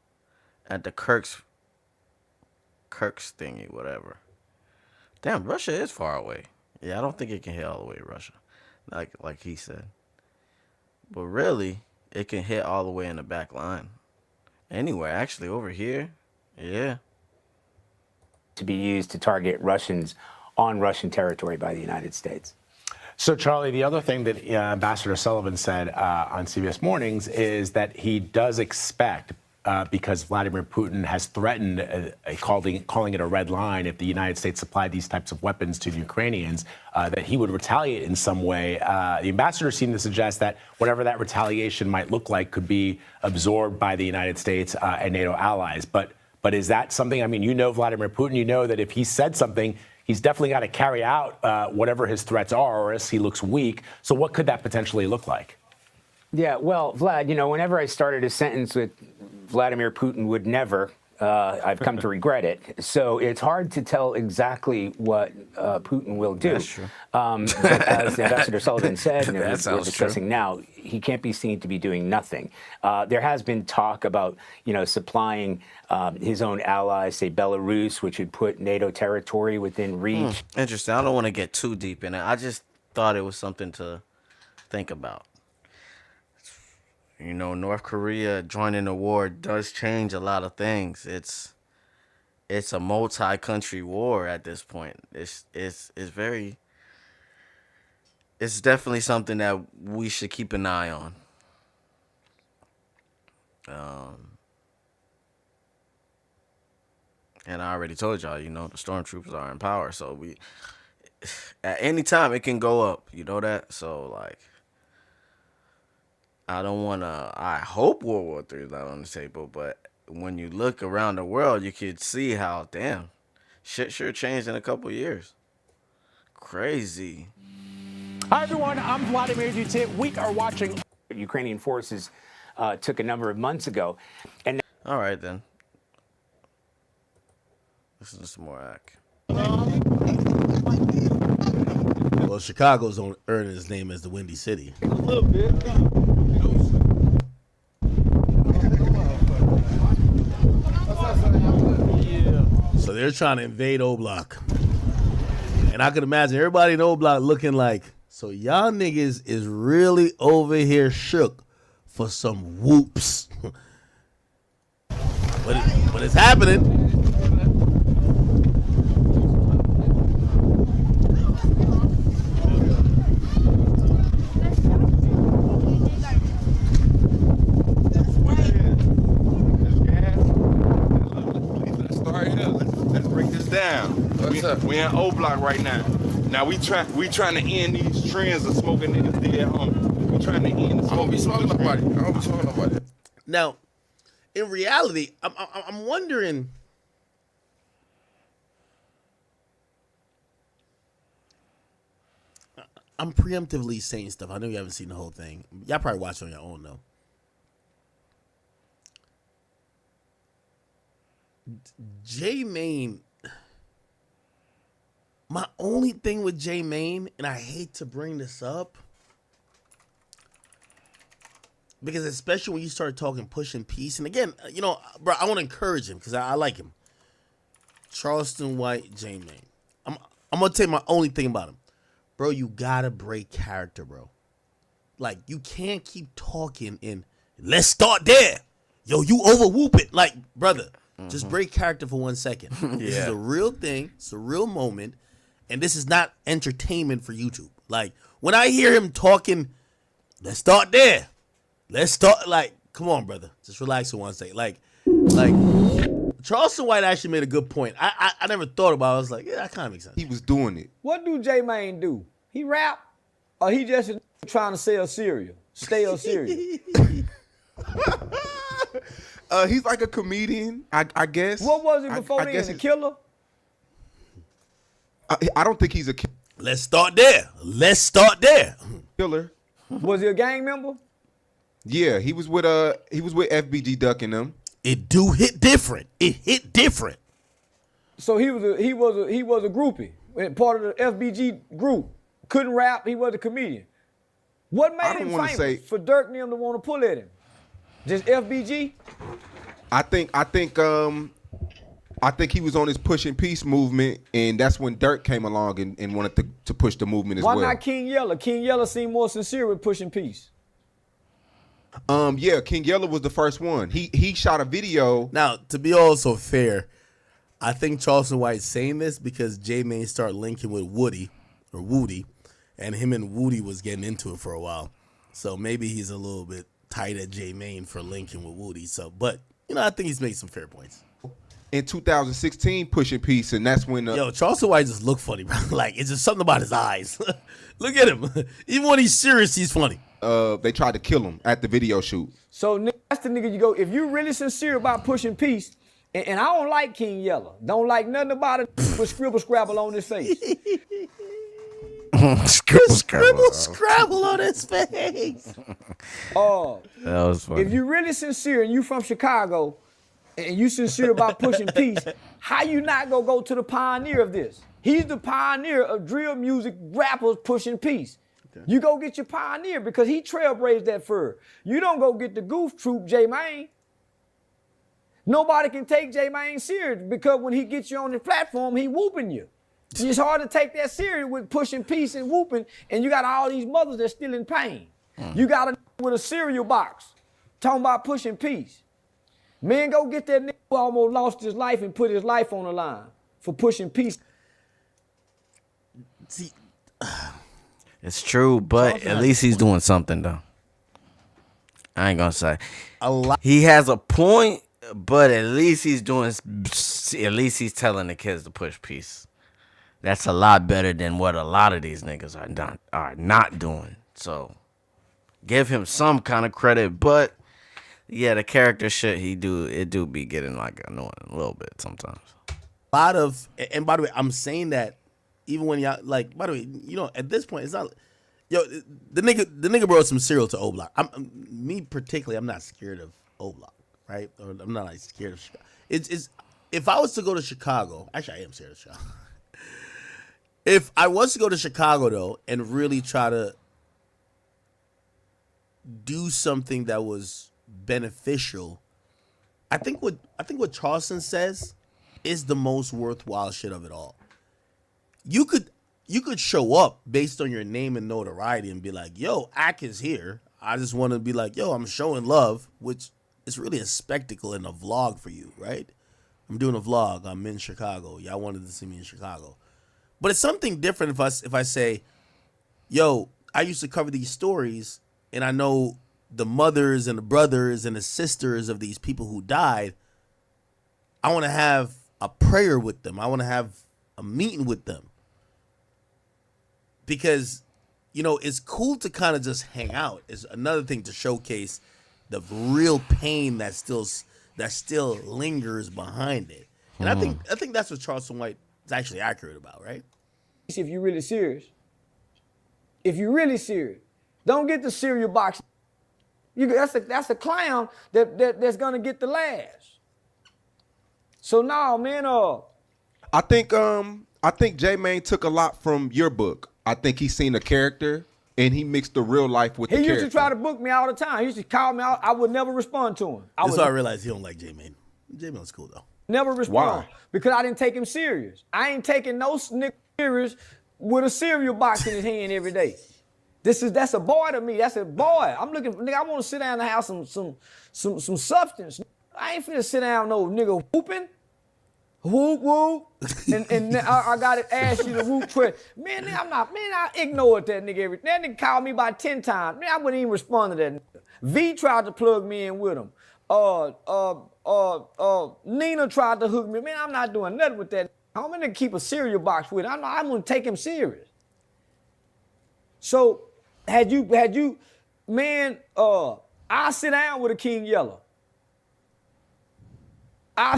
[SPEAKER 2] at the Kursk thingy, whatever. Damn, Russia is far away. Yeah, I don't think it can hit all the way to Russia, like he said. But really, it can hit all the way in the back line. Anywhere, actually, over here. Yeah.
[SPEAKER 17] To be used to target Russians on Russian territory by the United States.
[SPEAKER 15] So, Charlie, the other thing that Ambassador Sullivan said on CBS Mornings is that he does expect, because Vladimir Putin has threatened calling it a red line if the United States supplied these types of weapons to the Ukrainians, that he would retaliate in some way. The ambassador seemed to suggest that whatever that retaliation might look like could be absorbed by the United States and NATO allies. But is that something, I mean, Vladimir Putin, that if he said something, he's definitely got to carry out whatever his threats are, or else he looks weak. So what could that potentially look like?
[SPEAKER 17] Yeah, well, Vlad, whenever I started a sentence with Vladimir Putin would never, I've come to regret it. So it's hard to tell exactly what Putin will do.
[SPEAKER 2] That's true.
[SPEAKER 17] But as Ambassador Sullivan said, and
[SPEAKER 2] That
[SPEAKER 17] we're
[SPEAKER 2] sounds
[SPEAKER 17] discussing now, he can't be seen to be doing nothing. There has been talk about, supplying his own allies, say Belarus, which would put NATO territory within reach.
[SPEAKER 2] Interesting. I don't want to get too deep in it. I just thought it was something to think about. North Korea joining the war does change a lot of things. It's a multi-country war at this point. It's definitely something that we should keep an eye on. And I already told y'all, the stormtroopers are in power, so at any time it can go up. You know that? So like, I hope World War III is not on the table, but when you look around the world, you could see how, damn, shit sure changed in a couple years. Crazy.
[SPEAKER 15] Hi, everyone. I'm Vladimir Putin. We are watching.
[SPEAKER 17] Ukrainian forces took a number of months ago. And
[SPEAKER 2] all right, then. Listen to some more act.
[SPEAKER 1] Well, Chicago's earning its name as the Windy City.
[SPEAKER 10] A little bit.
[SPEAKER 1] So they're trying to invade O-Block. And I can imagine everybody in O-Block looking like, so y'all niggas is really over here shook for some whoops. But it's happening.
[SPEAKER 5] We in O Block right now. Now we trying to end these trends of smoking niggas dead home. We trying to end. I don't be smoking nobody. I don't be smoking nobody.
[SPEAKER 1] Now, in reality, I'm wondering. I'm preemptively saying stuff. I know you haven't seen the whole thing. Y'all probably watch it on your own though. J Main. My only thing with J Main, and I hate to bring this up, because especially when you start talking pushing peace, and again, bro, I want to encourage him because I like him. Charleston White, J Main. I'm gonna tell you my only thing about him, bro. You gotta break character, bro. Like you can't keep talking in. Let's start there, yo. You over whoop it, like brother. Just break character for 1 second. This is a real thing. It's a real moment. And this is not entertainment for YouTube. Like, when I hear him talking, let's start there. Let's start, like, come on, brother. Just relax for 1 second. Like, Charleston White actually made a good point. I never thought about it. I was like, yeah, that kind of makes sense.
[SPEAKER 5] He was doing it.
[SPEAKER 10] What do J Main do? He rap? Or he just trying to sell cereal? Stale cereal?
[SPEAKER 5] He's like a comedian, I guess.
[SPEAKER 10] What was he before then? A killer?
[SPEAKER 5] I don't think he's a killer.
[SPEAKER 1] Let's start there. Let's start there.
[SPEAKER 5] Killer.
[SPEAKER 10] Was he a gang member?
[SPEAKER 5] Yeah, he was with FBG Duck and them.
[SPEAKER 1] It do hit different. It hit different.
[SPEAKER 10] So he was a groupie, part of the FBG group. Couldn't rap. He was a comedian. What made him famous for Dirk and them to want to pull at him? Just FBG?
[SPEAKER 5] I think he was on his pushing peace movement, and that's when Dirk came along and wanted to push the movement as well.
[SPEAKER 10] Why not King Yella? King Yella seemed more sincere with pushing peace.
[SPEAKER 5] Yeah, King Yella was the first one. He shot a video.
[SPEAKER 1] Now, to be also fair, I think Charleston White's saying this because J Main started linking with Woody, and him and Woody was getting into it for a while. So maybe he's a little bit tight at J Main for linking with Woody. So, but I think he's made some fair points.
[SPEAKER 5] In 2016, pushing peace, and that's when
[SPEAKER 1] Charleston White just look funny, bro. Like it's just something about his eyes. Look at him. Even when he's serious, he's funny.
[SPEAKER 5] They tried to kill him at the video shoot.
[SPEAKER 10] So that's the nigga you go. If you really sincere about pushing peace, and I don't like King Yella, don't like nothing about it with scribble scrabble on his face.
[SPEAKER 1] Scribble scrabble on his face.
[SPEAKER 2] That was funny.
[SPEAKER 10] If you really sincere and you from Chicago, and you sincere about pushing peace, how you not gonna go to the pioneer of this? He's the pioneer of drill music rappers pushing peace. Okay. You go get your pioneer because he trailblazed that fur. You don't go get the goof troop, J-Mane. Nobody can take J-Mane serious because when he gets you on the platform, he whooping you. It's hard to take that serious with pushing peace and whooping, and you got all these mothers that's still in pain. You got a with a cereal box talking about pushing peace. Man, go get that nigga who almost lost his life and put his life on the line for pushing peace.
[SPEAKER 1] See,
[SPEAKER 2] it's true, but at least he's doing something, though. I ain't gonna say. He has a point, but at least he's doing. At least he's telling the kids to push peace. That's a lot better than what a lot of these niggas are not doing. So, give him some kind of credit, but yeah, the character shit it do be getting like annoying a little bit sometimes.
[SPEAKER 1] A lot of, and by the way, I'm saying that even when y'all like, by the way, you know, at this point, it's not, yo, the nigga brought some cereal to O-Block. Me particularly, I'm not scared of O-Block, right? Or I'm not like scared of Chicago. It's if I was to go to Chicago, actually I am scared of Chicago. If I was to go to Chicago though and really try to do something that was beneficial, I think what Charleston says is the most worthwhile shit of it all. You could show up based on your name and notoriety and be like, yo, Ak is here. I just want to be like, yo, I'm showing love, which is really a spectacle and a vlog for you, right? I'm doing a vlog. I'm in Chicago. Y'all wanted to see me in Chicago. But it's something different if I say, yo, I used to cover these stories and I know the mothers and the brothers and the sisters of these people who died. I want to have a prayer with them. I want to have a meeting with them. Because, you know, it's cool to kind of just hang out. It's another thing to showcase the real pain that still lingers behind it. And I think that's what Charleston White is actually accurate about, right?
[SPEAKER 10] If you're really serious. If you're really serious. Don't get the cereal box. That's a clown that's gonna get the lash. So now, man,
[SPEAKER 18] I think J-Mane took a lot from your book. I think he's seen a character and he mixed the real life with the character.
[SPEAKER 10] He used to try to book me all the time. He used to call me out. I would never respond to him.
[SPEAKER 1] That's why I realized he don't like J-Mane. J-Mane's cool though.
[SPEAKER 10] Never respond. Why? Because I didn't take him serious. I ain't taking no nigga serious with a cereal box in his hand every day. That's a boy to me. That's a boy. I'm looking, nigga, I want to sit down and have some substance. I ain't finna sit down no nigga whooping. Whoop whoop. and I gotta ask you the whoop question. Man, I ignored that nigga that nigga called me about 10 times. Man, I wouldn't even respond to that nigga. V tried to plug me in with him. Nina tried to hook me. Man, I'm not doing nothing with that. I'm gonna keep a cereal box with him. I'm gonna take him serious. So had you, man, I sit down with a King Yellow.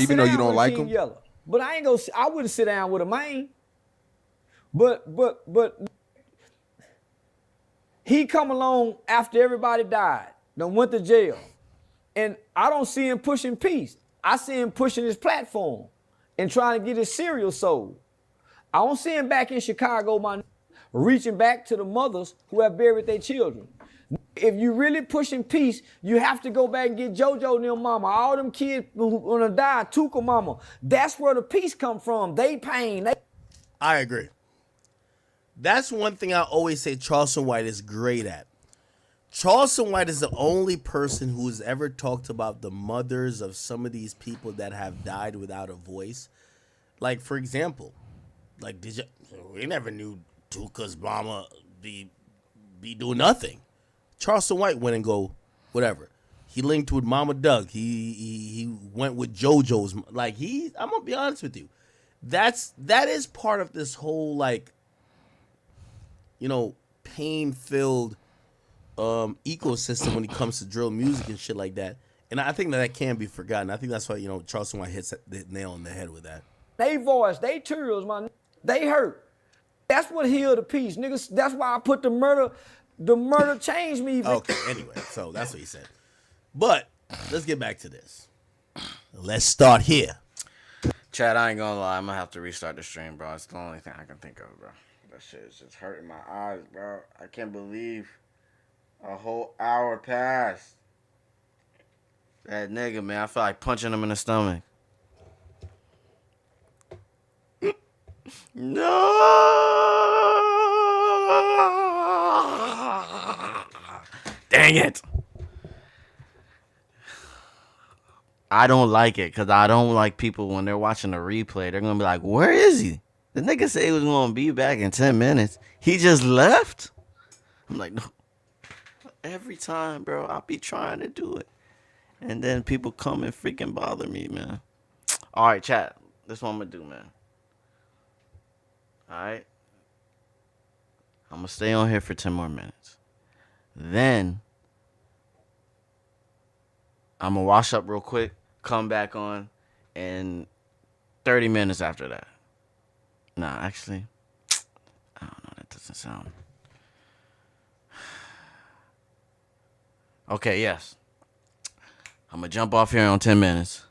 [SPEAKER 18] Even though you don't like him?
[SPEAKER 10] Yellow. But I wouldn't sit down with a man. But he come along after everybody died, done went to jail. And I don't see him pushing peace. I see him pushing his platform and trying to get his cereal sold. I don't see him back in Chicago, reaching back to the mothers who have buried their children. If you really pushing peace, you have to go back and get JoJo and their mama. All them kids who gonna die, Tuka mama. That's where the peace come from. They pain.
[SPEAKER 1] I agree. That's one thing I always say Charleston White is great at. Charleston White is the only person who's ever talked about the mothers of some of these people that have died without a voice. Like, for example, like, we never knew Tuka's mama be doing nothing. Charleston White went and go, whatever. He linked with Mama Doug. He went with JoJo's. Like, I'm gonna be honest with you. That is part of this whole, like, you know, pain-filled ecosystem when it comes to drill music and shit like that. And I think that can be forgotten. I think that's why, you know, Charleston White hits the nail on the head with that.
[SPEAKER 10] They voice, they tears, man. They hurt. That's what healed the peace, niggas. That's why I put the murder changed me.
[SPEAKER 1] Okay, anyway, so that's what he said. But let's get back to this. Let's start here.
[SPEAKER 2] Chad, I ain't gonna lie. I'm gonna have to restart the stream, bro. It's the only thing I can think of, bro. That shit is just hurting my eyes, bro. I can't believe a whole hour passed. That nigga, man, I feel like punching him in the stomach. No! Dang it! I don't like it because I don't like people when they're watching the replay. They're gonna be like, "Where is he? The nigga said he was gonna be back in 10 minutes. He just left." I'm like, no. Every time, bro, I'll be trying to do it, and then people come and freaking bother me, man. All right, chat. This is what I'm gonna do, man. All right, I'm gonna stay on here for 10 more minutes. Then I'm gonna wash up real quick, come back on, and 30 minutes after that. Nah, actually, I don't know. That doesn't sound. Okay, yes. I'm gonna jump off here on 10 minutes.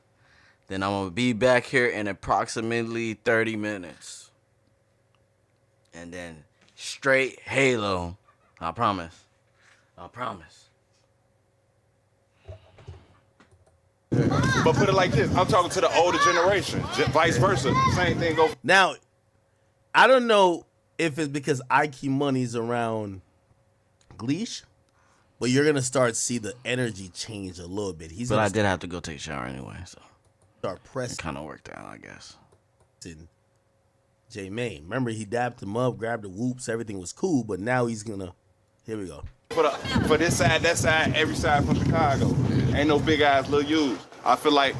[SPEAKER 2] Then I'm gonna be back here in approximately 30 minutes. And then straight Halo. I promise. I promise.
[SPEAKER 5] But put it like this, I'm talking to the older generation, vice versa. Same thing go.
[SPEAKER 1] Now, I don't know if it's because IQ Money's around Gleesh, but you're gonna start to see the energy change a little bit.
[SPEAKER 2] But I did have to go take a shower anyway, so
[SPEAKER 1] start pressing.
[SPEAKER 2] It kind of worked out, I guess.
[SPEAKER 1] J Main, remember he dapped him up, grabbed the whoops, everything was cool, but now he's gonna. Here we go.
[SPEAKER 5] For this side, that side, every side from Chicago. Ain't no big ass little U's. I feel like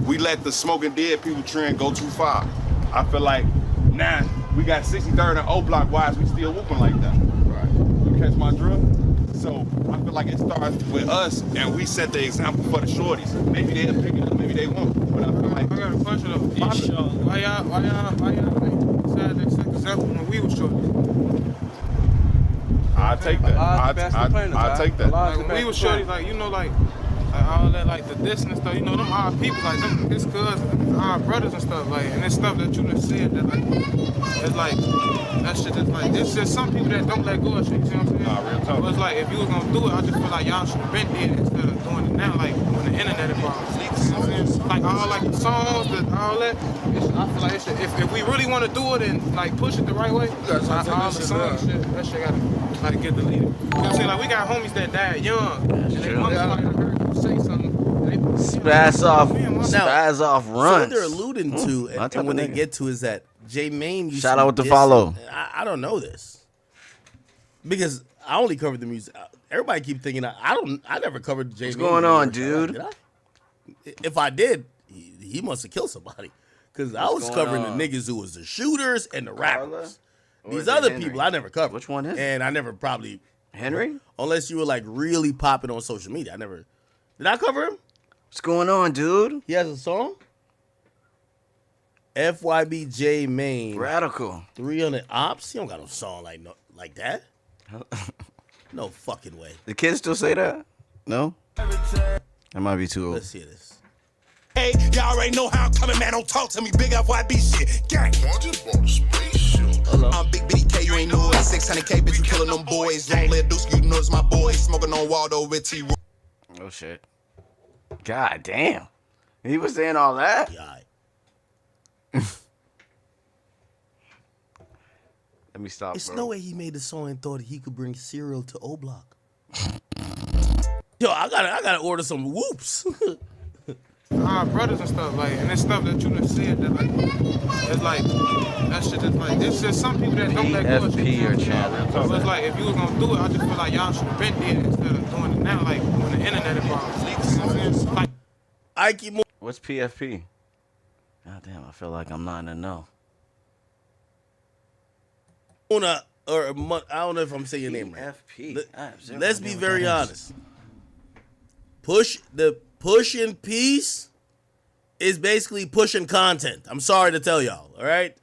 [SPEAKER 5] we let the smoking dead people trend go too far. I feel like now we got 63rd and O Block. Why is we still whooping like that? Right. You catch my drift? So I feel like it starts with us and we set the example for the shorties. Maybe they'll pick it up, maybe they won't. But I feel like
[SPEAKER 19] I got a question though. Why y'all decided to set example when we was shorties?
[SPEAKER 5] I take that. I take that.
[SPEAKER 19] Like when we was shorties, like, you know, like all that, like the dissing and stuff, you know, them our people, like them, his cousins, our brothers and stuff, like, and it's stuff that you done said that, like, it's like, that shit is like, it's just some people that don't let go of shit, you see what I'm saying?
[SPEAKER 5] Nah, real talk.
[SPEAKER 19] But it's like, if you was gonna do it, I just feel like y'all should have been dead instead of doing it now, like, when the internet involved. You know what I'm saying? Like, all, like, the songs, all that, I feel like it should, if we really want to do it and, like, push it the right way, all the songs, shit, that shit gotta, like, get deleted. You know what I'm saying? Like, we got homies that died young, and they mama like heard you say something.
[SPEAKER 2] Spaz off runs.
[SPEAKER 1] So what they're alluding to, and when they get to, is that J Main.
[SPEAKER 2] Shout out with the follow.
[SPEAKER 1] I don't know this because I only covered the music. Everybody keep thinking I never covered J Main.
[SPEAKER 2] What's going on, dude?
[SPEAKER 1] Did I? If I did, he must have killed somebody because I was covering the niggas who was the shooters and the rappers. These other people I never covered.
[SPEAKER 2] Which one is?
[SPEAKER 1] And I never probably
[SPEAKER 2] Henry,
[SPEAKER 1] unless you were like really popping on social media. I never. Did I cover him?
[SPEAKER 2] What's going on, dude?
[SPEAKER 1] He has a song? FYB J Main.
[SPEAKER 2] Radical.
[SPEAKER 1] 300 Ops? He don't got no song like that. No fucking way.
[SPEAKER 2] The kids still say that? No? That might be too old.
[SPEAKER 1] Let's hear this.
[SPEAKER 20] Hey, y'all already know how I'm coming, man. Don't talk to me. Big FYB shit. Gang. I just bought a spaceship. I'm Big Bitty K, you ain't know it. 600K, bitch, you killing them boys. Long Lid Deuce, you know it's my boy. Smoking on Waldo with T.
[SPEAKER 2] Oh, shit. God damn. He was saying all that?
[SPEAKER 1] Yeah.
[SPEAKER 2] Let me stop,
[SPEAKER 1] It's
[SPEAKER 2] bro.
[SPEAKER 1] no way he made the song and thought he could bring cereal to O Block. Yo, I gotta order some whoops.
[SPEAKER 19] Our brothers and stuff, like, and it's stuff that you done said that, like, it's like, that shit is like, it's just some people that don't let go of shit.
[SPEAKER 2] PFP or channel.
[SPEAKER 19] So it's like, if you was gonna do it, I just feel like y'all should have been dead instead of doing it now, like, when the internet involved. You know what I'm saying? Like,
[SPEAKER 2] What's PFP? God damn, I feel like I'm not in the know.
[SPEAKER 1] I don't know if I'm saying your name right.
[SPEAKER 2] PFP.
[SPEAKER 1] Let's be very honest. Pushing peace is basically pushing content. I'm sorry to tell y'all, all right?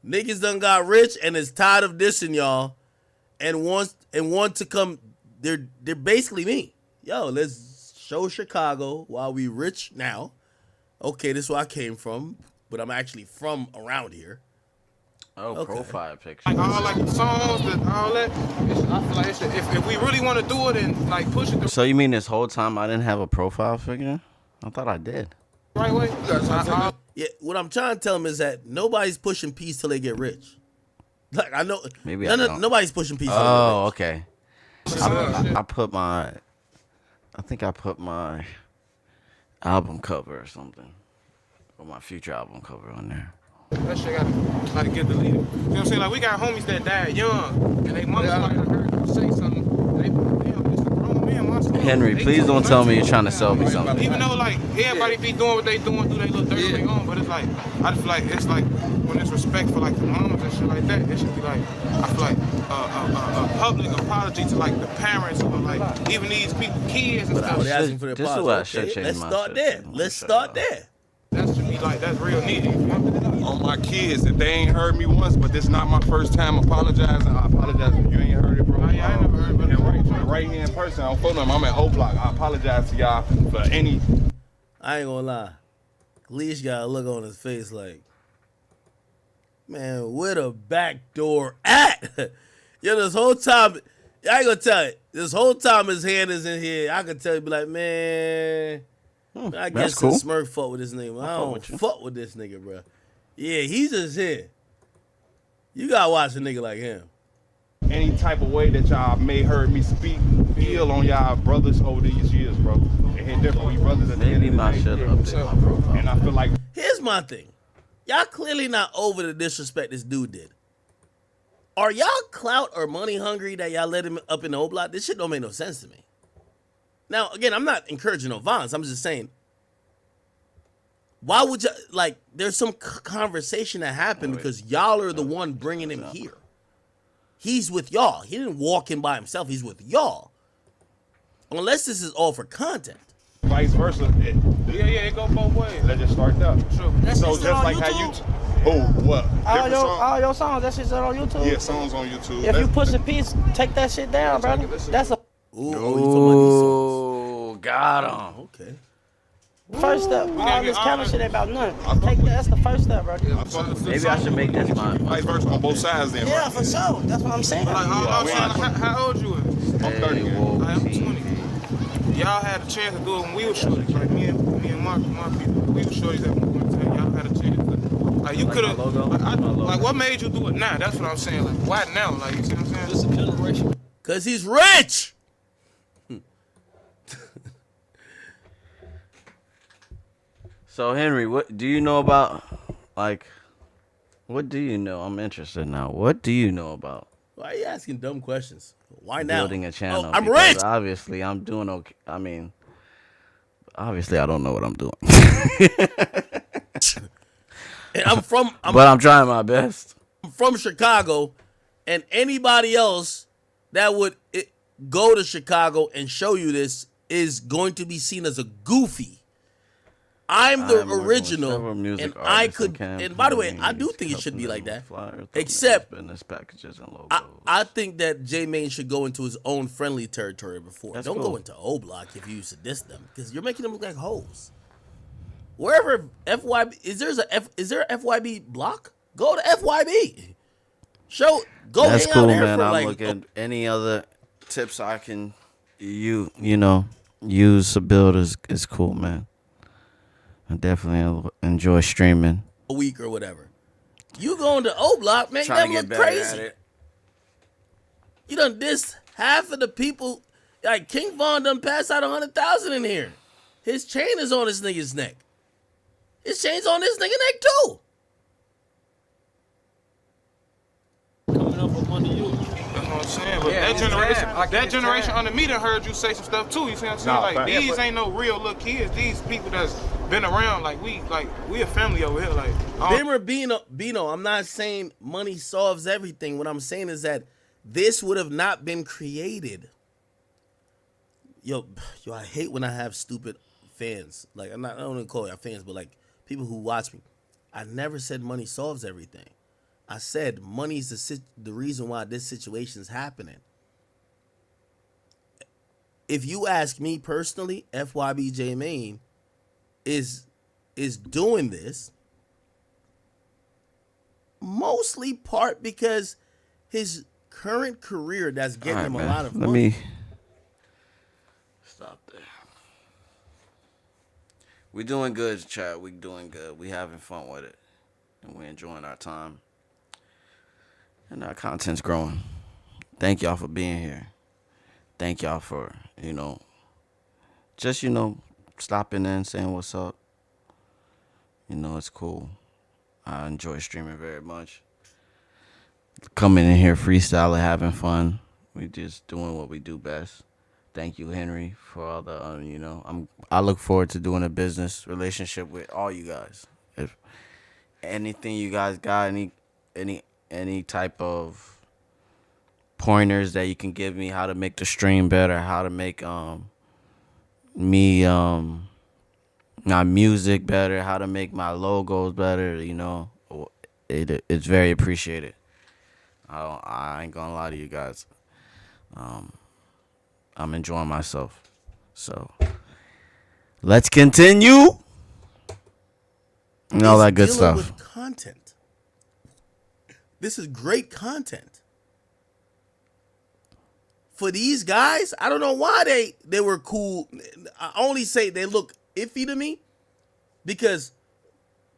[SPEAKER 1] Niggas done got rich and is tired of dissing y'all and want to come. They're basically me. Yo, let's show Chicago while we rich now Okay, this is where I came from, but I'm actually from around here.
[SPEAKER 2] Oh,
[SPEAKER 1] Okay.
[SPEAKER 2] profile picture.
[SPEAKER 19] Like all like the songs, all that. I feel like if we really want to do it and like push it the
[SPEAKER 2] So you mean this whole time I didn't have a profile figure? I thought I did.
[SPEAKER 19] right way.
[SPEAKER 1] Yeah, what I'm trying to tell them is that nobody's pushing peace till they get rich. Like I know,
[SPEAKER 2] Maybe I don't.
[SPEAKER 1] nobody's pushing peace. Till
[SPEAKER 2] Oh,
[SPEAKER 1] they get rich.
[SPEAKER 2] okay. I put my, I think I put my album cover or something, or my future album cover on there.
[SPEAKER 19] That shit gotta get deleted. You know what I'm saying? Like we got homies that died young, and they mama might have heard them say something. Damn, it's a grown man.
[SPEAKER 2] Henry, please don't tell me you're trying to sell me something.
[SPEAKER 19] Even though like everybody be doing what they doing, do they look dirty on their own, but it's like I feel like it's like when there's respect for like the mamas and shit like that, it should be like I feel like a public apology to like the parents or like even these people, kids and stuff.
[SPEAKER 1] They're asking for their apology. Okay, let's start there. Let's start there.
[SPEAKER 19] That should be like that's real needed.
[SPEAKER 5] On my kids, if they ain't heard me once, but this not my first time apologizing, I apologize if you ain't heard it, bro.
[SPEAKER 19] I ain't never heard it, but
[SPEAKER 5] right here in person, on phone number, I'm at O Block. I apologize to y'all for any.
[SPEAKER 1] I ain't gonna lie. Leash got a look on his face like, man, where the back door at? Yo, this whole time, I ain't gonna tell you. This whole time his hand is in here, I could tell you, be like, man, I guess
[SPEAKER 2] cool.
[SPEAKER 1] Smurf fuck with this nigga. Man. I don't fuck with this nigga, bro. Yeah, he's just here. You gotta watch a nigga like him.
[SPEAKER 5] Any type of way that y'all may heard me speak, feel on y'all brothers over these years, bro. It hit different. We brothers at the end of the
[SPEAKER 2] I
[SPEAKER 5] day.
[SPEAKER 2] should update my profile.
[SPEAKER 5] And I feel like
[SPEAKER 1] Here's my thing. Y'all clearly not over the disrespect this dude did. Are y'all clout or money hungry that y'all let him up in the old block? This shit don't make no sense to me. Now, again, I'm not encouraging no violence. I'm just saying, why would you, like, there's some conversation that happened because y'all are the one bringing him here. He's with y'all. He didn't walk in by himself. He's with y'all. Unless this is all for content.
[SPEAKER 5] vice versa.
[SPEAKER 19] It go both ways.
[SPEAKER 5] Let's just start there.
[SPEAKER 19] Sure.
[SPEAKER 5] So just like how you, what?
[SPEAKER 21] All your songs, that shit's on YouTube?
[SPEAKER 5] Yeah, songs on YouTube.
[SPEAKER 21] If you push a piece, take that shit down, brother. That's a
[SPEAKER 2] Ooh, got him.
[SPEAKER 1] Okay.
[SPEAKER 21] first step. All this camera shit ain't about nothing. Take that. That's the first step, bro.
[SPEAKER 2] Maybe I should make this my
[SPEAKER 5] vice versa on both sides then.
[SPEAKER 21] Yeah, for sure. That's what I'm saying.
[SPEAKER 19] How old you is?
[SPEAKER 5] I'm 30.
[SPEAKER 19] I'm 20. Y'all had a chance to do it when we were shorties. Like me and my people, we were shorties at one point in time. Y'all had a chance. Like you could have. Like what made you do it now? That's what I'm saying. Like why now? Like you see what I'm saying?
[SPEAKER 21] It's a generation.
[SPEAKER 1] Cause he's rich.
[SPEAKER 2] So Henry, what do you know about, like, what do you know? I'm interested now. What do you know about
[SPEAKER 1] Why are you asking dumb questions? Why now?
[SPEAKER 2] building a channel?
[SPEAKER 1] Oh, I'm
[SPEAKER 2] Because
[SPEAKER 1] rich.
[SPEAKER 2] Obviously, I'm doing okay. I mean, obviously, I don't know what I'm doing.
[SPEAKER 1] And I'm
[SPEAKER 2] trying my best.
[SPEAKER 1] I'm from Chicago, and anybody else that would go to Chicago and show you this is going to be seen as a goofy. I'm the original, and I could. And by the way, I do think it should be like that. Except,
[SPEAKER 2] business packages and logos.
[SPEAKER 1] I think that J Main should go into his own friendly territory before.
[SPEAKER 2] That's
[SPEAKER 1] Don't
[SPEAKER 2] cool.
[SPEAKER 1] go into O Block if you used to diss them, because you're making them look like hoes. Wherever FYB is there a FYB block? Go to FYB.
[SPEAKER 2] That's
[SPEAKER 1] hang
[SPEAKER 2] cool,
[SPEAKER 1] out there
[SPEAKER 2] man.
[SPEAKER 1] for
[SPEAKER 2] I'm
[SPEAKER 1] like
[SPEAKER 2] looking any other tips I can use to build is cool, man. I definitely enjoy streaming.
[SPEAKER 1] a week or whatever. You going to O Block, make
[SPEAKER 2] Trying
[SPEAKER 1] them
[SPEAKER 2] to
[SPEAKER 1] look
[SPEAKER 2] get better
[SPEAKER 1] crazy.
[SPEAKER 2] at it.
[SPEAKER 1] You done diss half of the people. Like King Von done passed out 100,000 in here. His chain is on this nigga's neck. His chain's on this nigga's neck too.
[SPEAKER 21] Coming up with money, you.
[SPEAKER 19] That's what I'm saying. But that generation under me done heard you say some stuff too. You see what I'm saying?
[SPEAKER 5] Nah,
[SPEAKER 19] like
[SPEAKER 5] fact.
[SPEAKER 19] these ain't no real little kids. These people that's been around. Like we a family over here. Like
[SPEAKER 1] Bimmer Bino, I'm not saying money solves everything. What I'm saying is that this would have not been created. Yo, I hate when I have stupid fans. Like I don't want to call y'all fans, but like people who watch me. I never said money solves everything. I said money's the reason why this situation's happening. If you ask me personally, FYBJ Main is is doing this mostly part because his current career that's getting him a lot of money.
[SPEAKER 2] Let me stop there. We doing good, chat. We doing good. We having fun with it. And we enjoying our time. And our content's growing. Thank y'all for being here. Thank y'all for, just, stopping in, saying what's up. It's cool. I enjoy streaming very much. Coming in here, freestyling, having fun. We just doing what we do best. Thank you, Henry, for all the, I look forward to doing a business relationship with all you guys. If anything you guys got, any type of pointers that you can give me, how to make the stream better, how to make my music better, how to make my logos better, it's very appreciated. I ain't gonna lie to you guys. I'm enjoying myself. So let's continue. And all that good stuff.
[SPEAKER 1] With content. This is great content. For these guys, I don't know why they were cool. I only say they look iffy to me because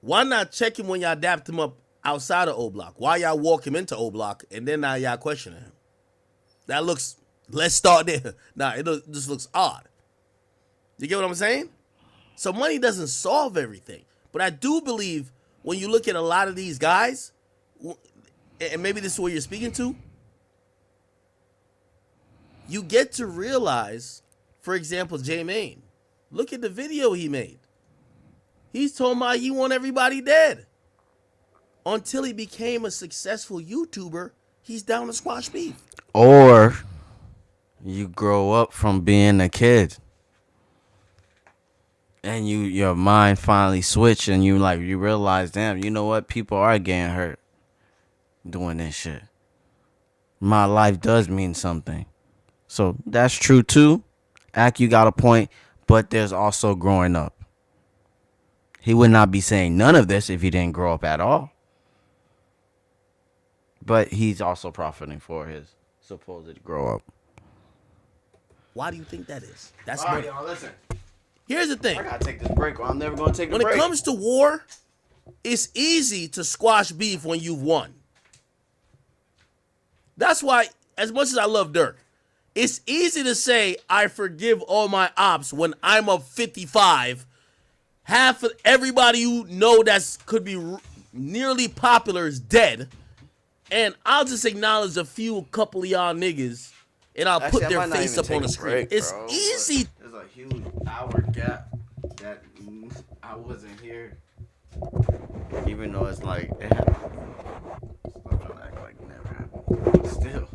[SPEAKER 1] why not check him when y'all dapped him up outside of O Block? Why y'all walk him into O Block and then now y'all questioning him? That looks, let's start there. Nah, just looks odd. You get what I'm saying? So money doesn't solve everything. But I do believe when you look at a lot of these guys, and maybe this is what you're speaking to, you get to realize, for example, J-Mane. Look at the video he made. He's talking about he want everybody dead. Until he became a successful YouTuber, he's down to squash beef.
[SPEAKER 2] Or you grow up from being a kid. And your mind finally switch and you realize, damn, you know what? People are getting hurt doing this shit. My life does mean something. So that's true too. Ak, you got a point, but there's also growing up. He would not be saying none of this if he didn't grow up at all. But he's also profiting for his supposed grow up.
[SPEAKER 1] Why do you think that is? That's
[SPEAKER 2] all right, y'all, listen.
[SPEAKER 1] Here's the thing.
[SPEAKER 2] I gotta take this break or I'm never gonna take a break.
[SPEAKER 1] When it comes to war, it's easy to squash beef when you've won. That's why, as much as I love Dirk, it's easy to say I forgive all my ops when I'm up 55. Half of everybody you know that could be nearly popular is dead. And I'll just acknowledge a couple of y'all niggas and I'll put their face up on the screen. It's easy.
[SPEAKER 2] There's a huge hour gap that I wasn't here. Even though it's like, it happened. I'm trying to act like it never happened. Still.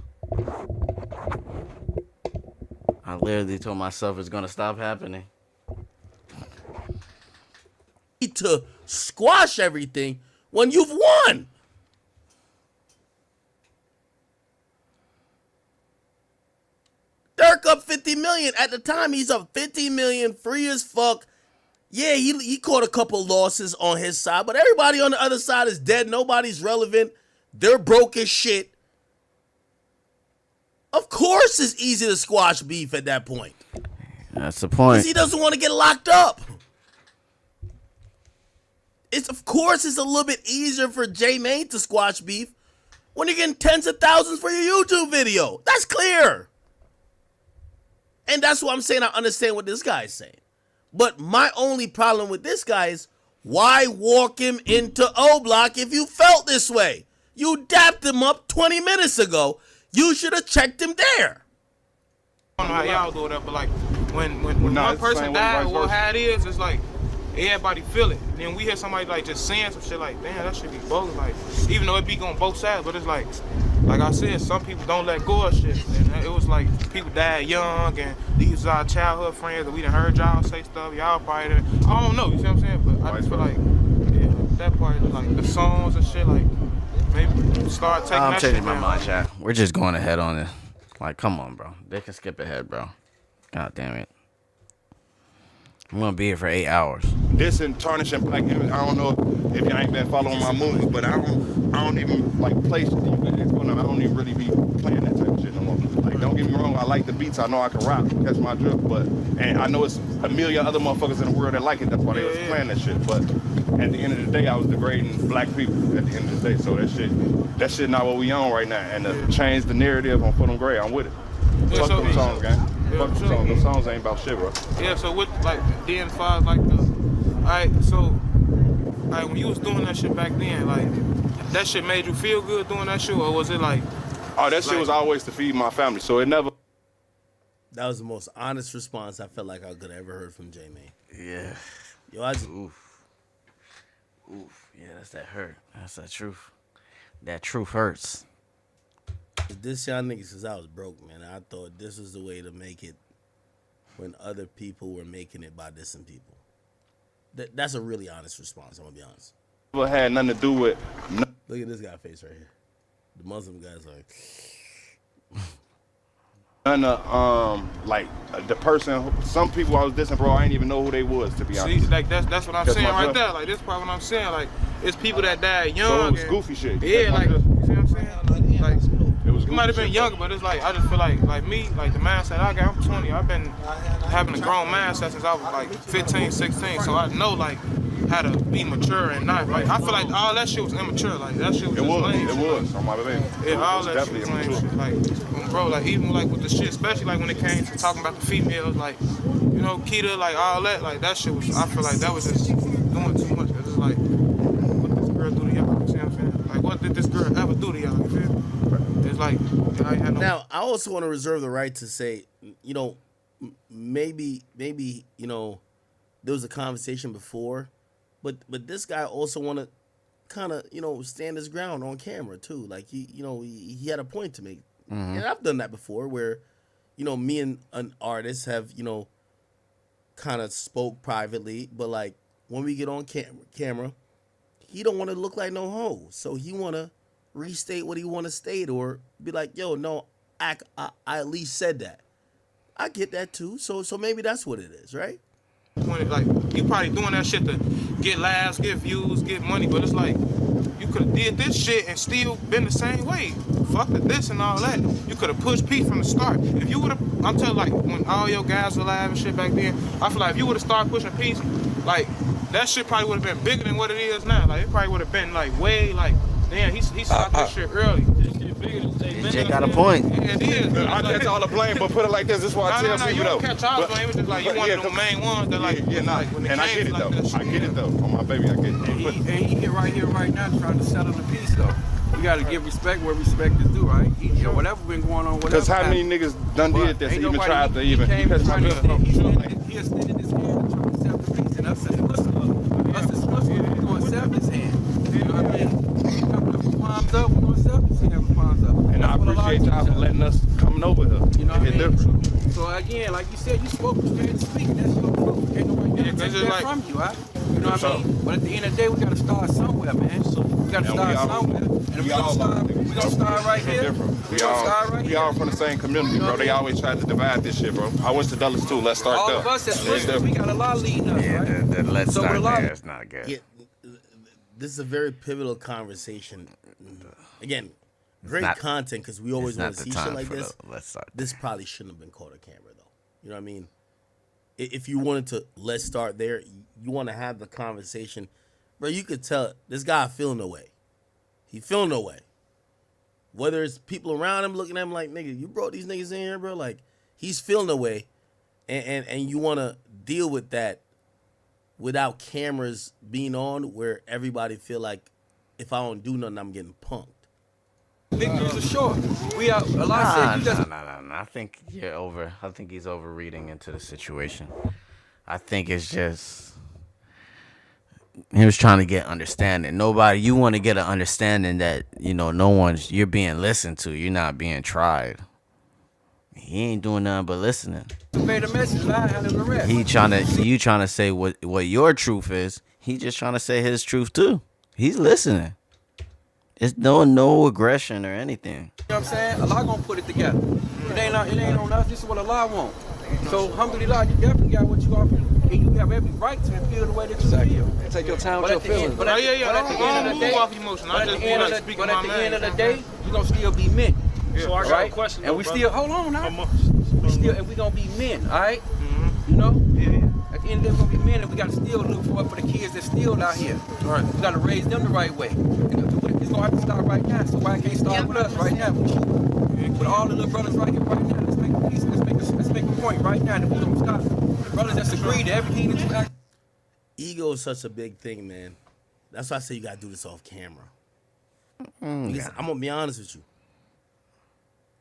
[SPEAKER 2] I literally told myself it's gonna stop happening.
[SPEAKER 1] To squash everything when you've won. Dirk up 50 million. At the time, he's up 50 million, free as fuck. Yeah, he caught a couple losses on his side, but everybody on the other side is dead. Nobody's relevant. They're broke as shit. Of course it's easy to squash beef at that point.
[SPEAKER 2] That's the point.
[SPEAKER 1] Because he doesn't want to get locked up. Of course it's a little bit easier for J-Mane to squash beef when you're getting tens of thousands for your YouTube video. That's clear. And that's what I'm saying. I understand what this guy is saying. But my only problem with this guy is, why walk him into O Block if you felt this way? You dapped him up 20 minutes ago. You should have checked him there.
[SPEAKER 19] I don't know how y'all do it, but like when one person died, or how it is, it's like everybody feel it. And then we hear somebody like just saying some shit like, damn, that should be bogus. Like, even though it be on both sides, but it's like I said, some people don't let go of shit. And it was like people died young, and these are our childhood friends, and we done heard y'all say stuff. Y'all probably didn't. I don't know, you see what I'm saying? But I just feel like, yeah, that part, like the songs and shit, like maybe start taking that shit down.
[SPEAKER 2] I'm changing my mind, chat. We're just going ahead on it. Like, come on, bro. They can skip ahead, bro. God damn it. I'm gonna be here for 8 hours.
[SPEAKER 5] This and tarnishing black image. I don't know if y'all ain't been following my movies, but I don't even like play shit. I don't even really be playing that type of shit no more. Like, don't get me wrong, I like the beats. I know I can rap, catch my drift, and I know it's a million other motherfuckers in the world that like it. That's why they was playing that shit. But at the end of the day, I was degrading black people at the end of the day. So that shit not what we on right now. And to change the narrative on For Them Gray, I'm with it. Fuck them songs, gang. Fuck them songs. Them songs ain't about shit, bro.
[SPEAKER 19] Yeah, so with like then five like the alright, so like when you was doing that shit back then, like that shit made you feel good doing that shit, or was it like
[SPEAKER 5] oh, that shit was always to feed my family, so it never.
[SPEAKER 1] That was the most honest response I felt like I could have ever heard from J May.
[SPEAKER 2] Yeah.
[SPEAKER 1] Yo, I just
[SPEAKER 2] Oof. Yeah, that's that hurt. That's that truth. That truth hurts.
[SPEAKER 1] this y'all niggas since I was broke, man. I thought this was the way to make it when other people were making it by dissing people. That's a really honest response, I'm gonna be honest.
[SPEAKER 5] It had nothing to do with.
[SPEAKER 1] Look at this guy face right here. The Muslim guy's like.
[SPEAKER 5] None of like the person. Some people I was dissing, bro. I didn't even know who they was, to be honest.
[SPEAKER 19] See, like that's what I'm saying right there. Like this part what I'm saying. Like it's people that died young.
[SPEAKER 5] So it was goofy shit.
[SPEAKER 19] Yeah, like you see what I'm saying? Like
[SPEAKER 5] it was.
[SPEAKER 19] You might have been younger, but it's like I just feel like me, like the mindset I got. I'm 20. I've been having a grown mindset since I was like 15, 16. So I know like how to be mature and not like. I feel like all that shit was immature. Like that shit was. Lame.
[SPEAKER 5] It was. On my baby.
[SPEAKER 19] Yeah, all that shit was lame shit. Like, bro, like even like with the shit, especially like when it came to talking about the females, like you know, Keita, like all that, like that shit was. I feel like that was just doing too much. It's like, what did this girl do to y'all? You see what I'm saying? Like, what did this girl ever do to y'all? You feel? It's like, I had no.
[SPEAKER 1] Now, I also want to reserve the right to say, you know, maybe, you know, there was a conversation before, but this guy also want to kind of, you know, stand his ground on camera too. Like he had a point to make, and I've done that before, where, you know, me and an artist have, you know, kind of spoke privately, but like when we get on camera, he don't want to look like no hoe, so he want to restate what he want to state or be like, yo, no, I at least said that. I get that too. So maybe that's what it is, right?
[SPEAKER 19] When like you probably doing that shit to get laughs, get views, get money, but it's like you could have did this shit and still been the same way. Fuck the this and all that. You could have pushed Pete from the start. If you would have, I'm telling like when all your guys were live and shit back then, I feel like if you would have started pushing Pete, like that shit probably would have been bigger than what it is now. Like it probably would have been like way like. Damn, he stopped that shit early.
[SPEAKER 2] Jay got a point.
[SPEAKER 19] Yeah, it is.
[SPEAKER 5] I catch all the blame, but put it like this. This is why I tell people
[SPEAKER 19] you
[SPEAKER 5] though.
[SPEAKER 19] don't catch all the blame. It's just like you one of the main ones that like.
[SPEAKER 5] Yeah, nah.
[SPEAKER 19] Like, when
[SPEAKER 5] and I get it
[SPEAKER 19] like
[SPEAKER 5] though. I get it though. On my baby, I get it.
[SPEAKER 4] And he here right now trying to settle the peace though. We gotta give respect where respect is due, right? Whatever been going on, whatever.
[SPEAKER 5] Because how many niggas done did this? Even tried to even. He
[SPEAKER 4] extended his hand to try to accept the peace, and us as Muslims, we gonna accept his hand. You know what I mean? Palms up, we're gonna accept his hand with palms up.
[SPEAKER 5] And I appreciate y'all for letting us coming over here.
[SPEAKER 4] You know what I mean?
[SPEAKER 5] Different.
[SPEAKER 4] So again, like you said, you spoke what you had to speak. That's your truth. Ain't nobody gonna take that from you, right? You know what I mean? But at the end of the day, we gotta start somewhere, man. So we gotta start somewhere. And we gonna start right here.
[SPEAKER 5] We all from the same community, bro. They always try to divide this shit, bro. I went to Dulles too. Let's start
[SPEAKER 4] all
[SPEAKER 5] there.
[SPEAKER 4] All of us as Muslims, we got a lot leading us, right?
[SPEAKER 2] Yeah, let's start there. It's not good.
[SPEAKER 1] Yeah, this is a very pivotal conversation. Again, great content because we always want to see shit like this. This probably shouldn't have been called a camera, though. You know what I mean? If you wanted to, let's start there. You want to have the conversation, bro. You could tell this guy feeling no way. He feeling no way. Whether it's people around him looking at him like, nigga, you brought these niggas in here, bro. Like he's feeling no way, and you want to deal with that without cameras being on, where everybody feel like if I don't do nothing, I'm getting punked.
[SPEAKER 4] Big news is short. We are a lot.
[SPEAKER 2] No. I think you're over. I think he's overreading into the situation. I think it's just he was trying to get understanding. You want to get an understanding that you know you're being listened to. You're not being tried. He ain't doing nothing but listening.
[SPEAKER 4] Convey the message.
[SPEAKER 2] You trying to say what your truth is. He just trying to say his truth too. He's listening. It's no aggression or anything.
[SPEAKER 4] You know what I'm saying? Allah gonna put it together. It ain't on us. This is what Allah wants. So, alhamdulillah, you definitely got what you offer. you have every right to feel the way that you feel.
[SPEAKER 7] Take your time with your feelings.
[SPEAKER 4] But at the end of the day, you're gonna still be men.
[SPEAKER 7] So I got a question.
[SPEAKER 4] And we still, hold on now. We gonna be men, all right?
[SPEAKER 7] Mm-hmm.
[SPEAKER 4] You know? At the end of the day, we're gonna be men, and we gotta still look for the kids that's still out here. Right. We gotta raise them the right way. It's gonna have to start right now. So why can't it start with us right now? With all the little brothers right here, right now. Let's make a piece. Let's make a point right now that we don't stop. The brothers that's agreed to everything that you act.
[SPEAKER 1] Ego is such a big thing, man. That's why I say you gotta do this off camera. Because I'm gonna be honest with you.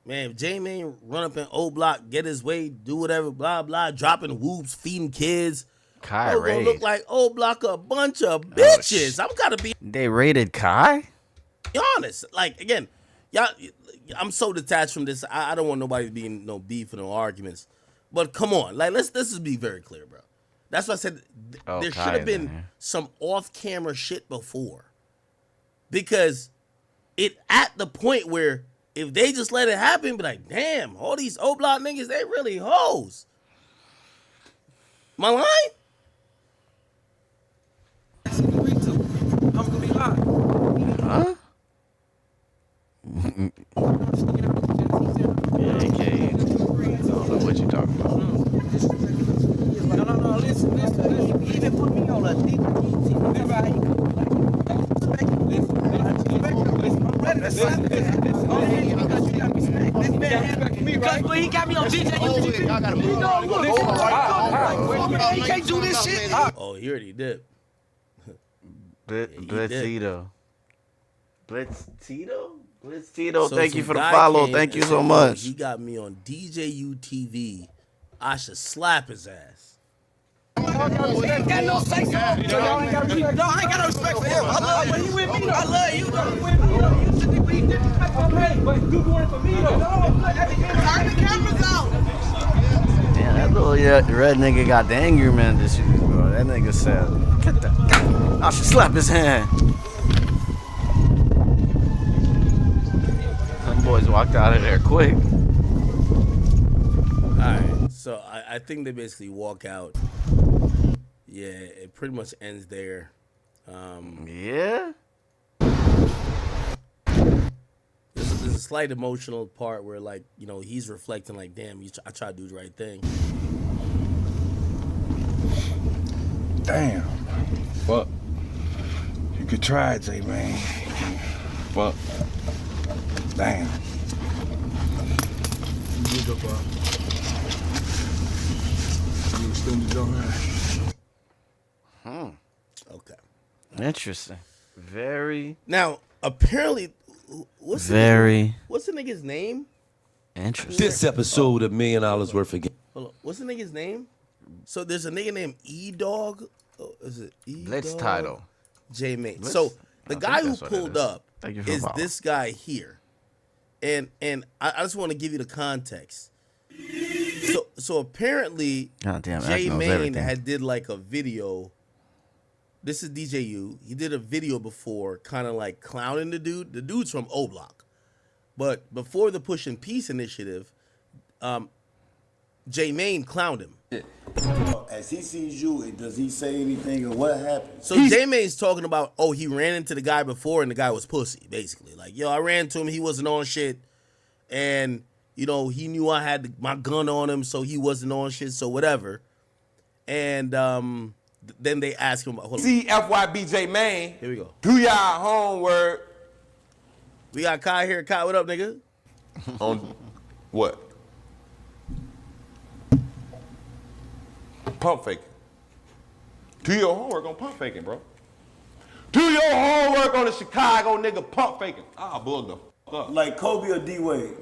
[SPEAKER 1] Man, if J-Mane run up in O Block, get his way, do whatever, blah, blah, dropping whoops, feeding kids,
[SPEAKER 2] Kai
[SPEAKER 1] gonna
[SPEAKER 2] raid.
[SPEAKER 1] look like O Block a bunch of bitches. I'm gotta be
[SPEAKER 2] They raided Kai?
[SPEAKER 1] honest. Like, again, y'all, I'm so detached from this. I don't want nobody to be in no beef or no arguments. But come on, like, let's just be very clear, bro. That's why I said there should
[SPEAKER 2] Kai
[SPEAKER 1] have been
[SPEAKER 2] is in here.
[SPEAKER 1] some off-camera shit before. Because it at the point where if they just let it happen, be like, damn, all these O Block niggas, they really hoes. My line?
[SPEAKER 4] I'm gonna be live.
[SPEAKER 2] Huh? Yeah, he can't. I don't know what you're talking about.
[SPEAKER 4] No, listen. He even put me on a deep. Remember how he Because he got me on DJ. He can't do this shit.
[SPEAKER 1] Oh, he already did.
[SPEAKER 2] Blitzito. Blitzito,
[SPEAKER 1] So
[SPEAKER 2] thank you
[SPEAKER 1] some
[SPEAKER 2] for the
[SPEAKER 1] guy
[SPEAKER 2] follow.
[SPEAKER 1] came
[SPEAKER 2] Thank
[SPEAKER 1] and
[SPEAKER 2] you so
[SPEAKER 1] said,
[SPEAKER 2] much.
[SPEAKER 1] He got me on DJU TV. I should slap his ass.
[SPEAKER 4] Got no say so. I ain't got no respect for him. I love you. He with me though. I love you. You should think we disrespect my man, but you doing it for me though. Turn the cameras out.
[SPEAKER 2] Damn, that little red nigga got the angry man this year, bro. That nigga said, "Get the, I should slap his hand." Some boys walked out of there quick.
[SPEAKER 1] Alright, so I think they basically walk out. Yeah, it pretty much ends there.
[SPEAKER 2] Yeah?
[SPEAKER 1] There's a slight emotional part where, like, you know, he's reflecting like, damn, I tried to do the right thing.
[SPEAKER 11] Damn. Fuck. You could try it, J-Man. Fuck. Damn.
[SPEAKER 1] Okay.
[SPEAKER 2] Interesting. Very.
[SPEAKER 1] Now, apparently, what's
[SPEAKER 2] Very.
[SPEAKER 1] What's the nigga's name?
[SPEAKER 2] Interesting.
[SPEAKER 22] This episode of $1 Million Worth of Game.
[SPEAKER 1] Hold on. What's the nigga's name? So there's a nigga named E-Dog. Oh, is it E-Dog?
[SPEAKER 2] Blitz title.
[SPEAKER 1] J-Mane.
[SPEAKER 2] Blitz?
[SPEAKER 1] So the
[SPEAKER 2] I
[SPEAKER 1] guy
[SPEAKER 2] think
[SPEAKER 1] who
[SPEAKER 2] that's what it
[SPEAKER 1] pulled
[SPEAKER 2] is.
[SPEAKER 1] up
[SPEAKER 2] Thank you for
[SPEAKER 1] is
[SPEAKER 2] following.
[SPEAKER 1] this guy here. And I just want to give you the context. So apparently
[SPEAKER 2] God damn, Ash knows
[SPEAKER 1] J-Mane
[SPEAKER 2] everything.
[SPEAKER 1] had did like a video. This is DJU. He did a video before kind of like clowning the dude. The dude's from O Block. But before the Push and Peace initiative, J-Mane clowned him.
[SPEAKER 23] As he sees you, does he say anything or what happened?
[SPEAKER 1] So J-Mane's talking about, oh, he ran into the guy before and the guy was pussy, basically. Like, yo, I ran into him, he wasn't on shit. And, you know, he knew I had my gun on him, so he wasn't on shit, so whatever. And then they ask him, hold on.
[SPEAKER 5] See FYB J-Mane.
[SPEAKER 1] Here we go.
[SPEAKER 5] Do y'all homework.
[SPEAKER 1] We got Kai here. Kai, what up, nigga?
[SPEAKER 5] On what? Pump faking. Do your homework on pump faking, bro. Do your homework on the Chicago nigga pump faking. Ah, bug the fuck up.
[SPEAKER 23] Like Kobe or D-Wade?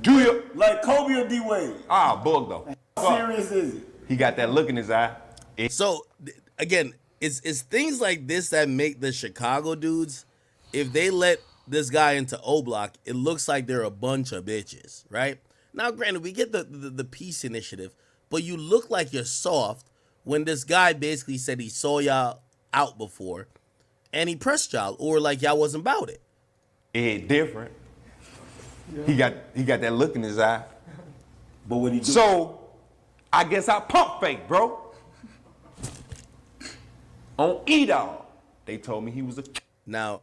[SPEAKER 5] Do your...
[SPEAKER 23] Like Kobe or D-Wade?
[SPEAKER 5] Ah, bug the
[SPEAKER 23] How serious is it?
[SPEAKER 5] He got that look in his eye.
[SPEAKER 1] So, again, it's things like this that make the Chicago dudes, if they let this guy into O Block, it looks like they're a bunch of bitches, right? Now, granted, we get the peace initiative, but you look like you're soft when this guy basically said he saw y'all out before and he pressed y'all, or like y'all wasn't about it.
[SPEAKER 5] It different. He got that look in his eye.
[SPEAKER 23] But what he do?
[SPEAKER 5] So, I guess I pump fake, bro.
[SPEAKER 18] on E-Dog. They told me he was a.
[SPEAKER 1] Now,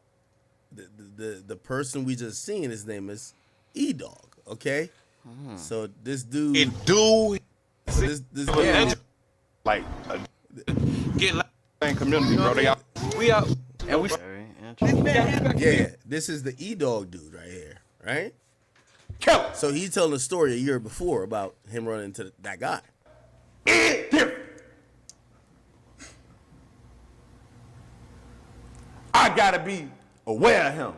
[SPEAKER 1] the person we just seen, his name is E-Dog. Okay, so this dude, this dude,
[SPEAKER 5] like get same community, bro. They out.
[SPEAKER 4] We out. And we.
[SPEAKER 1] Yeah, this is the E-Dog dude right here, right? So he telling a story a year before about him running into that guy.
[SPEAKER 18] I gotta be aware of him.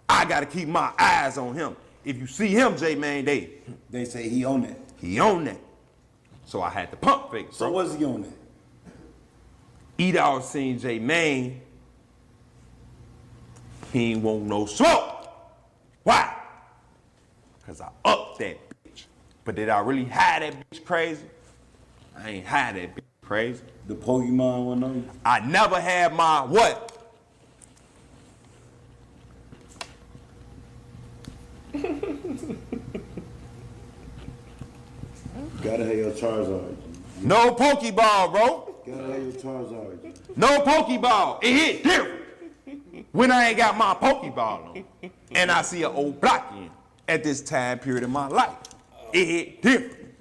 [SPEAKER 18] I gotta keep my eyes on him. If you see him, J-Man,
[SPEAKER 23] they say he on that.
[SPEAKER 18] He on that. So I had to pump fake.
[SPEAKER 23] So what's he on that?
[SPEAKER 18] E-Dog seen J-Man. He ain't want no smoke. Why? Because I upped that bitch. But did I really hide that bitch crazy? I ain't hide that bitch crazy.
[SPEAKER 23] The Pokemon one on you?
[SPEAKER 18] I never had my what?
[SPEAKER 23] Gotta have your Charizard.
[SPEAKER 18] No Pokeball, bro.
[SPEAKER 23] Gotta have your Charizard.
[SPEAKER 18] No Pokeball. It hit different when I ain't got my Pokeball on. And I see an old block in at this time period in my life. It hit different.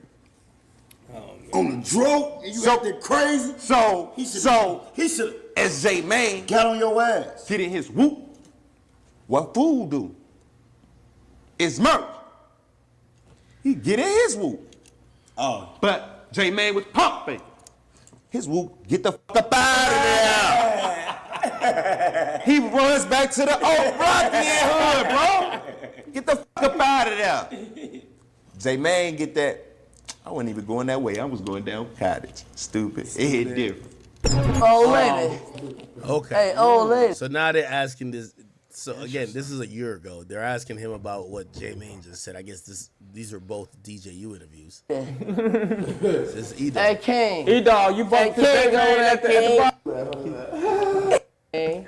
[SPEAKER 23] On the drove, and you acting crazy.
[SPEAKER 18] So he should as J-Man
[SPEAKER 23] got on your ass.
[SPEAKER 18] Get in his whoop. What fool do? It's merch. He get in his whoop.
[SPEAKER 23] Oh.
[SPEAKER 18] But J-Man was pumping. His whoop, get the fuck up out of there. He runs back to the old Rocky hood, bro. Get the fuck up out of there. J-Man get that. I wasn't even going that way. I was going down Cottage. Stupid. It hit different.
[SPEAKER 3] Old lady.
[SPEAKER 1] Okay.
[SPEAKER 3] Hey, old lady.
[SPEAKER 1] So now they're asking this. So again, this is a year ago. They're asking him about what J-Man just said. I guess these are both DJU interviews. This is E-Dog.
[SPEAKER 3] Hey, King.
[SPEAKER 10] E-Dog, you both
[SPEAKER 3] King over
[SPEAKER 10] at
[SPEAKER 3] there, King.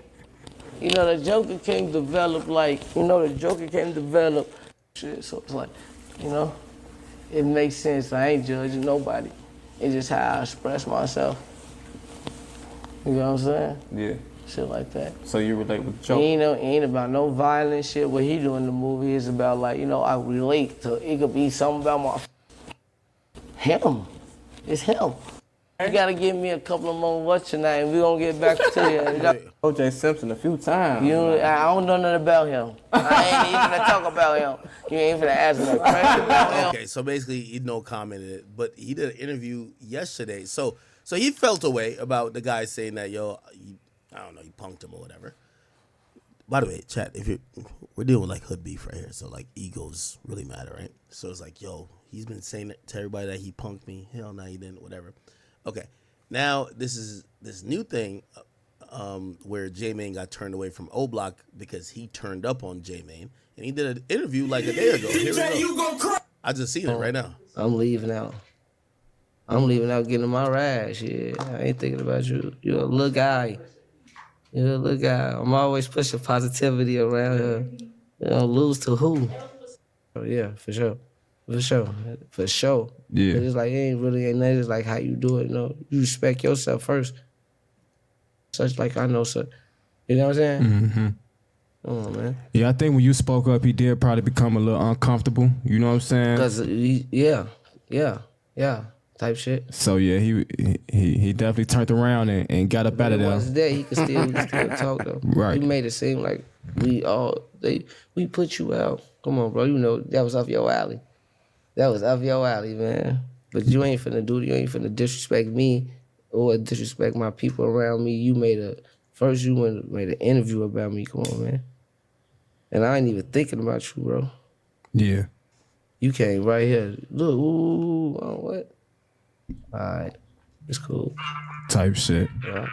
[SPEAKER 3] You know, the Joker came develop shit. So it's like, you know, it makes sense. I ain't judging nobody. It's just how I express myself. You know what I'm saying?
[SPEAKER 10] Yeah.
[SPEAKER 3] Shit like that.
[SPEAKER 10] So you relate with
[SPEAKER 3] It
[SPEAKER 10] Joker?
[SPEAKER 3] ain't about no violent shit. What he doing in the movie is about, like, you know, I relate to, it could be something about him. It's him. You gotta give me a couple of more what's your name. We gonna get back to you.
[SPEAKER 10] O.J. Simpson a few times.
[SPEAKER 3] I don't know nothing about him. I ain't even gonna talk about him. You ain't finna ask me no question about him.
[SPEAKER 1] Okay, so basically, he no commented, but he did an interview yesterday. So he felt a way about the guy saying that, yo, I don't know, he punked him or whatever. By the way, chat, we're dealing with like hood beef right here, so like egos really matter, right? So it's like, yo, he's been saying to everybody that he punked me. Hell no, he didn't, whatever. Okay, now this is this new thing where J-Man got turned away from O Block because he turned up on J-Man, and he did an interview like a day ago. Here we go. I just seen it right now.
[SPEAKER 3] I'm leaving out. Getting my ride. Shit, I ain't thinking about you. You're a little guy. I'm always pushing positivity around here. You know, lose to who? Oh, yeah, for sure. Yeah. But it's like, it ain't nothing. It's like how you do it, you know. You respect yourself first. Such like I know, so. You know what I'm saying?
[SPEAKER 8] Mm-hmm.
[SPEAKER 3] Come on, man.
[SPEAKER 8] Yeah, I think when you spoke up, he did probably become a little uncomfortable. You know what I'm saying?
[SPEAKER 3] Because, yeah, type shit.
[SPEAKER 8] So yeah, he definitely turned around and got up out of there.
[SPEAKER 3] Once there, he can still talk though.
[SPEAKER 8] Right.
[SPEAKER 3] You made it seem like we put you out. Come on, bro. You know that was up your alley. Man. But you ain't finna disrespect me or disrespect my people around me. You made an interview about me. Come on, man. And I ain't even thinking about you, bro.
[SPEAKER 8] Yeah. You
[SPEAKER 3] came right here. Look, ooh, oh, what? All right, it's cool.
[SPEAKER 8] Type shit.
[SPEAKER 3] Yeah.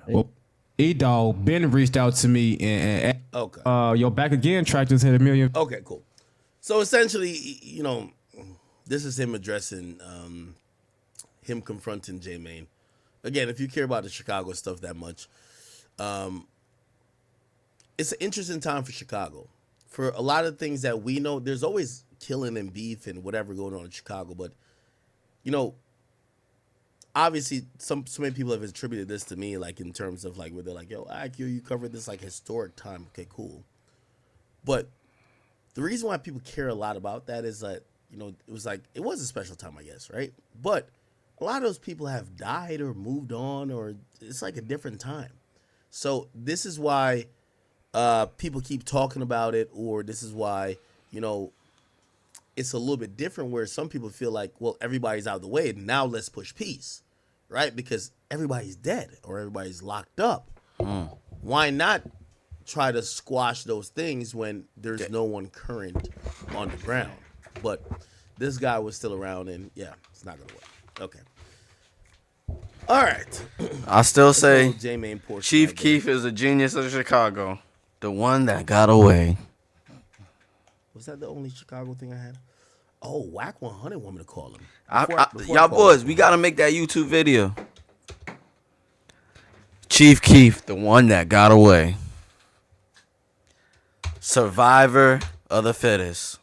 [SPEAKER 8] Well, E-Dog Ben reached out to me and
[SPEAKER 1] okay.
[SPEAKER 8] Your Back Again track just hit 1 million.
[SPEAKER 1] Okay, cool. So essentially, you know, this is him addressing, him confronting J-Man. Again, if you care about the Chicago stuff that much, it's an interesting time for Chicago. For a lot of things that we know, there's always killing and beef and whatever going on in Chicago. But, you know, obviously so many people have attributed this to me, like in terms of like where they're like, yo, IQ, you covered this like historic time. Okay, cool. But the reason why people care a lot about that is that, you know, it was a special time, I guess, right? But a lot of those people have died or moved on, or it's like a different time. So this is why people keep talking about it, or this is why, you know, it's a little bit different where some people feel like, well, everybody's out of the way, and now let's push peace, right? Because everybody's dead or everybody's locked up. Why not try to squash those things when there's no one current on the ground? But this guy was still around, and yeah, it's not going to work. Okay. All right.
[SPEAKER 2] I still say
[SPEAKER 1] J-Main
[SPEAKER 2] Chief Keef is a genius of Chicago. The one that got away.
[SPEAKER 1] Was that the only Chicago thing I had? Oh, Whack 100 want me to call him.
[SPEAKER 2] Y'all boys, we got to make that YouTube video. Chief Keef, the one that got away. Survivor of the fittest.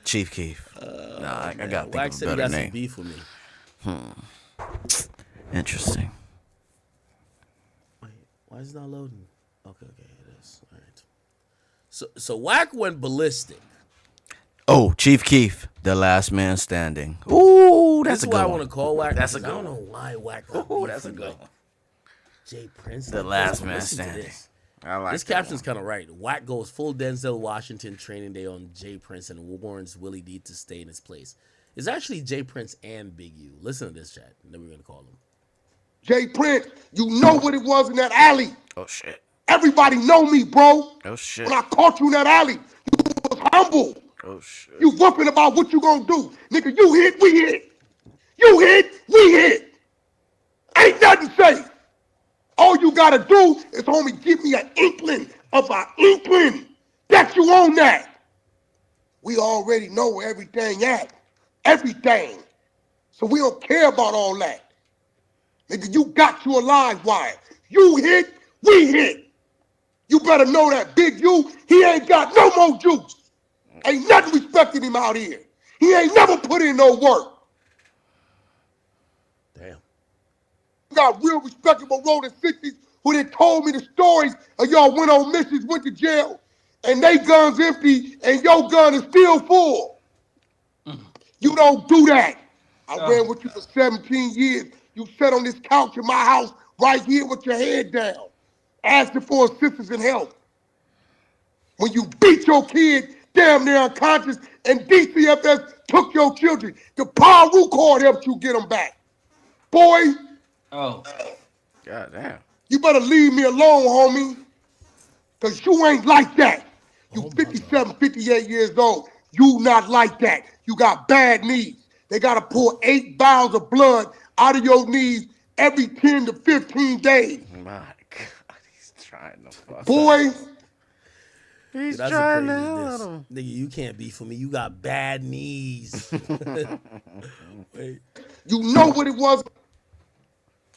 [SPEAKER 2] Chief Keef. I got to think of a better name. Some
[SPEAKER 1] beef with me.
[SPEAKER 2] Interesting.
[SPEAKER 1] Wait, why is it not loading? Okay, it is. All right. So Whack went ballistic.
[SPEAKER 2] Oh, Chief Keef, the last man standing. Ooh, that's a good one.
[SPEAKER 1] That's why I want to call Whack.
[SPEAKER 2] That's a good
[SPEAKER 1] one. I don't know why Whack.
[SPEAKER 2] Ooh, that's a good one.
[SPEAKER 1] Jay Prince.
[SPEAKER 2] The last man standing. I like
[SPEAKER 1] this caption's kind of right. Whack goes full Denzel Washington training day on Jay Prince and warns Willie D to stay in his place. It's actually Jay Prince and Big U. Listen to this chat, and then we're going to call him.
[SPEAKER 6] Jay Prince, you know what it was in that alley.
[SPEAKER 2] Oh, shit.
[SPEAKER 6] Everybody know me, bro.
[SPEAKER 2] Oh, shit.
[SPEAKER 6] When I caught you in that alley, you was humble.
[SPEAKER 2] Oh, shit.
[SPEAKER 6] You whooping about what you gonna do. Nigga, you hit, we hit. You hit, we hit. Ain't nothing safe. All you gotta do is, homie, give me an inkling of an inkling that you own that. We already know where everything at. Everything. So we don't care about all that. Nigga, you got you a live wire. You hit, we hit. You better know that Big U, he ain't got no more juice. Ain't nothing respecting him out here. He ain't never put in no work.
[SPEAKER 1] Damn.
[SPEAKER 6] You got real respectable rolling 60s who done told me the stories of y'all went on missions, went to jail, and they guns empty and your gun is still full. You don't do that. I ran with you for 17 years. You sat on this couch in my house right here with your head down, asking for assistance and help. When you beat your kid damn near unconscious and DCFS took your children, the Paru Court helped you get them back. Boy.
[SPEAKER 3] Oh.
[SPEAKER 2] God damn.
[SPEAKER 6] You better leave me alone, homie, because you ain't like that. You 57, 58 years old. You not like that. You got bad knees. They got to pull 8 vials of blood out of your knees every 10 to 15 days.
[SPEAKER 2] My God, he's trying to fuck
[SPEAKER 6] Boy.
[SPEAKER 2] He's
[SPEAKER 1] Dude,
[SPEAKER 2] trying to hell him.
[SPEAKER 1] Nigga, you can't beef with me. You got bad knees. Wait.
[SPEAKER 6] You know what it was?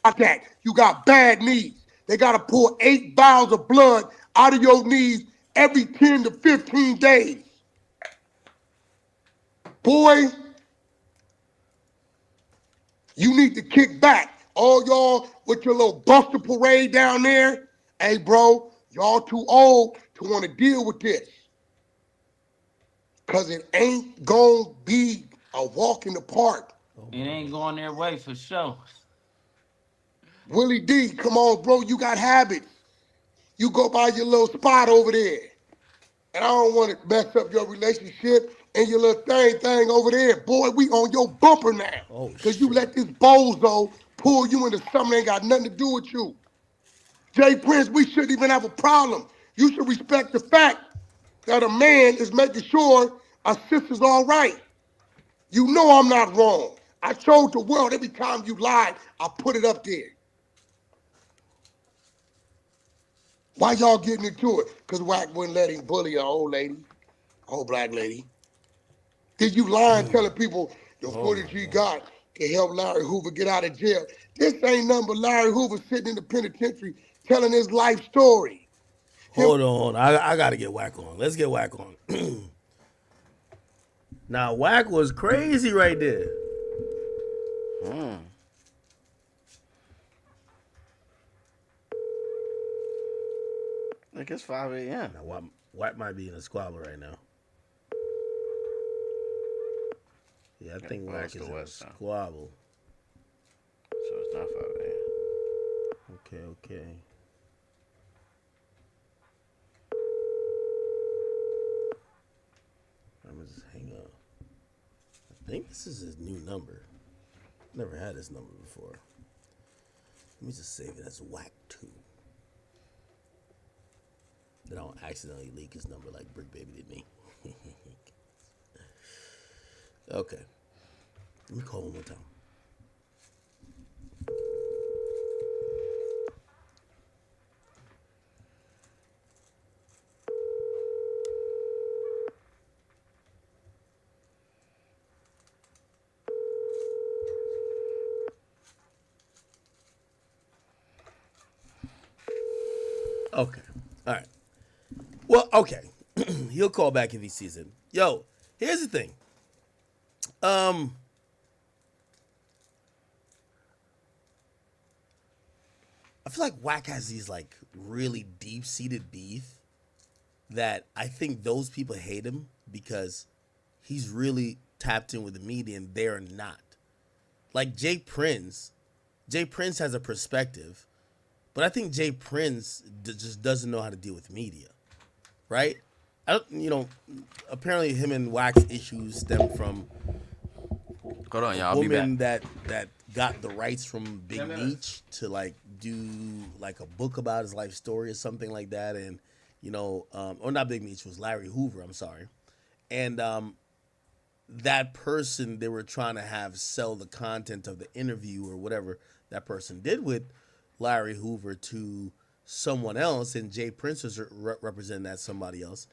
[SPEAKER 6] Like that. You got bad knees. They got to pull 8 vials of blood out of your knees every 10 to 15 days. Boy, you need to kick back. All y'all with your little Buster parade down there. Hey, bro, y'all too old to want to deal with this. Because it ain't going to be a walk in the park.
[SPEAKER 3] It ain't going their way for sure.
[SPEAKER 6] Willie D, come on, bro, you got habits. You go by your little spot over there. And I don't want to mess up your relationship and your little thing over there. Boy, we on your bumper now. Because you let this bozo pull you into something that ain't got nothing to do with you. Jay Prince, we shouldn't even have a problem. You should respect the fact that a man is making sure a sister's all right. You know I'm not wrong. I showed the world every time you lied, I put it up there. Why y'all getting into it? Because Whack wouldn't let him bully an old lady, old black lady. Did you lying telling people the footage he got can help Larry Hoover get out of jail? This ain't nothing but Larry Hoover sitting in the penitentiary telling his life story.
[SPEAKER 1] Hold on. I got to get Whack on. Let's get Whack on. Now, Whack was crazy right there.
[SPEAKER 2] think it's 5 a.m.
[SPEAKER 1] Now, Wack might be in a squabble right now. Yeah, I think Wack is in a squabble.
[SPEAKER 2] So it's not 5 a.m.
[SPEAKER 1] Okay. I'm gonna just hang up. I think this is his new number. Never had this number before. Let me just save it as Wack 2. Then I don't accidentally leak his number like Brick Baby did me. Okay. Let me call one more time. Okay. All right. Well, okay. He'll call back if he sees it. Yo, here's the thing. I feel like Wack has these like really deep-seated beef that I think those people hate him because he's really tapped in with the media and they're not. Like Jay Prince has a perspective, but I think Jay Prince just doesn't know how to deal with media, right? Apparently him and Wack's issues stem from
[SPEAKER 2] Hold on, y'all. I'll be
[SPEAKER 1] woman
[SPEAKER 2] back.
[SPEAKER 1] that got the rights from Big Meech to like do like a book about his life story or something like that, and or not Big Meech, it was Larry Hoover. I'm sorry, and that person they were trying to have sell the content of the interview or whatever that person did with Larry Hoover to someone else, and Jay Prince was representing that somebody else,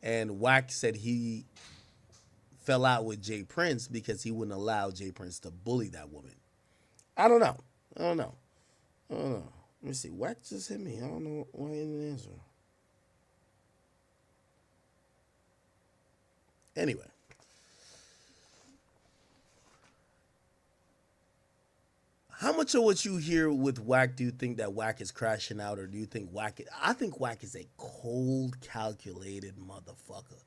[SPEAKER 1] and Wack said he fell out with Jay Prince because he wouldn't allow Jay Prince to bully that woman. I don't know. Let me see. Wack just hit me. I don't know why he didn't answer. Anyway. How much of what you hear with Wack do you think that Wack is crashing out, or do you think I think Wack is a cold, calculated motherfucker.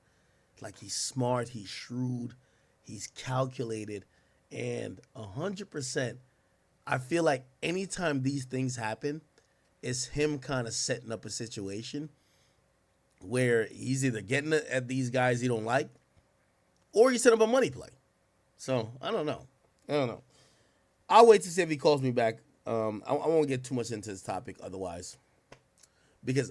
[SPEAKER 1] Like, he's smart, he's shrewd, he's calculated, and 100%, I feel like anytime these things happen, it's him kind of setting up a situation where he's either getting at these guys he don't like, or he's setting up a money play. So, I don't know. I'll wait to see if he calls me back. I won't get too much into this topic otherwise, because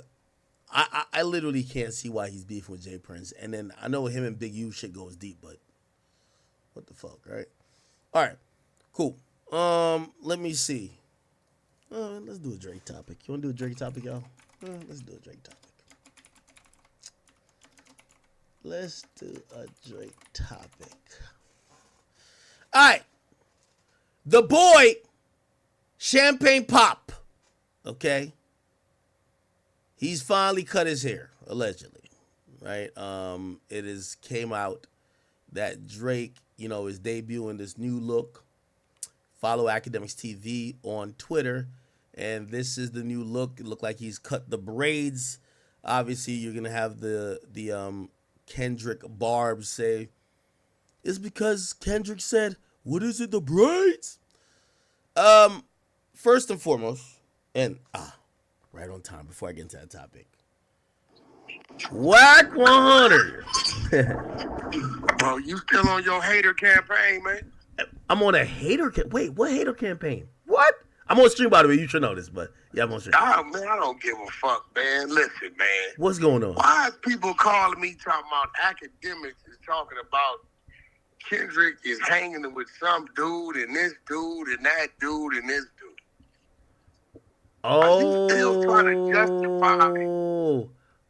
[SPEAKER 1] I literally can't see why he's beefing with Jay Prince. And then I know him and Big U shit goes deep, but what the fuck, right? All right, cool. Let me see. Let's do a Drake topic. You want to do a Drake topic, y'all? Let's do a Drake topic. Let's do a Drake topic. All right. The boy, Champagne Pop, okay? He's finally cut his hair, allegedly, right? It came out that Drake, is debuting this new look. Follow Akademiks TV on Twitter, and this is the new look. It looked like he's cut the braids. Obviously, you're gonna have the Kendrick Barbs say, it's because Kendrick said, what is it, the braids? First and foremost, and right on time before I get into that topic. Wack 100.
[SPEAKER 6] Bro, you still on your hater campaign, man?
[SPEAKER 1] I'm on a hater Wait, what hater campaign? What? I'm on stream, by the way. You should know this, but yeah, I'm on stream.
[SPEAKER 6] Oh, man, I don't give a fuck, man. Listen, man.
[SPEAKER 1] What's going on?
[SPEAKER 6] Why is people calling me talking about academics is talking about Kendrick is hanging with some dude and this dude and that dude and this dude?
[SPEAKER 1] Oh,
[SPEAKER 6] are you still trying to justify?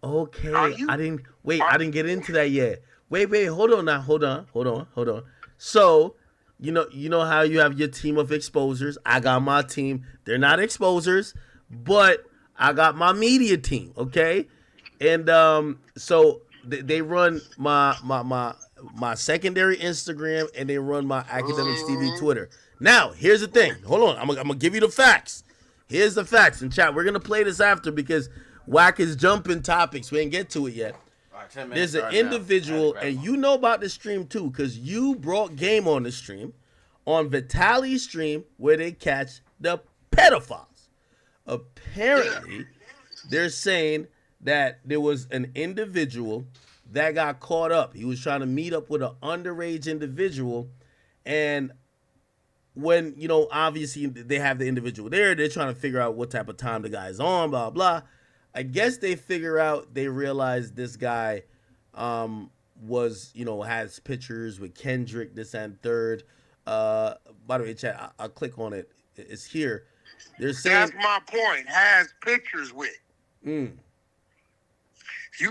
[SPEAKER 1] Okay. I didn't get into that yet. Wait, hold on now. Hold on. So, you know how you have your team of exposers? I got my team. They're not exposers, but I got my media team, okay? And so they run my secondary Instagram, and they run my Akademiks TV Twitter. Now, here's the thing. Hold on. I'm gonna give you the facts. Here's the facts in chat. We're gonna play this after because Wack is jumping topics. We ain't get to it yet.
[SPEAKER 2] Right, 10
[SPEAKER 1] There's
[SPEAKER 2] minutes
[SPEAKER 1] an
[SPEAKER 2] starting now.
[SPEAKER 1] individual, and you know about the stream too, because you brought game on the stream, on Vitali's stream, where they catch the pedophiles. Apparently, they're saying that there was an individual that got caught up. He was trying to meet up with an underage individual, and when, you know, obviously they have the individual there, they're trying to figure out what type of time the guy's on, blah, blah. I guess they realize this guy was, you know, has pictures with Kendrick, this and third. By the way, chat, I'll click on it. It's here. They're saying,
[SPEAKER 6] that's my point. Has pictures with. You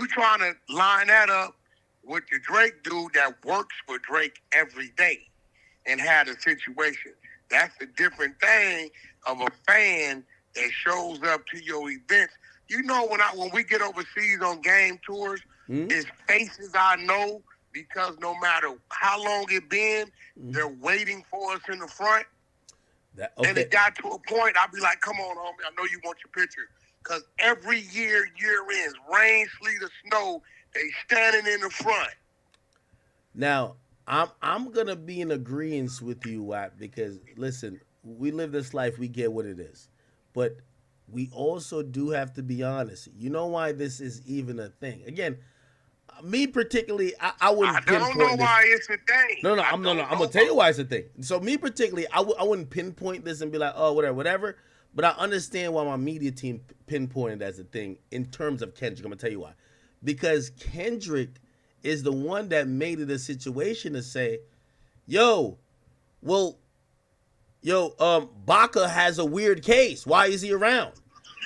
[SPEAKER 6] trying to line that up with the Drake dude that works for Drake every day and had a situation. That's a different thing of a fan that shows up to your events. You know, when we get overseas on game tours, it's faces I know, because no matter how long it been, they're waiting for us in the front. And it got to a point, I'd be like, come on, homie, I know you want your picture. Because every year ends, rain, sleet, or snow, they standing in the front.
[SPEAKER 1] Now, I'm going to be in agreement with you, Watt, because, listen, we live this life, we get what it is. But we also do have to be honest. You know why this is even a thing? Again, me particularly, I wouldn't pinpoint this.
[SPEAKER 6] I don't know why it's a thing.
[SPEAKER 1] No, I'm going to tell you why it's a thing. So me particularly, I wouldn't pinpoint this and be like, oh, whatever. But I understand why my media team pinpointed as a thing in terms of Kendrick. I'm going to tell you why. Because Kendrick is the one that made it a situation to say, Baca has a weird case. Why is he around?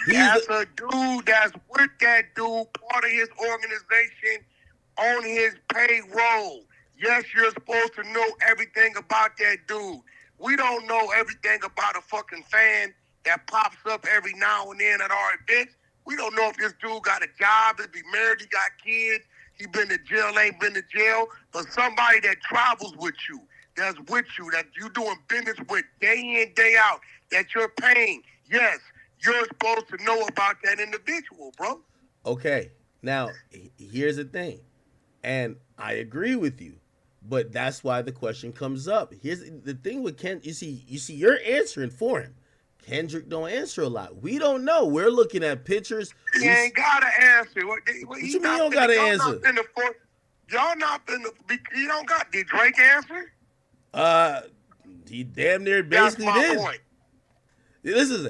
[SPEAKER 6] That's a dude that's with that dude, part of his organization, on his payroll. Yes, you're supposed to know everything about that dude. We don't know everything about a fucking fan that pops up every now and then at our events. We don't know if this dude got a job, if he married, he got kids, he been to jail, ain't been to jail. But somebody that travels with you, that's with you, that you doing business with day in, day out, that you're paying, yes, you're supposed to know about that individual, bro.
[SPEAKER 1] Okay, now, here's the thing. And I agree with you, but that's why the question comes up. Here's the thing with Ken. You see, you're answering for him. Kendrick don't answer a lot. We don't know. We're looking at pictures.
[SPEAKER 6] He ain't got to answer. What
[SPEAKER 1] you mean you don't got to answer?
[SPEAKER 6] Y'all not been you don't got. Did Drake answer?
[SPEAKER 1] He damn near basically did.
[SPEAKER 6] Point.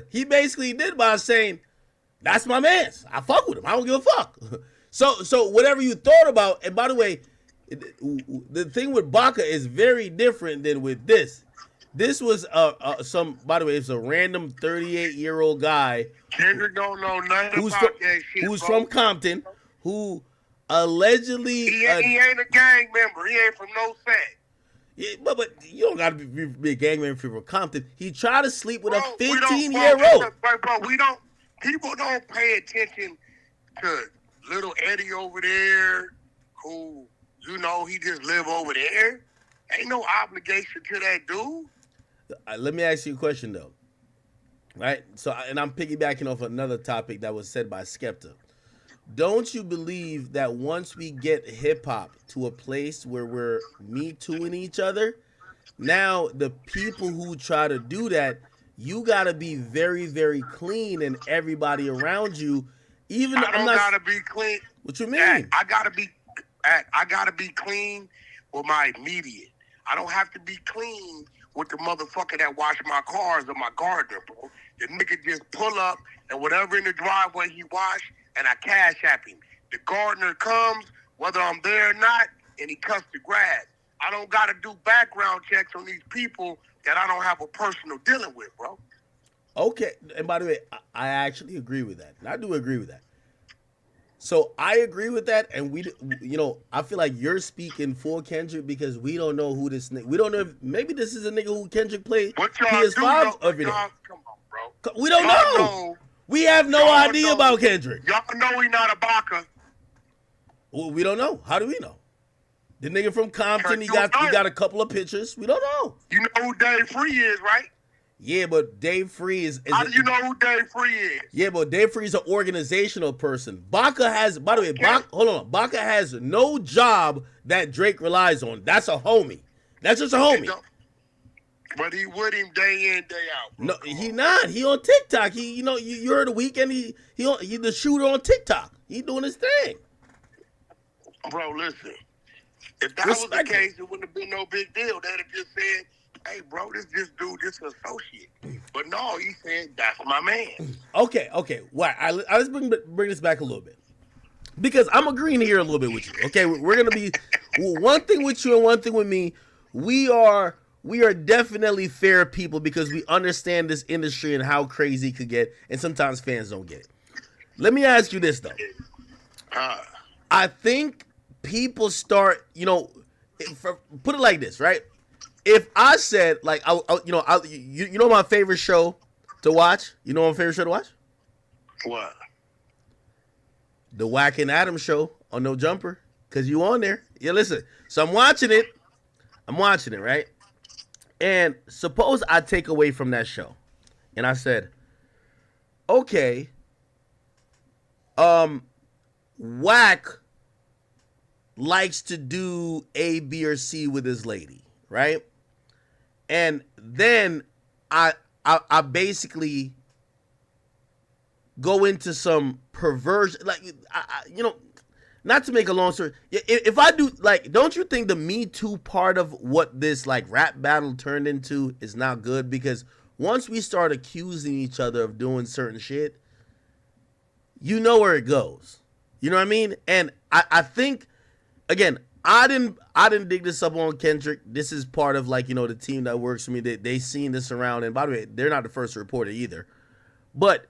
[SPEAKER 1] He basically did by saying, that's my man. I fuck with him. I don't give a fuck. So whatever you thought about, and by the way, the thing with Baca is very different than with this. This was by the way, it's a random 38-year-old guy.
[SPEAKER 6] Kendrick don't know nothing about that shit,
[SPEAKER 1] who's from Compton, who allegedly
[SPEAKER 6] he ain't a gang member. He ain't from no set.
[SPEAKER 1] Yeah, but you don't got to be a gang member from Compton. He tried to sleep with a 15-year-old.
[SPEAKER 6] Bro, people don't pay attention to little Eddie over there, who, you know, he just live over there. Ain't no obligation to that dude.
[SPEAKER 1] Let me ask you a question, though. Right? So, and I'm piggybacking off another topic that was said by Skepta. Don't you believe that once we get hip-hop to a place where we're Me Tooing each other, now the people who try to do that, you got to be very, very clean, and everybody around you, even
[SPEAKER 6] I don't gotta be clean.
[SPEAKER 1] What you mean?
[SPEAKER 6] I gotta be clean with my immediate. I don't have to be clean with the motherfucker that wash my cars or my gardener, bro. The nigga just pull up and whatever in the driveway he wash, and I cash app him. The gardener comes, whether I'm there or not, and he cuts the grass. I don't gotta do background checks on these people that I don't have a personal dealing with, bro.
[SPEAKER 1] Okay, and by the way, I actually agree with that. I do agree with that. So I agree with that, and I feel like you're speaking for Kendrick because we don't know who this nigga. We don't know if maybe this is a nigga who Kendrick played PS5 every day.
[SPEAKER 6] Come on, bro.
[SPEAKER 1] We don't know. We have no idea about Kendrick.
[SPEAKER 6] Y'all know he not a Baca.
[SPEAKER 1] Well, we don't know. How do we know? The nigga from Compton, he got a couple of pictures. We don't know.
[SPEAKER 6] You know who Dave Free is, right?
[SPEAKER 1] Yeah, but Dave Free is
[SPEAKER 6] How do you know who Dave Free is?
[SPEAKER 1] Yeah, but Dave Free is an organizational person. Baca has, by the way, Baca has no job that Drake relies on. That's a homie. That's just a homie.
[SPEAKER 6] But he with him day in, day out. Bro.
[SPEAKER 1] No, he not. He on TikTok. He, you heard the weekend. He the shooter on TikTok. He doing his thing.
[SPEAKER 6] Bro, listen. If that was the case, it wouldn't have been no big deal. They'd have just said, "Hey, bro, this dude, this associate." But no, he said, "That's my man."
[SPEAKER 1] Okay. Why? Let's bring this back a little bit, because I'm agreeing here a little bit with you. Okay, we're gonna be one thing with you and one thing with me. We are definitely fair people because we understand this industry and how crazy it could get, and sometimes fans don't get it. Let me ask you this though. I think people start, put it like this, right? If I said, like, you know my favorite show to watch? You know my favorite show to watch?
[SPEAKER 6] What?
[SPEAKER 1] The Wack and Adam show on No Jumper, because you on there. Yeah, listen. So I'm watching it, right? And suppose I take away from that show, and I said, okay, Wack likes to do A, B, or C with his lady, right? And then I basically go into some perversion, like, not to make a long story. If I do, like, don't you think the Me Too part of what this, like, rap battle turned into is not good? Because once we start accusing each other of doing certain shit, you know where it goes. You know what I mean? And I think, again, I didn't dig this up on Kendrick. This is part of, like, the team that works for me. They seen this around, and by the way, they're not the first to report it either. But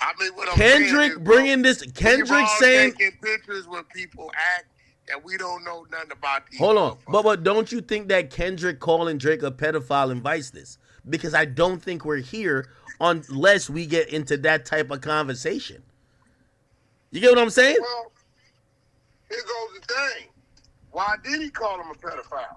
[SPEAKER 6] I mean, what
[SPEAKER 1] Kendrick bringing this, Kendrick saying,
[SPEAKER 6] taking pictures when people act that we don't know nothing about.
[SPEAKER 1] Hold on, but don't you think that Kendrick calling Drake a pedophile invites this? Because I don't think we're here unless we get into that type of conversation. You get what I'm saying?
[SPEAKER 6] Well, here goes the thing. Why did he call him a pedophile?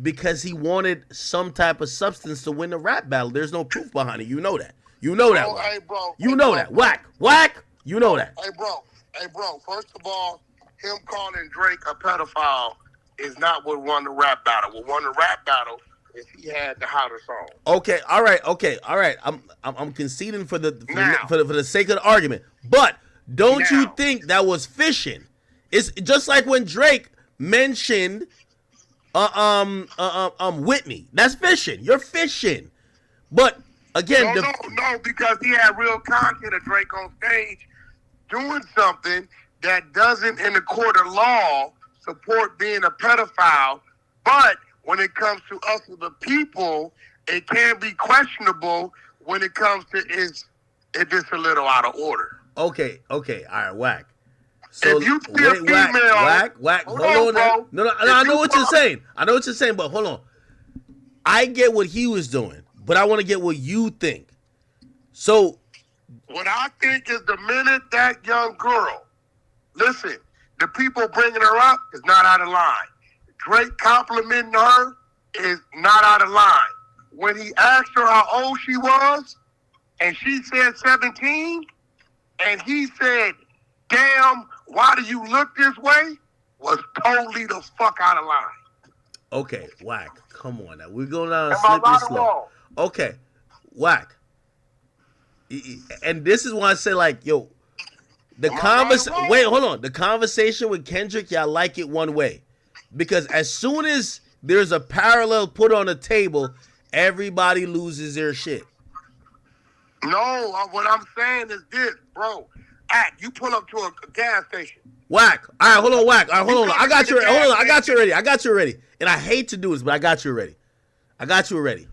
[SPEAKER 1] Because he wanted some type of substance to win the rap battle. There's no proof behind it. You know that. You know that.
[SPEAKER 6] Hey, bro.
[SPEAKER 1] You know that. Whack. You know that.
[SPEAKER 6] Hey, bro. First of all, him calling Drake a pedophile is not what won the rap battle. What won the rap battle is he had the hotter song.
[SPEAKER 1] Okay. All right. I'm conceding for the sake of the argument. But don't you think that was fishing? It's just like when Drake mentioned Whitney. That's fishing. You're fishing. But again,
[SPEAKER 6] no, because he had real content of Drake on stage doing something that doesn't, in the court of law, support being a pedophile. But when it comes to us as the people, it can be questionable when it comes to if it's a little out of order.
[SPEAKER 1] Okay. All right, Whack. So
[SPEAKER 6] if you see a female,
[SPEAKER 1] Whack. Hold on. No. I know what you're saying. But hold on. I get what he was doing, but I want to get what you think. So,
[SPEAKER 6] what I think is the minute that young girl, listen, the people bringing her up is not out of line. Drake complimenting her is not out of line. When he asked her how old she was, and she said 17, and he said, "Damn, why do you look this way?" was totally the fuck out of line.
[SPEAKER 1] Okay, Whack. Come on now. We're going down slippery slope. Okay, Whack. And this is why I say, like, yo, the conversation. Wait, hold on. The conversation with Kendrick, y'all like it one way. Because as soon as there's a parallel put on the table, everybody loses their shit.
[SPEAKER 6] No, what I'm saying is this, bro. You pull up to a gas station.
[SPEAKER 1] Whack. All right, hold on, Whack. All right, hold on. I got you. Hold on. I got you already. And I hate to do this, but I got you already.
[SPEAKER 6] Bro.
[SPEAKER 1] Hold on.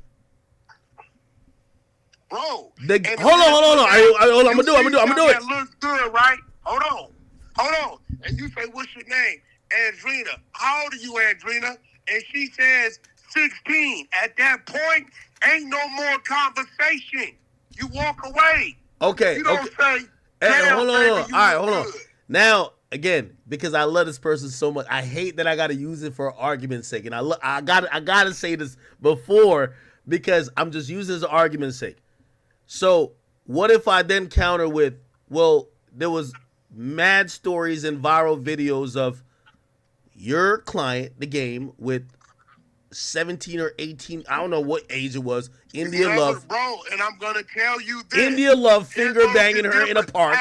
[SPEAKER 1] I'm gonna do it.
[SPEAKER 6] That looks good, right? Hold on. And you say, "What's your name?" Andrina. How old are you, Andrina? And she says 16. At that point, ain't no more conversation. You walk away.
[SPEAKER 1] Okay.
[SPEAKER 6] You don't say,
[SPEAKER 1] hold on. All right, hold on. Now, again, because I love this person so much, I hate that I got to use it for argument's sake, and I gotta say this before, because I'm just using this argument's sake. So what if I then counter with, well, there was mad stories and viral videos of your client, the game, with 17 or 18, I don't know what age it was, India Love.
[SPEAKER 6] Bro, and I'm going to tell you this.
[SPEAKER 1] India Love finger banging her in a park.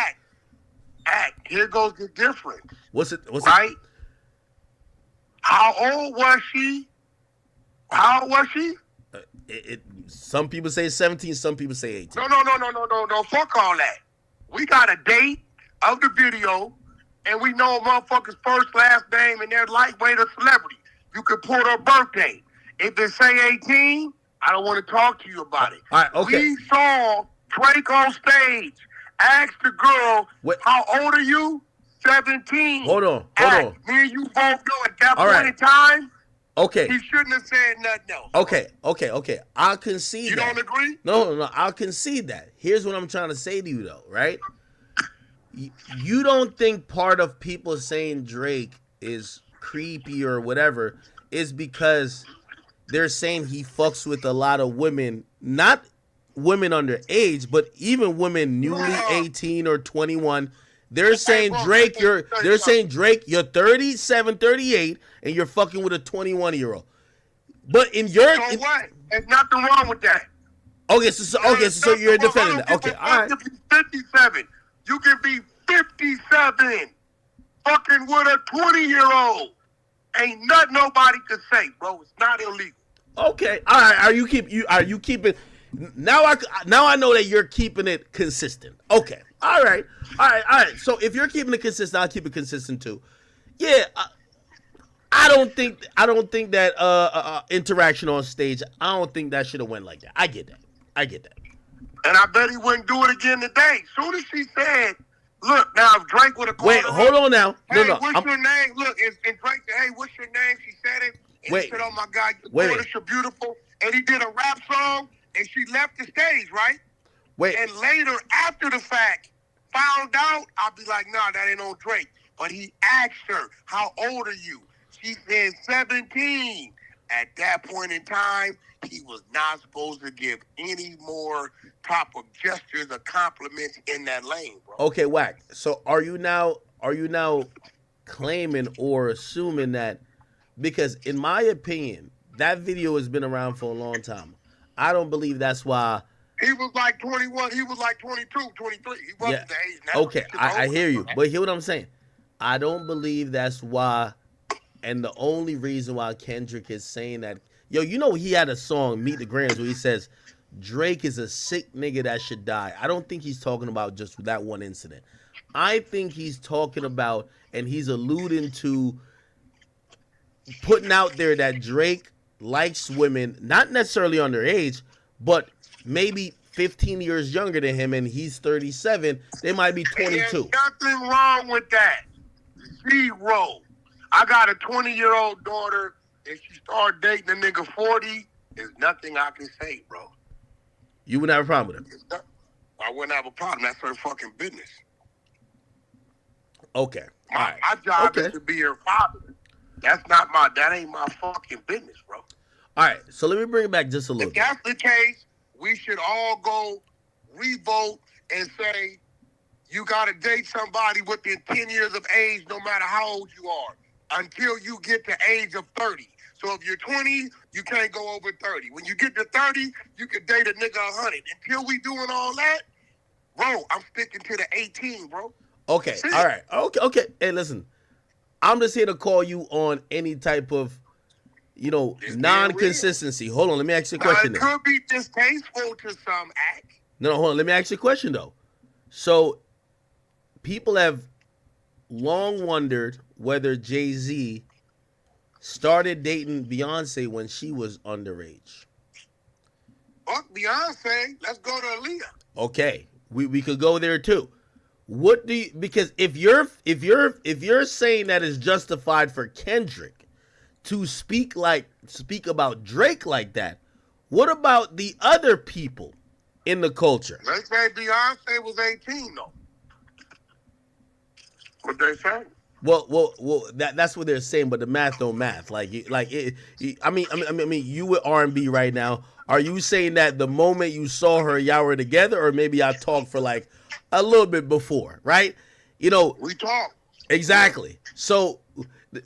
[SPEAKER 6] Here goes the difference.
[SPEAKER 1] What's it?
[SPEAKER 6] Right? How old was she? How old was she?
[SPEAKER 1] Some people say 17, some people say 18.
[SPEAKER 6] No. Fuck all that. We got a date of the video, and we know a motherfucker's first, last name, and they're lightweight or celebrity. You can pull their birthday. If they say 18, I don't want to talk to you about it.
[SPEAKER 1] All right, okay.
[SPEAKER 6] We saw Drake on stage. Ask the girl, how old are you? 17.
[SPEAKER 1] Hold on.
[SPEAKER 6] Me and you both know at that point in time.
[SPEAKER 1] Okay.
[SPEAKER 6] He shouldn't have said nothing else.
[SPEAKER 1] Okay. I'll concede that.
[SPEAKER 6] You don't agree?
[SPEAKER 1] No. I'll concede that. Here's what I'm trying to say to you, though, right? You don't think part of people saying Drake is creepy or whatever is because they're saying he fucks with a lot of women, not women underage, but even women newly 18 or 21. They're saying Drake, you're 37, 38, and you're fucking with a 21-year-old. But in your
[SPEAKER 6] So what? There's nothing wrong with that.
[SPEAKER 1] Okay, so you're defending that. Okay, all right.
[SPEAKER 6] 57. You can be 57 fucking with a 20-year-old. Ain't nothing nobody could say, bro. It's not illegal.
[SPEAKER 1] Okay, all right. Are you keeping? Now I know that you're keeping it consistent. Okay, all right. So if you're keeping it consistent, I'll keep it consistent too. Yeah, I don't think that interaction on stage. I don't think that should have went like that. I get that.
[SPEAKER 6] And I bet he wouldn't do it again today. Soon as she said, "Look, now if Drake would have called
[SPEAKER 1] Wait, hold on now.
[SPEAKER 6] Hey, what's your name? Look, and Drake said, "Hey, what's your name?" She said it. And he said, "Oh my God, your daughter's so beautiful." And he did a rap song, and she left the stage, right? And later, after the fact, found out, I'll be like, "Nah, that ain't on Drake." But he asked her, "How old are you?" She said 17. At that point in time, he was not supposed to give any more type of gestures or compliments in that lane, bro.
[SPEAKER 1] Okay, Wack. So are you now claiming or assuming that, because in my opinion, that video has been around for a long time. I don't believe that's why.
[SPEAKER 6] He was like 21. He was like 22, 23. He wasn't the age now.
[SPEAKER 1] Okay, I hear you. But hear what I'm saying. I don't believe that's why. And the only reason why Kendrick is saying that, you know, he had a song, Meet the Grams, where he says, Drake is a sick nigga that should die. I don't think he's talking about just that one incident. I think he's talking about, and he's alluding to, putting out there that Drake likes women, not necessarily underage, but maybe 15 years younger than him, and he's 37. They might be 22.
[SPEAKER 6] There's nothing wrong with that. Zero. I got a 20-year-old daughter, and she started dating a nigga 40. There's nothing I can say, bro.
[SPEAKER 1] You wouldn't have a problem with it?
[SPEAKER 6] I wouldn't have a problem. That's her fucking business.
[SPEAKER 1] Okay.
[SPEAKER 6] My job is to be her father. That ain't my fucking business, bro.
[SPEAKER 1] All right, so let me bring it back just a little
[SPEAKER 6] If that's the case, we should all go revote and say you got to date somebody within 10 years of age, no matter how old you are, until you get to age of 30. So if you're 20, you can't go over 30. When you get to 30, you can date a nigga 100. Until we doing all that, bro, I'm sticking to the 18, bro.
[SPEAKER 1] Okay, all right. Okay. Hey, listen, I'm just here to call you on any type of, non-consistency. Hold on, let me ask you a question.
[SPEAKER 6] It could be distasteful to some act.
[SPEAKER 1] No, hold on, let me ask you a question, though. So, people have long wondered whether Jay-Z started dating Beyonce when she was underage.
[SPEAKER 6] Fuck Beyonce. Let's go to Aaliyah.
[SPEAKER 1] Okay, we could go there too. What do you, because if you're saying that it's justified for Kendrick to speak about Drake like that, what about the other people in the culture?
[SPEAKER 6] They say Beyonce was 18 though. What they say?
[SPEAKER 1] Well. That's what they're saying, but the math don't math. I mean, you with R&B right now. Are you saying that the moment you saw her, y'all were together, or maybe y'all talked for like a little bit before, right? You know,
[SPEAKER 6] We talk.
[SPEAKER 1] exactly. So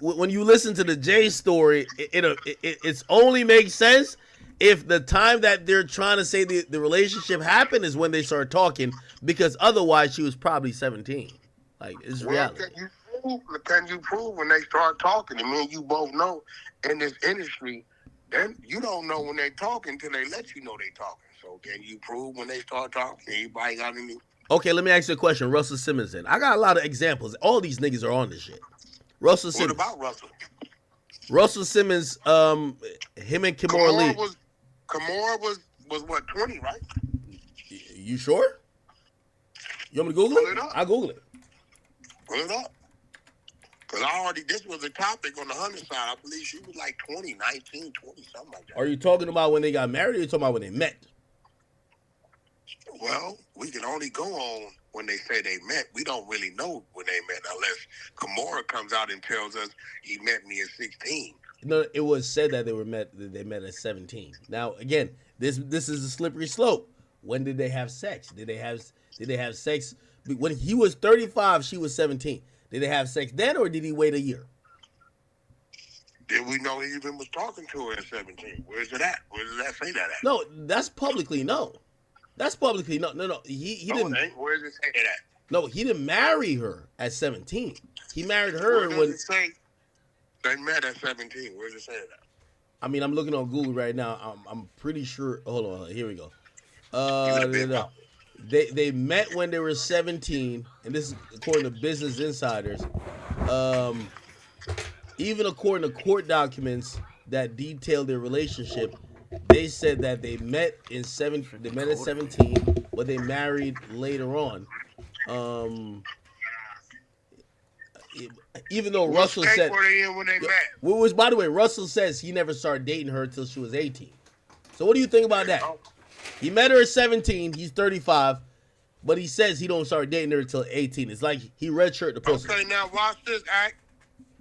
[SPEAKER 1] when you listen to the Jay story, it's only makes sense if the time that they're trying to say the relationship happened is when they start talking, because otherwise she was probably 17. Like, it's reality.
[SPEAKER 6] Can you prove when they start talking? And me and you both know in this industry, then you don't know when they talking until they let you know they talking. So can you prove when they start talking? Anybody got any?
[SPEAKER 1] Okay, let me ask you a question. Russell Simmons then. I got a lot of examples. All these niggas are on this shit. Russell Simmons.
[SPEAKER 6] What about Russell?
[SPEAKER 1] Russell Simmons, him and Kimora Lee.
[SPEAKER 6] Kimora was what, 20, right?
[SPEAKER 1] You sure? You want me to Google it? I'll Google it.
[SPEAKER 6] Pull it up. Because this was a topic on the Hunter side. I believe she was like 20, 19, 20, something like that.
[SPEAKER 1] Are you talking about when they got married, or are you talking about when they met?
[SPEAKER 6] Well, we can only go on when they say they met. We don't really know when they met unless Kimora comes out and tells us he met me at 16.
[SPEAKER 1] No, it was said that they met at 17. Now, again, this is a slippery slope. When did they have sex? Did they have sex when he was 35, she was 17? Did they have sex then, or did he wait a year?
[SPEAKER 6] Did we know he even was talking to her at 17? Where's it at? Where does that say that at?
[SPEAKER 1] No, that's publicly known. That's publicly no. He didn't.
[SPEAKER 6] Where does it say that?
[SPEAKER 1] No, he didn't marry her at 17. He married her
[SPEAKER 6] Where does it say they met at 17? Where does it say that?
[SPEAKER 1] I mean, I'm looking on Google right now. I'm pretty sure. Hold on, here we go. They met when they were 17, and this is according to Business Insiders. Even according to court documents that detail their relationship, they said that they met at 17, but they married later on. Even though Russell said,
[SPEAKER 6] were they in when they met?
[SPEAKER 1] Which, by the way, Russell says he never started dating her until she was 18. So what do you think about that? He met her at 17. He's 35, but he says he don't start dating her until 18. It's like he redshirted the pussy.
[SPEAKER 6] Okay, now watch this act.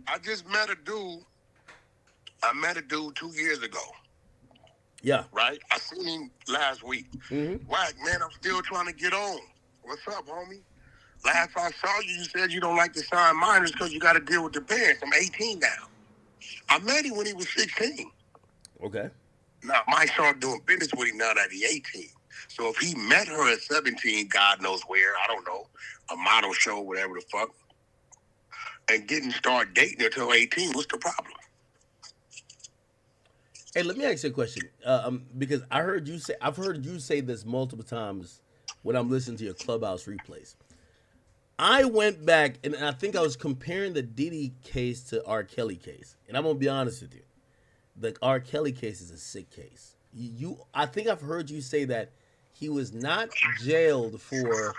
[SPEAKER 6] I just met a dude. I met a dude 2 years ago.
[SPEAKER 1] Yeah.
[SPEAKER 6] Right? I seen him last week.
[SPEAKER 1] Mm-hmm.
[SPEAKER 6] Whack, man, I'm still trying to get on. What's up, homie? Last I saw you, you said you don't like to sign minors because you got to deal with the parents. I'm 18 now. I met him when he was 16.
[SPEAKER 1] Okay.
[SPEAKER 6] Now, I might start doing business with him now that he's 18. So if he met her at 17, God knows where, I don't know, a model show, whatever the fuck, and didn't start dating her till 18, what's the problem?
[SPEAKER 1] Hey, let me ask you a question. Because I've heard you say this multiple times when I'm listening to your Clubhouse replays. I went back and I think I was comparing the Diddy case to R. Kelly case, and I'm gonna be honest with you. The R. Kelly case is a sick case. I think I've heard you say that he was not jailed for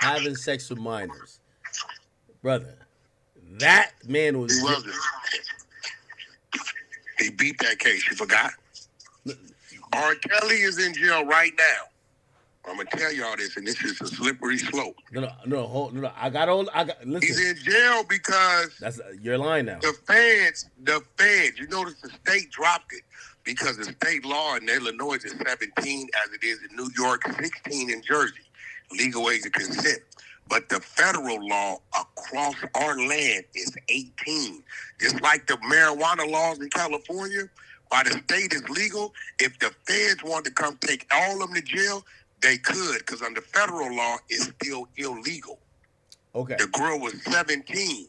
[SPEAKER 1] having sex with minors. Brother, that man was...
[SPEAKER 6] He wasn't. He beat that case, you forgot? R. Kelly is in jail right now. I'm going to tell y'all this, and this is a slippery slope.
[SPEAKER 1] No, listen.
[SPEAKER 6] He's in jail because...
[SPEAKER 1] You're lying now.
[SPEAKER 6] The feds, you notice the state dropped it because the state law in Illinois is 17 as it is in New York, 16 in Jersey, legal age of consent. But the federal law across our land is 18. Just like the marijuana laws in California, while the state is legal, if the feds want to come take all of them to jail, they could, because under federal law, it's still illegal.
[SPEAKER 1] Okay.
[SPEAKER 6] The girl was 17.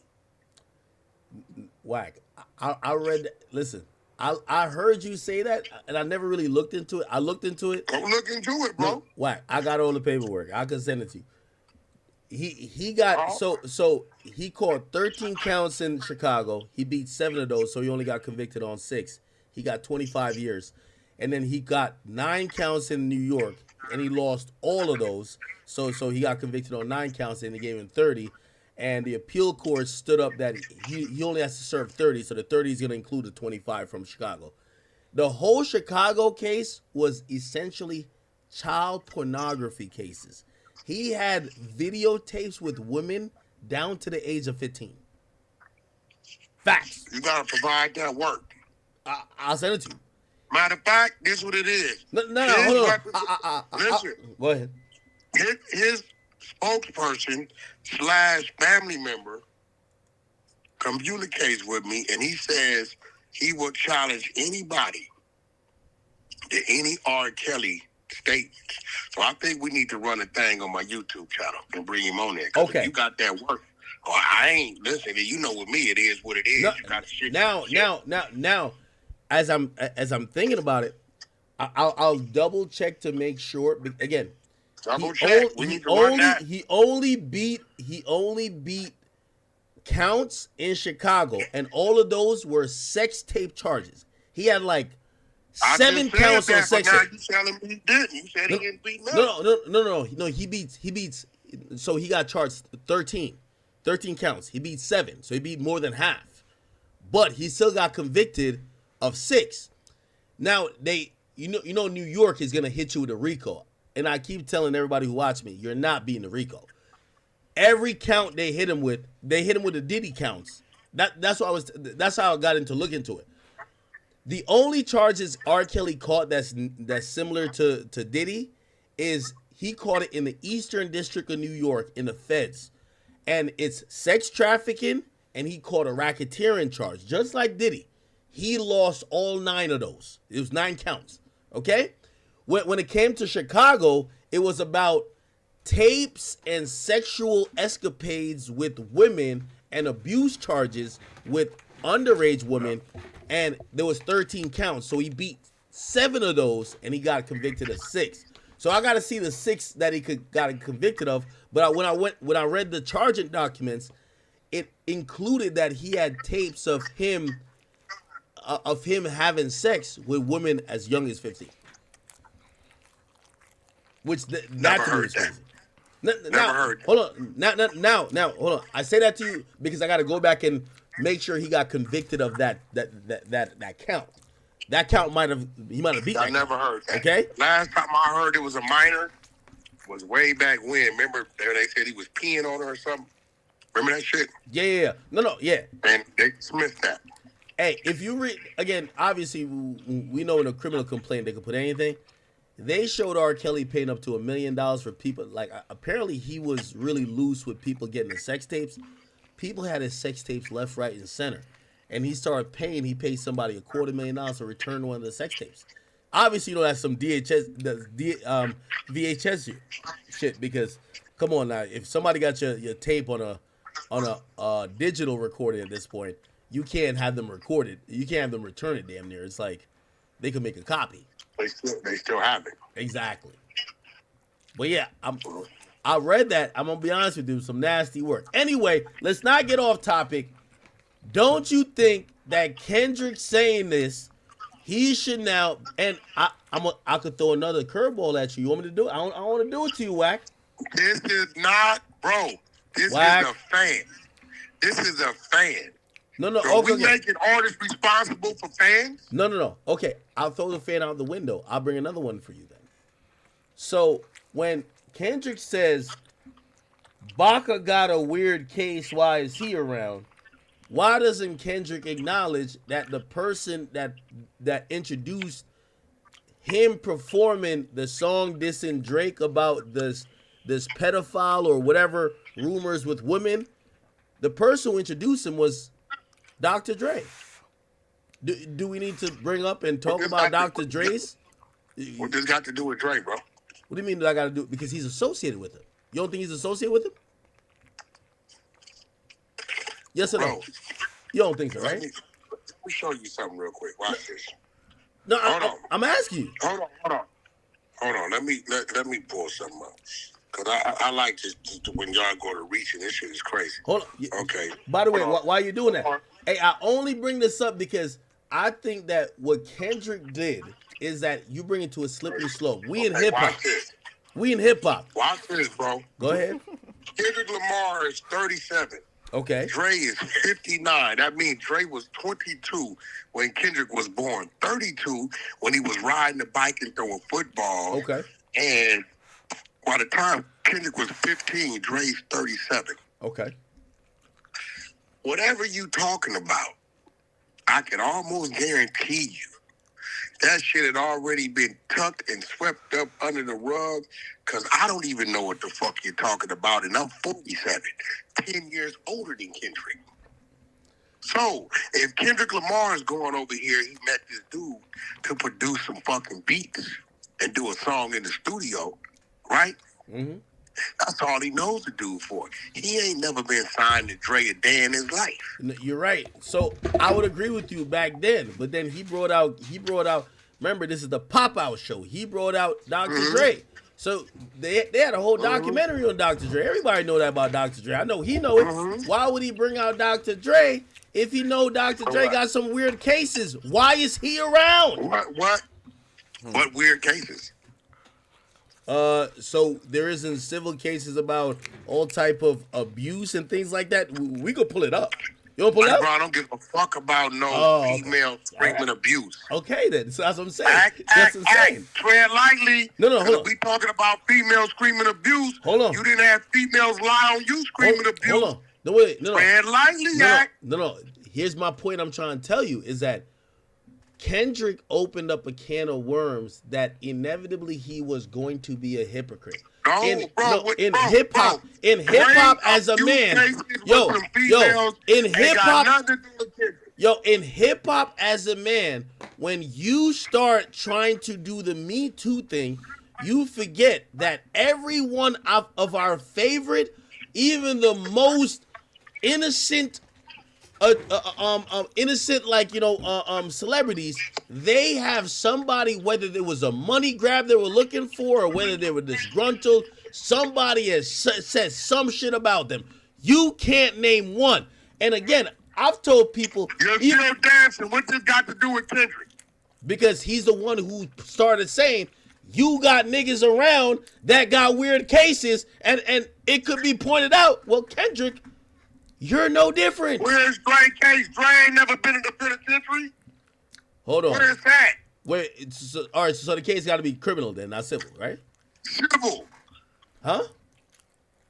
[SPEAKER 1] Whack. I read. Listen, I heard you say that, and I never really looked into it. I looked into it.
[SPEAKER 6] Go look into it, bro.
[SPEAKER 1] No, Whack. I got all the paperwork. I can send it to you. He got so he caught 13 counts in Chicago. He beat 7 of those, so he only got convicted on 6. He got 25 years, and then he got 9 counts in New York, and he lost all of those. So he got convicted on 9 counts, and they gave him 30. And the appeal court stood up that he only has to serve 30, so the 30 is going to include the 25 from Chicago. The whole Chicago case was essentially child pornography cases. He had videotapes with women down to the age of 15. Facts.
[SPEAKER 6] You gotta provide that work.
[SPEAKER 1] I'll send it to you.
[SPEAKER 6] Matter of fact, this is what it is.
[SPEAKER 1] No, hold on.
[SPEAKER 6] Listen.
[SPEAKER 1] Go ahead.
[SPEAKER 6] His spokesperson / family member communicates with me, and he says he will challenge anybody to any R. Kelly statements. So I think we need to run a thing on my YouTube channel and bring him on there. Okay. If you got that work. Oh, I ain't listening. You know, with me, it is what it is.
[SPEAKER 1] No,
[SPEAKER 6] you got shit.
[SPEAKER 1] Now, as I'm thinking about it, I'll double check to make sure. Again,
[SPEAKER 6] double check.
[SPEAKER 1] He only beat counts in Chicago, and all of those were sex tape charges. He had like 7 counts on sex tape.
[SPEAKER 6] You telling me he didn't? You said he didn't beat none.
[SPEAKER 1] No. He beats. So he got charged 13 counts. He beat 7, so he beat more than half. But he still got convicted of 6. Now you know New York is gonna hit you with a RICO, and I keep telling everybody who watch me, you're not beating the RICO. Every count they hit him with the Diddy counts. That's how I got into look into it. The only charges R. Kelly caught that's similar to Diddy is he caught it in the Eastern District of New York in the feds. And it's sex trafficking, and he caught a racketeering charge, just like Diddy. He lost all 9 of those. It was 9 counts, okay? When it came to Chicago, it was about tapes and sexual escapades with women and abuse charges with underage women, and there was 13 counts. So he beat 7 of those, and he got convicted of 6. So I got to see the 6 that he got convicted of. But when I read the charging documents, it included that he had tapes of him having sex with women as young as 15. Which that to me is crazy. Never heard. Hold on. Now, hold on. I say that to you because I got to go back and make sure he got convicted of that count. That count he might have beat.
[SPEAKER 6] I never heard that.
[SPEAKER 1] Okay.
[SPEAKER 6] Last time I heard it was a minor was way back when. Remember they said he was peeing on her or something? Remember that shit?
[SPEAKER 1] Yeah. No, yeah.
[SPEAKER 6] And they dismissed that.
[SPEAKER 1] Hey, if you read, again, obviously we know in a criminal complaint they could put anything. They showed R. Kelly paying up to $1 million for people. Like, apparently he was really loose with people getting the sex tapes. People had his sex tapes left, right, and center. And he started paying. He paid somebody $250,000 to return one of the sex tapes. Obviously, you know that's some VHS shit. Because come on now, if somebody got your tape on a digital recording at this point, you can't have them recorded. You can't have them return it. Damn near. It's like they could make a copy.
[SPEAKER 6] They still have it.
[SPEAKER 1] Exactly. But yeah, I read that. I'm gonna be honest with you, some nasty work. Anyway, let's not get off topic. Don't you think that Kendrick saying this, he should now? And I could throw another curveball at you. You want me to do it? I want to do it to you, Wack.
[SPEAKER 6] This is not, bro. This
[SPEAKER 1] Wack.
[SPEAKER 6] is a fan. This is a fan.
[SPEAKER 1] No.
[SPEAKER 6] So
[SPEAKER 1] okay,
[SPEAKER 6] we making artists responsible for fans?
[SPEAKER 1] No. Okay, I'll throw the fan out the window. I'll bring another one for you then. So when Kendrick says Baca got a weird case, why is he around? Why doesn't Kendrick acknowledge that the person that introduced him performing the song dissing Drake about this pedophile or whatever rumors with women, the person who introduced him was Dr. Dre. Do we need to bring up and talk about Dr. Dre's?
[SPEAKER 6] What this got to do with Dre, bro?
[SPEAKER 1] What do you mean that I got to do? Because he's associated with him. You don't think he's associated with him? Yes or no? You don't think so, right?
[SPEAKER 6] Let me show you something real quick. Watch this.
[SPEAKER 1] No, I'm asking you.
[SPEAKER 6] Hold on. Let me pull something up. Because I like this when y'all go to reach, and this shit is crazy.
[SPEAKER 1] Hold on.
[SPEAKER 6] Okay.
[SPEAKER 1] By the way, why are you doing that? Hey, I only bring this up because I think that what Kendrick did is that you bring it to a slippery slope. We in hip hop. We in hip hop.
[SPEAKER 6] Watch this, bro.
[SPEAKER 1] Go ahead.
[SPEAKER 6] Kendrick Lamar is 37.
[SPEAKER 1] Okay.
[SPEAKER 6] Dre is 59. That means Dre was 22 when Kendrick was born. 32 when he was riding the bike and throwing football.
[SPEAKER 1] Okay.
[SPEAKER 6] And by the time Kendrick was 15, Dre's 37.
[SPEAKER 1] Okay.
[SPEAKER 6] whatever you talking about, I can almost guarantee you that shit had already been tucked and swept up under the rug, because I don't even know what the fuck you're talking about, and I'm 47, 10 years older than Kendrick. So, if Kendrick Lamar is going over here, he met this dude to produce some fucking beats and do a song in the studio, right?
[SPEAKER 1] Mm-hmm.
[SPEAKER 6] That's all he knows to do for it. He ain't never been signed to Dre a day in his life.
[SPEAKER 1] You're right. So I would agree with you back then, but then he brought out. Remember, this is the Pop Out show. He brought out Dr. Dre. So they had a whole documentary on Dr. Dre. Everybody know that about Dr. Dre. I know he know it. Why would he bring out Dr. Dre if he know Dr. Dre got some weird cases? Why is he around?
[SPEAKER 6] What weird cases?
[SPEAKER 1] So there isn't civil cases about all type of abuse and things like that. We could pull it up. You want to pull it up?
[SPEAKER 6] Bro, I don't give a fuck about no female screaming abuse.
[SPEAKER 1] Okay, then. So that's what I'm saying. That's insane.
[SPEAKER 6] Tread lightly.
[SPEAKER 1] No, hold on.
[SPEAKER 6] We talking about females screaming abuse.
[SPEAKER 1] Hold on.
[SPEAKER 6] You didn't have females lie on you screaming abuse.
[SPEAKER 1] Hold on. No, wait. No.
[SPEAKER 6] Tread lightly,
[SPEAKER 1] No. Here's my point I'm trying to tell you is that Kendrick opened up a can of worms that inevitably he was going to be a hypocrite. In hip hop as a man, in hip hop as a man, when you start trying to do the Me Too thing, you forget that every one of our favorite, even the most innocent celebrities, they have somebody, whether there was a money grab they were looking for or whether they were disgruntled, somebody has said some shit about them. You can't name one. And again, I've told people,
[SPEAKER 6] you're still dancing. What this got to do with Kendrick?
[SPEAKER 1] Because he's the one who started saying, you got niggas around that got weird cases, and it could be pointed out, well, Kendrick, you're no different.
[SPEAKER 6] Where's Dre case? Dre ain't never been in the penitentiary.
[SPEAKER 1] Hold on.
[SPEAKER 6] Where is that?
[SPEAKER 1] All right, so the case got to be criminal then, not civil, right?
[SPEAKER 6] Civil.
[SPEAKER 1] Huh?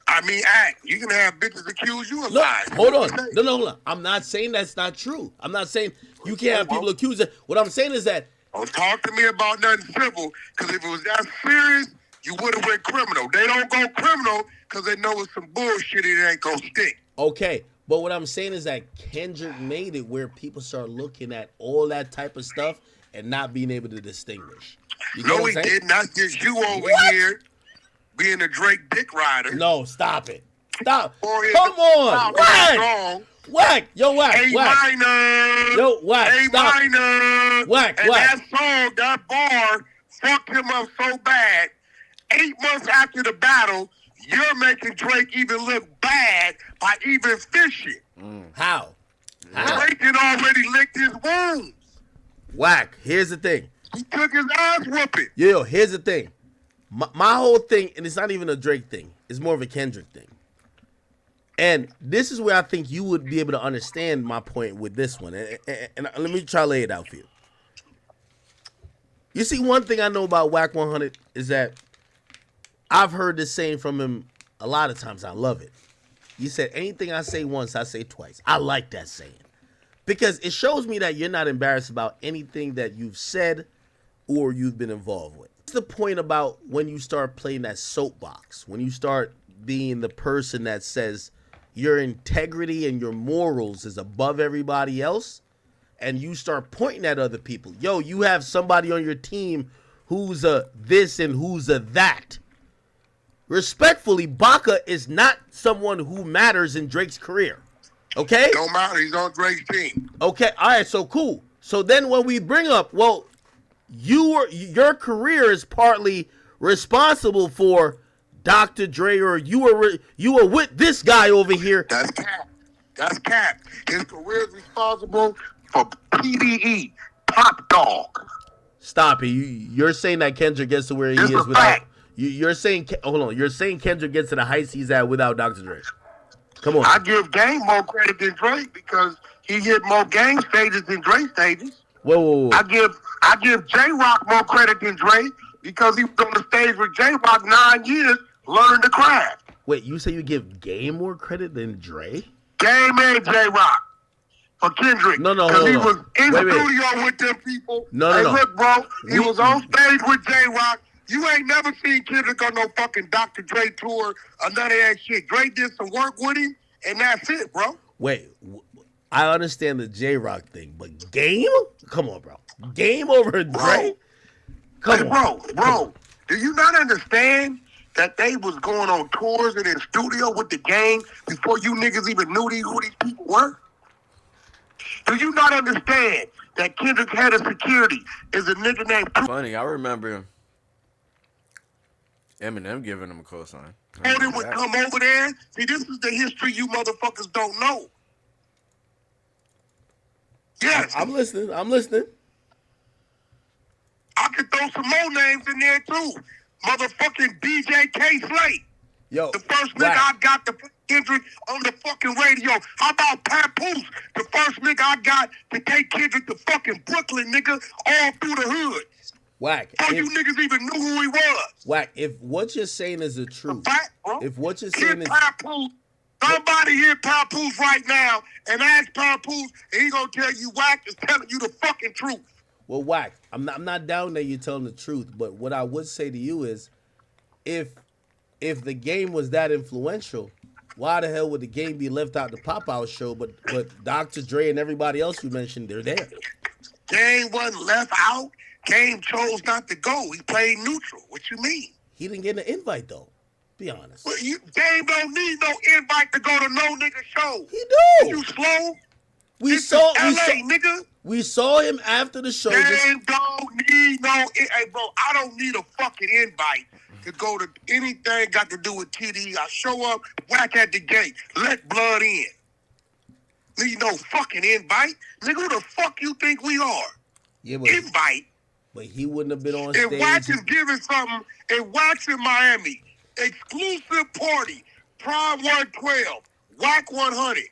[SPEAKER 6] I mean, you can have bitches accuse you of lies.
[SPEAKER 1] Hold on. No, hold on. I'm not saying that's not true. I'm not saying you can't have people accuse it. What I'm saying is that.
[SPEAKER 6] Don't talk to me about nothing civil, because if it was that serious, you would have went criminal. They don't go criminal because they know it's some bullshit it ain't gonna stick.
[SPEAKER 1] Okay, but what I'm saying is that Kendrick made it where people start looking at all that type of stuff and not being able to distinguish.
[SPEAKER 6] No, he didn't. That's just you over here being a Drake dick rider.
[SPEAKER 1] No, stop it. Stop. Come on. Whack. Yo, Whack.
[SPEAKER 6] A minor.
[SPEAKER 1] Yo, Whack.
[SPEAKER 6] A minor.
[SPEAKER 1] Whack.
[SPEAKER 6] And that song, that bar, fucked him up so bad. 8 months after the battle, you're making Drake even look bad by even fishing.
[SPEAKER 1] How?
[SPEAKER 6] Drake had already licked his wounds.
[SPEAKER 1] Whack. Here's the thing.
[SPEAKER 6] He took his ass whooping.
[SPEAKER 1] Yo, here's the thing. My whole thing, and it's not even a Drake thing. It's more of a Kendrick thing. And this is where I think you would be able to understand my point with this one. And let me try to lay it out for you. You see, one thing I know about Whack 100 is that I've heard this saying from him a lot of times. I love it. You said, anything I say once, I say twice. I like that saying. Because it shows me that you're not embarrassed about anything that you've said or you've been involved with. What's the point about when you start playing that soapbox? When you start being the person that says your integrity and your morals is above everybody else, and you start pointing at other people. Yo, you have somebody on your team who's a this and who's a that. Respectfully, Baca is not someone who matters in Drake's career. Okay?
[SPEAKER 6] Don't matter. He's on Drake's team.
[SPEAKER 1] Okay. All right. So cool. So then when we bring up, well, your career is partly responsible for Dr. Dre, or you were with this guy over here.
[SPEAKER 6] That's cap. That's cap. His career is responsible for PDE, Top Dog.
[SPEAKER 1] Stop it. You're saying that Kendrick gets to where he is without. You're saying, hold on. You're saying Kendrick gets to the heights he's at without Dr. Dre. Come on.
[SPEAKER 6] I give Game more credit than Drake because he hit more game stages than Drake stages.
[SPEAKER 1] Whoa.
[SPEAKER 6] I give J-Rock more credit than Drake because he was on the stage with J-Rock 9 years learning the craft.
[SPEAKER 1] Wait, you say you give Game more credit than Dre?
[SPEAKER 6] Game and J-Rock for Kendrick.
[SPEAKER 1] No,
[SPEAKER 6] Because he
[SPEAKER 1] hold
[SPEAKER 6] was
[SPEAKER 1] on.
[SPEAKER 6] in
[SPEAKER 1] Wait.
[SPEAKER 6] studio with them people.
[SPEAKER 1] No.
[SPEAKER 6] Hey, look, bro. He was on stage with J-Rock. You ain't never seen Kendrick on no fucking Dr. Dre tour or none of that shit. Dre did some work with him, and that's it, bro.
[SPEAKER 1] Wait, I understand the J-Rock thing, but Game? Come on, bro. Game over Dre? Come on.
[SPEAKER 6] Bro. Do you not understand that they was going on tours and in studio with the Game before you niggas even knew who these people were? Do you not understand that Kendrick had a security is a nigga named...
[SPEAKER 2] Funny, I remember Eminem giving him a cosign.
[SPEAKER 6] Odin would come over there. See, this is the history you motherfuckers don't know. Yes.
[SPEAKER 1] I'm listening.
[SPEAKER 6] I could throw some more names in there too. Motherfucking DJ K Slate.
[SPEAKER 1] Yo,
[SPEAKER 6] the first nigga I got to put Kendrick on the fucking radio. How about Papoose? The first nigga I got to take Kendrick to fucking Brooklyn, nigga, all through the hood.
[SPEAKER 1] Whack.
[SPEAKER 6] Before you niggas even knew who he was.
[SPEAKER 1] Whack. If what you're saying is the truth, if what you're
[SPEAKER 6] Hear
[SPEAKER 1] saying is...
[SPEAKER 6] Papoose. Somebody hear Papoose right now and ask Papoose, and he gonna tell you Whack is telling you the fucking truth.
[SPEAKER 1] Well, Whack, I'm not down that you're telling the truth, but what I would say to you is, if the Game was that influential, why the hell would the Game be left out the Pop-Out show, but Dr. Dre and everybody else you mentioned, they're there?
[SPEAKER 6] Game wasn't left out. Game chose not to go. He played neutral. What you mean?
[SPEAKER 1] He didn't get an invite, though. Be honest.
[SPEAKER 6] Well, Game don't need no invite to go to no nigga show.
[SPEAKER 1] He do.
[SPEAKER 6] You slow?
[SPEAKER 1] We saw
[SPEAKER 6] nigga.
[SPEAKER 1] We saw him after the show.
[SPEAKER 6] Game don't need no. Hey, bro, I don't need a fucking invite to go to anything got to do with TD. I show up, Whack at the gate, let blood in. Need no fucking invite. Nigga, who the fuck you think we are?
[SPEAKER 1] Yeah, but
[SPEAKER 6] invite.
[SPEAKER 1] But he wouldn't have been on
[SPEAKER 6] If
[SPEAKER 1] stage.
[SPEAKER 6] Wax is giving something, if Wax in Miami, exclusive party, Prime 112, Whack 100,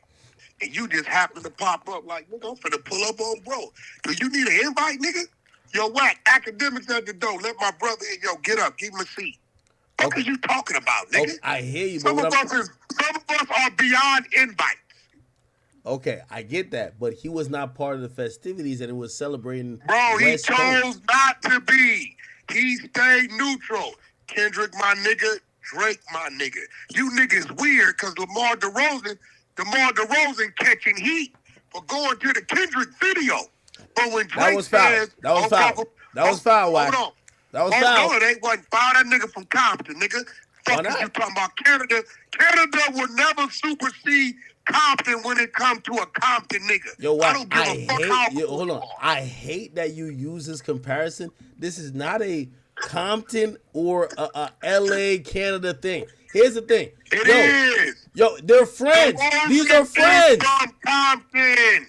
[SPEAKER 6] and you just happen to pop up like, nigga, I'm finna pull up on bro. Do you need an invite, nigga? Yo, Whack, academics at the door. Let my brother in. Yo, get up, give him a seat. What are you talking about, nigga?
[SPEAKER 1] Okay, I hear you,
[SPEAKER 6] Some
[SPEAKER 1] but
[SPEAKER 6] of us are beyond invite.
[SPEAKER 1] Okay, I get that, but he was not part of the festivities, and it was celebrating.
[SPEAKER 6] Bro, he
[SPEAKER 1] West
[SPEAKER 6] chose
[SPEAKER 1] Coast.
[SPEAKER 6] not to be. He stayed neutral. Kendrick, my nigga. Drake, my nigga. You niggas weird because DeMar DeRozan catching heat for going to the Kendrick video. But when Drake
[SPEAKER 1] That was foul.
[SPEAKER 6] says,
[SPEAKER 1] That was foul. That was foul, Wax.
[SPEAKER 6] Hold on.
[SPEAKER 1] That was foul.
[SPEAKER 6] No, it ain't wasn't foul. That nigga from Compton, nigga. Fuck is you talking about? Canada will never supersede Compton when it comes to a Compton nigga.
[SPEAKER 1] Yo,
[SPEAKER 6] I
[SPEAKER 1] Wax,
[SPEAKER 6] don't give a fuck how
[SPEAKER 1] hold on. I hate that you use this comparison. This is not a Compton or a LA Canada thing. Here's the thing.
[SPEAKER 6] It is.
[SPEAKER 1] Yo, they're friends. These are friends.
[SPEAKER 6] From Compton.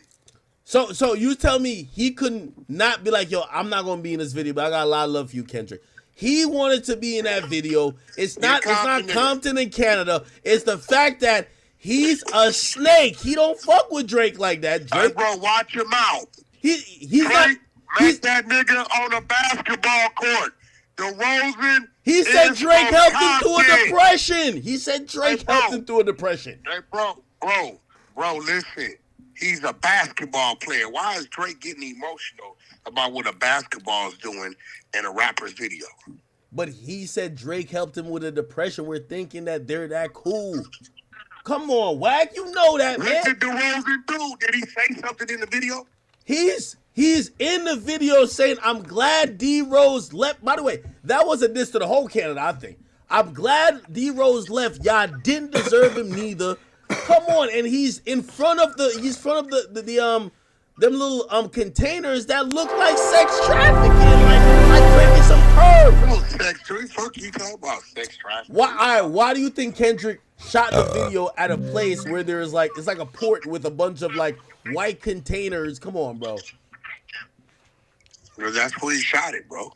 [SPEAKER 1] So you tell me he couldn't not be like, yo, I'm not gonna be in this video, but I got a lot of love for you, Kendrick. He wanted to be in that video. It's not Compton in Canada. It's the fact that he's a snake. He don't fuck with Drake like that. Drake,
[SPEAKER 6] hey, bro, watch your mouth.
[SPEAKER 1] He's
[SPEAKER 6] Drake met that nigga on a basketball court. DeRozan.
[SPEAKER 1] He said Drake
[SPEAKER 6] from
[SPEAKER 1] helped him through a
[SPEAKER 6] Compton.
[SPEAKER 1] depression. He said Drake helped him through a depression.
[SPEAKER 6] Hey, bro, listen. He's a basketball player. Why is Drake getting emotional about what a basketball is doing in a rapper's video?
[SPEAKER 1] But he said Drake helped him with a depression. We're thinking that they're that cool. Come on, Whack. You know that, man.
[SPEAKER 6] What did DeRozan do? Did he say something in the video?
[SPEAKER 1] He's in the video saying, I'm glad D-Rose left. By the way, that was a diss to the whole Canada, I think. I'm glad D-Rose left. Y'all didn't deserve him neither. Come on, and he's in front of the them little containers that look like sex trafficking, like drinking some curb.
[SPEAKER 6] No sex trafficking. Fuck you talking about sex trafficking?
[SPEAKER 1] Why do you think Kendrick shot the video at a place where there's like it's like a port with a bunch of like white containers? Come on, bro.
[SPEAKER 6] Well, that's where he shot it, bro.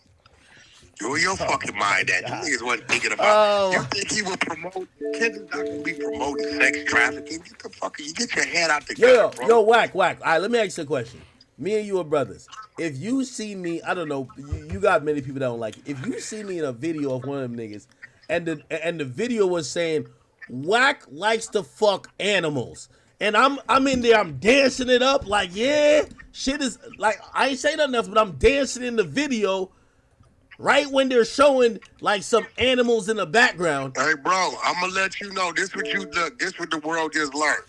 [SPEAKER 6] Where your fucking mind at? You niggas wasn't thinking about. You think he would promote? Kendrick's not gonna be promoting sex trafficking. Get the fuck. You get your head out the gutter, bro.
[SPEAKER 1] Yo, Whack. All right, let me ask you a question. Me and you are brothers. If you see me, I don't know. You got many people that don't like it. If you see me in a video of one of them niggas, and the video was saying Whack likes to fuck animals, and I'm in there, I'm dancing it up like, yeah, shit is like, I ain't say nothing else, but I'm dancing in the video right when they're showing like some animals in the background.
[SPEAKER 6] Hey, bro, I'm gonna let you know. This what the world just learned.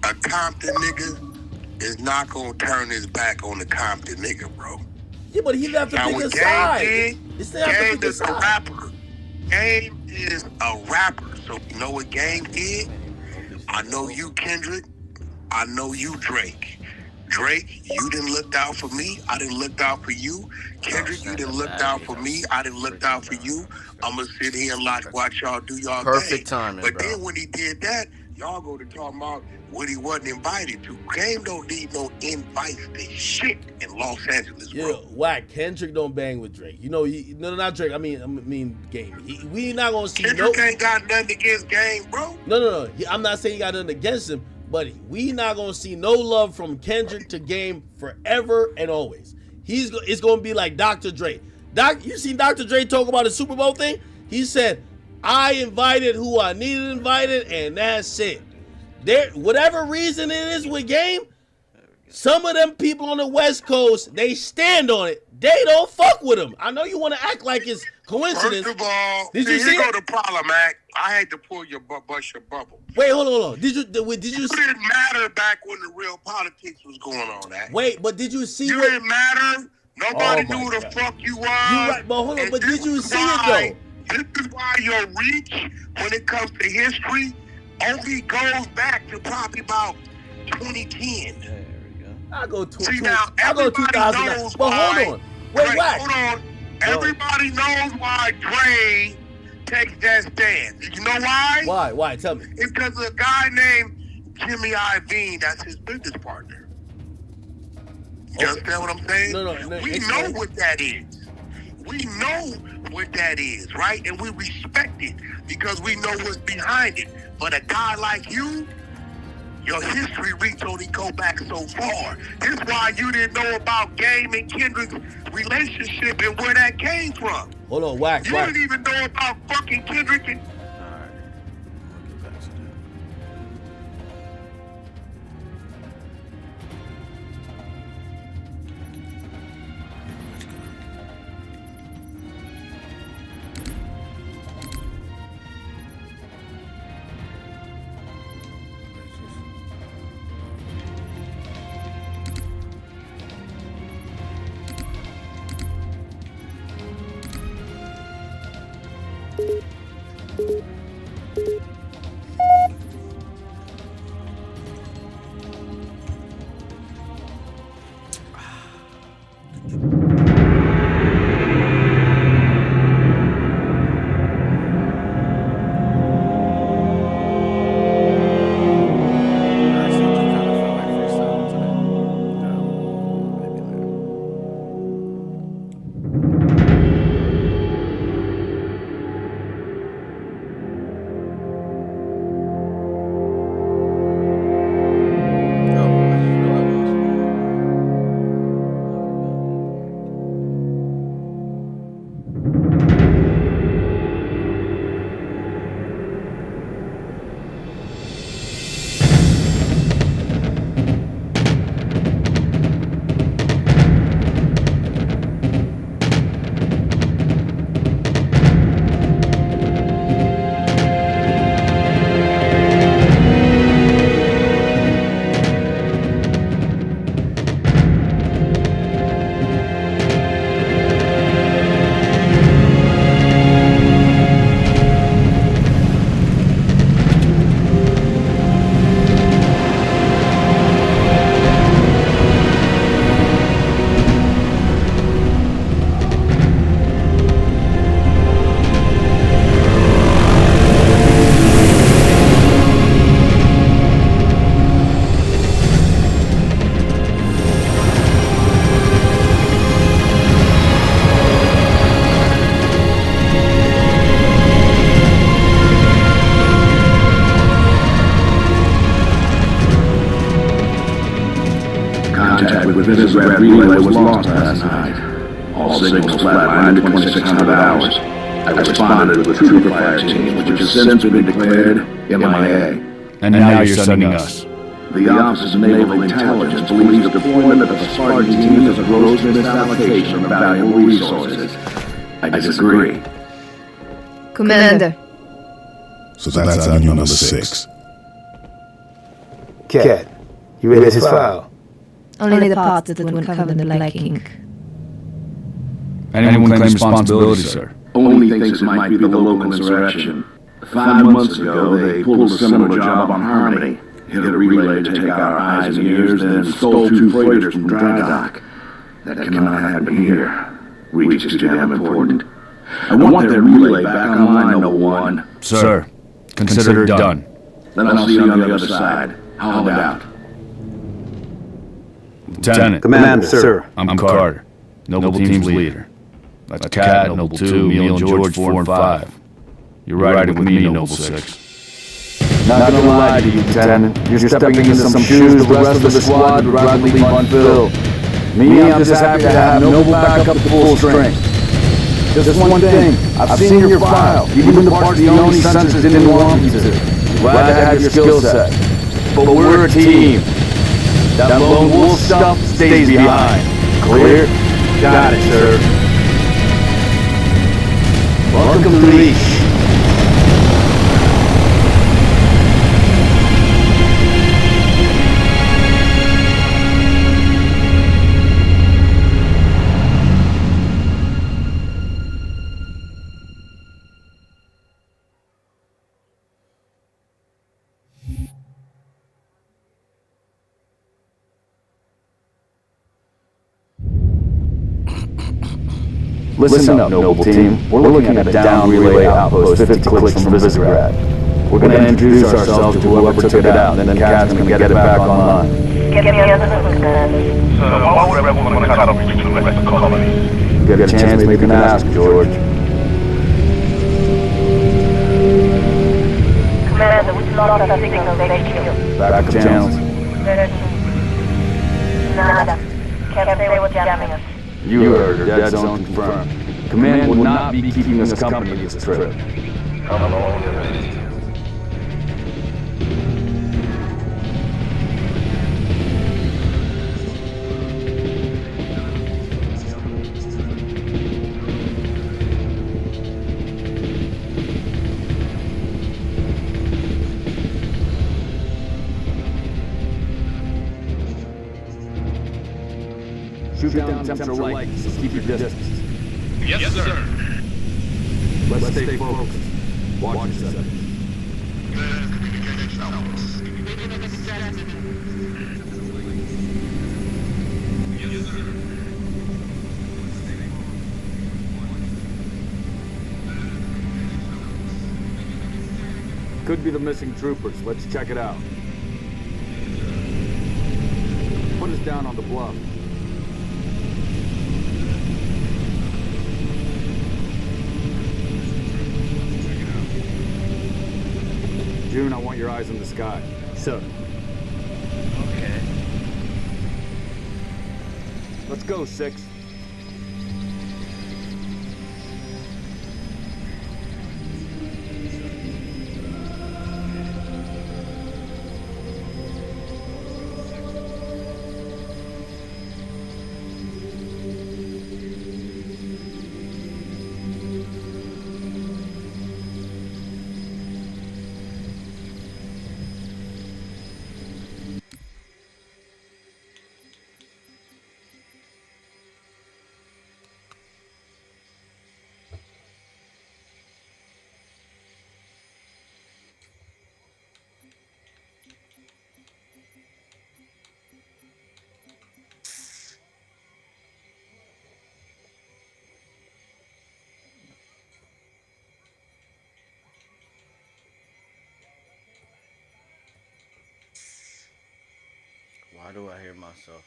[SPEAKER 6] A Compton nigga is not gonna turn his back on the Compton nigga, bro.
[SPEAKER 1] Yeah, but he left to
[SPEAKER 6] now,
[SPEAKER 1] pick a
[SPEAKER 6] what
[SPEAKER 1] side.
[SPEAKER 6] Game
[SPEAKER 1] Game
[SPEAKER 6] is a rapper. Game is a rapper. So you know what Game did? I know you, Kendrick. I know you, Drake. Drake, you didn't look out for me. I didn't look out for you. Kendrick, you didn't look out for me. I didn't look out for you. I'm going to sit here and watch y'all do y'all
[SPEAKER 2] Perfect
[SPEAKER 6] thing.
[SPEAKER 2] timing,
[SPEAKER 6] But
[SPEAKER 2] bro.
[SPEAKER 6] then when he did that, y'all go to talk about what he wasn't invited to. Game don't need no invites to shit in Los Angeles, bro.
[SPEAKER 1] Yeah, whack. Kendrick don't bang with Drake. You know, no, not Drake. I mean, Game. We not gonna see.
[SPEAKER 6] Kendrick ain't got nothing against Game, bro.
[SPEAKER 1] No. I'm not saying he got nothing against him, but we not gonna see no love from Kendrick to Game forever and always. It's gonna be like Dr. Dre. You seen Dr. Dre talk about the Super Bowl thing? He said, "I invited who I needed invited, and that's it." There, whatever reason it is with Game, some of them people on the West Coast, they stand on it. They don't fuck with him. I know you want to act like it's coincidence.
[SPEAKER 6] First of all,
[SPEAKER 1] did you see
[SPEAKER 6] here
[SPEAKER 1] it?
[SPEAKER 6] go the problem, Mac. I had to pull your bust your bubble.
[SPEAKER 1] Wait, hold on. Did you?
[SPEAKER 6] It didn't matter back when the real politics was going on. That.
[SPEAKER 1] Wait, but did you see?
[SPEAKER 6] You didn't matter. Nobody knew who the
[SPEAKER 1] God.
[SPEAKER 6] fuck you was.
[SPEAKER 1] You right, but hold on.
[SPEAKER 6] And
[SPEAKER 1] But did you see it though?
[SPEAKER 6] This is why your reach, when it comes to history, only goes back to probably about 2010.
[SPEAKER 1] I go
[SPEAKER 6] See now,
[SPEAKER 1] I go
[SPEAKER 6] everybody
[SPEAKER 1] 2009.
[SPEAKER 6] knows
[SPEAKER 1] But
[SPEAKER 6] why.
[SPEAKER 1] hold on. Wait, whack.
[SPEAKER 6] Hold on. Everybody knows why Dre takes that stance. You know why?
[SPEAKER 1] Why? Tell me.
[SPEAKER 6] It's because of a guy named Jimmy Iovine. That's his business partner. You understand what I'm saying?
[SPEAKER 1] No.
[SPEAKER 6] We know what that is. We know what that is, right? And we respect it because we know what's behind it. But a guy like you, your history reach only go back so far. This is why you didn't know about Game and Kendrick's relationship and where that came from.
[SPEAKER 1] Hold on, whack.
[SPEAKER 6] You didn't even know about fucking Kendrick and...
[SPEAKER 9] Contact with Visograph relay was lost last night. All signals flatlined at 2600 hours. I responded with a trooper fire team, which has since been declared MIA. And now you're sending us. The Office of Naval Intelligence believes deployment of the Spartan team is a gross misallocation of valuable resources. I disagree.
[SPEAKER 12] Commander.
[SPEAKER 13] So that's onion number 6.
[SPEAKER 12] Cat, you read his file? Only the parts that weren't covered in the black ink.
[SPEAKER 9] Anyone claim responsibility, sir? Only thinks it might be the local insurrection. 5 months ago, they pulled a similar job on Harmony. Hit a relay to take out our eyes and ears, then stole 2 freighters from dry dock. That cannot happen here. Reach is too damn important. I want that relay back online, No. 1.
[SPEAKER 22] Sir, consider it done.
[SPEAKER 9] Then I'll see you on the other side. How about?
[SPEAKER 22] Lieutenant.
[SPEAKER 12] Commander, sir.
[SPEAKER 22] I'm Carter, Noble Team's leader. That's Cat, Noble 2, Neil and George 4 and 5. You're riding with me, Noble 6.
[SPEAKER 12] Not gonna lie to you, Lieutenant. You're stepping into some shoes the rest of the squad would rather leave unfilled. Me, I'm just happy to have Noble back up to full strength. Just one thing, I've seen your file, even the parts the only sensors didn't want me to. Glad to have your skill set. But we're a team. That lone wolf stuff stays behind. Clear? Got it, sir. Welcome to Leash. Listen up, Noble Team. We're looking at a down relay outpost 50 clicks from Visegrad. We're going to introduce ourselves to whoever took it out, and then Cat's going to get it back online.
[SPEAKER 14] Get me on the Sir, why would rebels want to cut off reach to the rest of the colony?
[SPEAKER 12] You get a chance, maybe you can ask, George.
[SPEAKER 14] Commander, we lost our signal, HQ.
[SPEAKER 12] Backup channels.
[SPEAKER 14] Nada. Can't say what's jamming us.
[SPEAKER 12] You heard her. Dead zone confirmed. Command will not be keeping us company this trip.
[SPEAKER 14] Come along.
[SPEAKER 12] Shoot down temperature light, so keep your distance.
[SPEAKER 14] Yes, sir.
[SPEAKER 12] Let's stay focused. Watch yourself. Could be the missing troopers. Let's check it out. Put us down on the bluff. June, I want your eyes in the sky. Sir.
[SPEAKER 14] Okay.
[SPEAKER 12] Let's go, 6.
[SPEAKER 2] Why do I hear myself?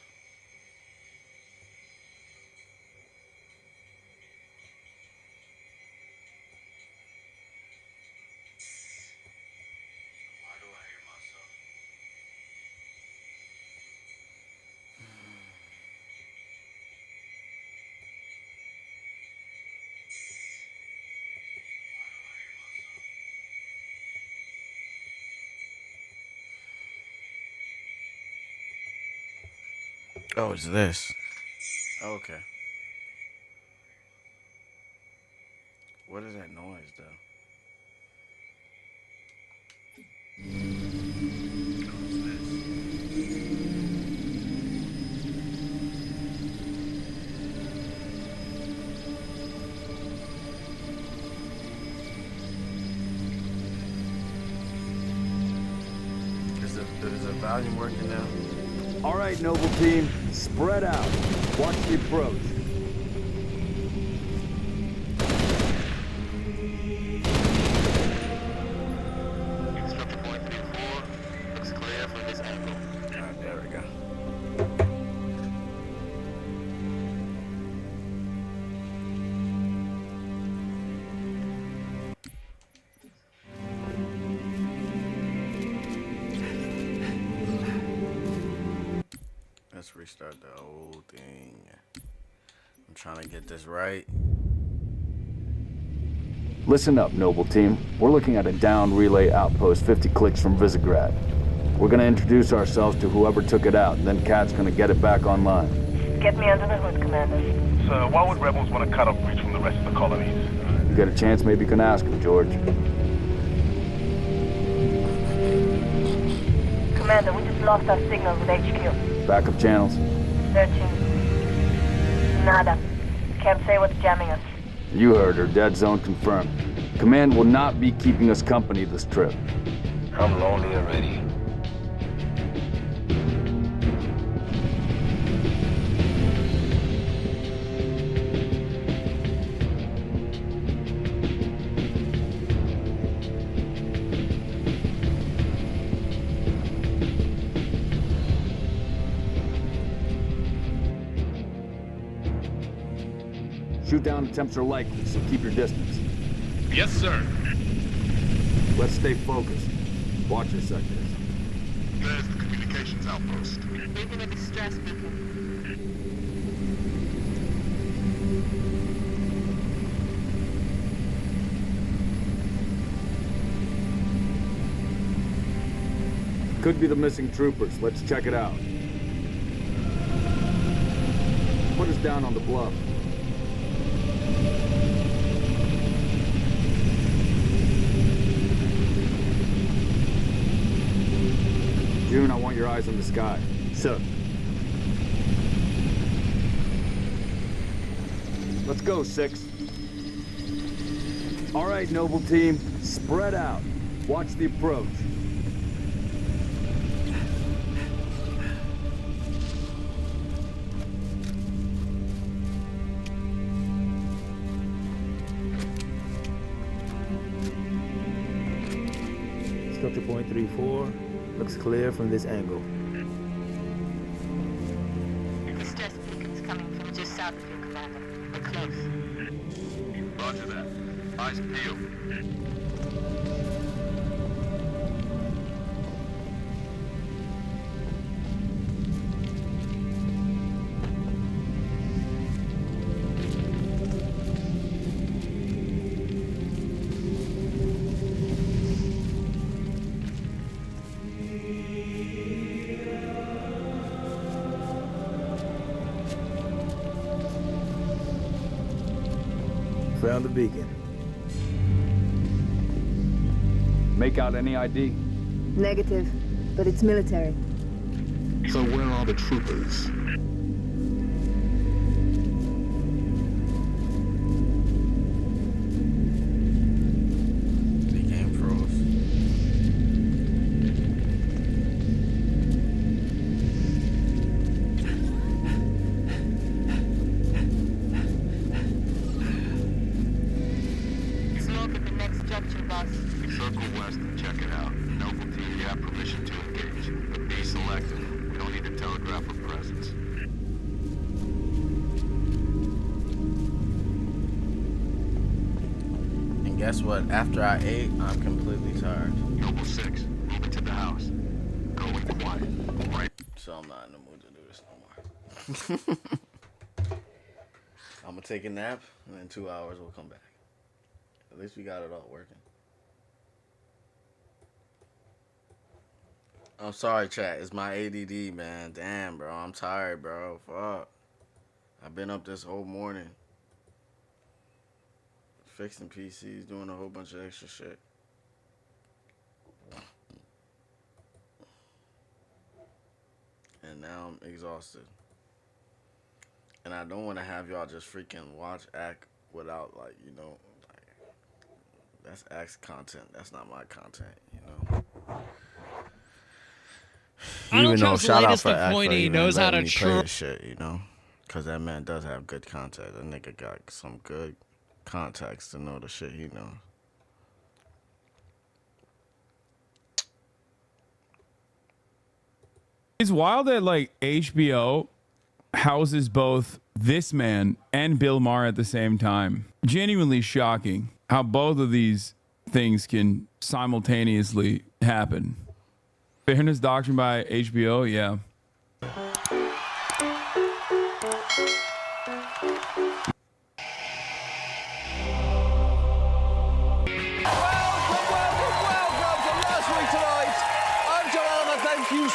[SPEAKER 2] Why do I hear myself? Oh, it's this. Okay. What is that noise, though? Is the volume working now?
[SPEAKER 12] All right, Noble Team, spread out. Watch the approach.
[SPEAKER 2] Looks clear from this angle. Alright, there we go. Let's restart the whole thing. I'm trying to get this right.
[SPEAKER 12] Listen up, Noble Team. We're looking at a downed relay outpost 50 clicks from Visegrad. We're gonna introduce ourselves to whoever took it out, then Kat's gonna get it back online.
[SPEAKER 14] Get me under the hood, Commander.
[SPEAKER 9] So why would rebels want to cut off reach from the rest of the colonies?
[SPEAKER 12] You get a chance, maybe you can ask him, George.
[SPEAKER 14] Commander, we just lost our signal with HQ.
[SPEAKER 12] Backup channels?
[SPEAKER 14] Searching. Nada. Can't say what's jamming us.
[SPEAKER 12] You heard her. Dead zone confirmed. Command will not be keeping us company this trip.
[SPEAKER 9] I'm lonely already.
[SPEAKER 12] Shoot down attempts are likely, so keep your distance.
[SPEAKER 9] Yes, sir.
[SPEAKER 12] Let's stay focused. Watch your sectors.
[SPEAKER 9] There's the communications outpost.
[SPEAKER 14] Leaving a distress beacon.
[SPEAKER 12] Could be the missing troopers. Let's check it out. Put us down on the bluff. June, I want your eyes on the sky.
[SPEAKER 3] Sir.
[SPEAKER 12] Let's go, 6. All right, Noble Team, spread out. Watch the approach.
[SPEAKER 3] Structure point 34. Looks clear from this angle.
[SPEAKER 14] Distress beacon's coming from just south of you, Commander. We're close.
[SPEAKER 9] Roger that. Eyes peeled.
[SPEAKER 3] Found the beacon.
[SPEAKER 12] Make out any ID?
[SPEAKER 15] Negative, but it's military.
[SPEAKER 13] So where are the troopers?
[SPEAKER 2] The game froze.
[SPEAKER 14] Smoke at the next structure, boss.
[SPEAKER 9] Circle west and check it out. Noble Team, you have permission to engage. But be selective. We don't need to telegraph our presence.
[SPEAKER 2] And guess what? After I ate, I'm completely tired.
[SPEAKER 9] Noble 6, move it to the house. Go in quiet. Right.
[SPEAKER 2] So I'm not in the mood to do this no more. I'm gonna take a nap, and in 2 hours we'll come back. At least we got it all working. I'm sorry, chat. It's my ADD, man. Damn, bro. I'm tired, bro. Fuck. I've been up this whole morning. Fixing PCs, doing a whole bunch of extra shit. And now I'm exhausted. And I don't want to have y'all just freaking watch act without, like, you know, like, that's Act's content. That's not my content, you know. Even though shout out for Act for even letting me play his shit, you know, because that man does have good content. That nigga got some good context to know the shit he knows.
[SPEAKER 8] It's wild that like HBO houses both this man and Bill Maher at the same time. Genuinely shocking how both of these things can simultaneously happen. Fairness Doctrine by HBO, yeah.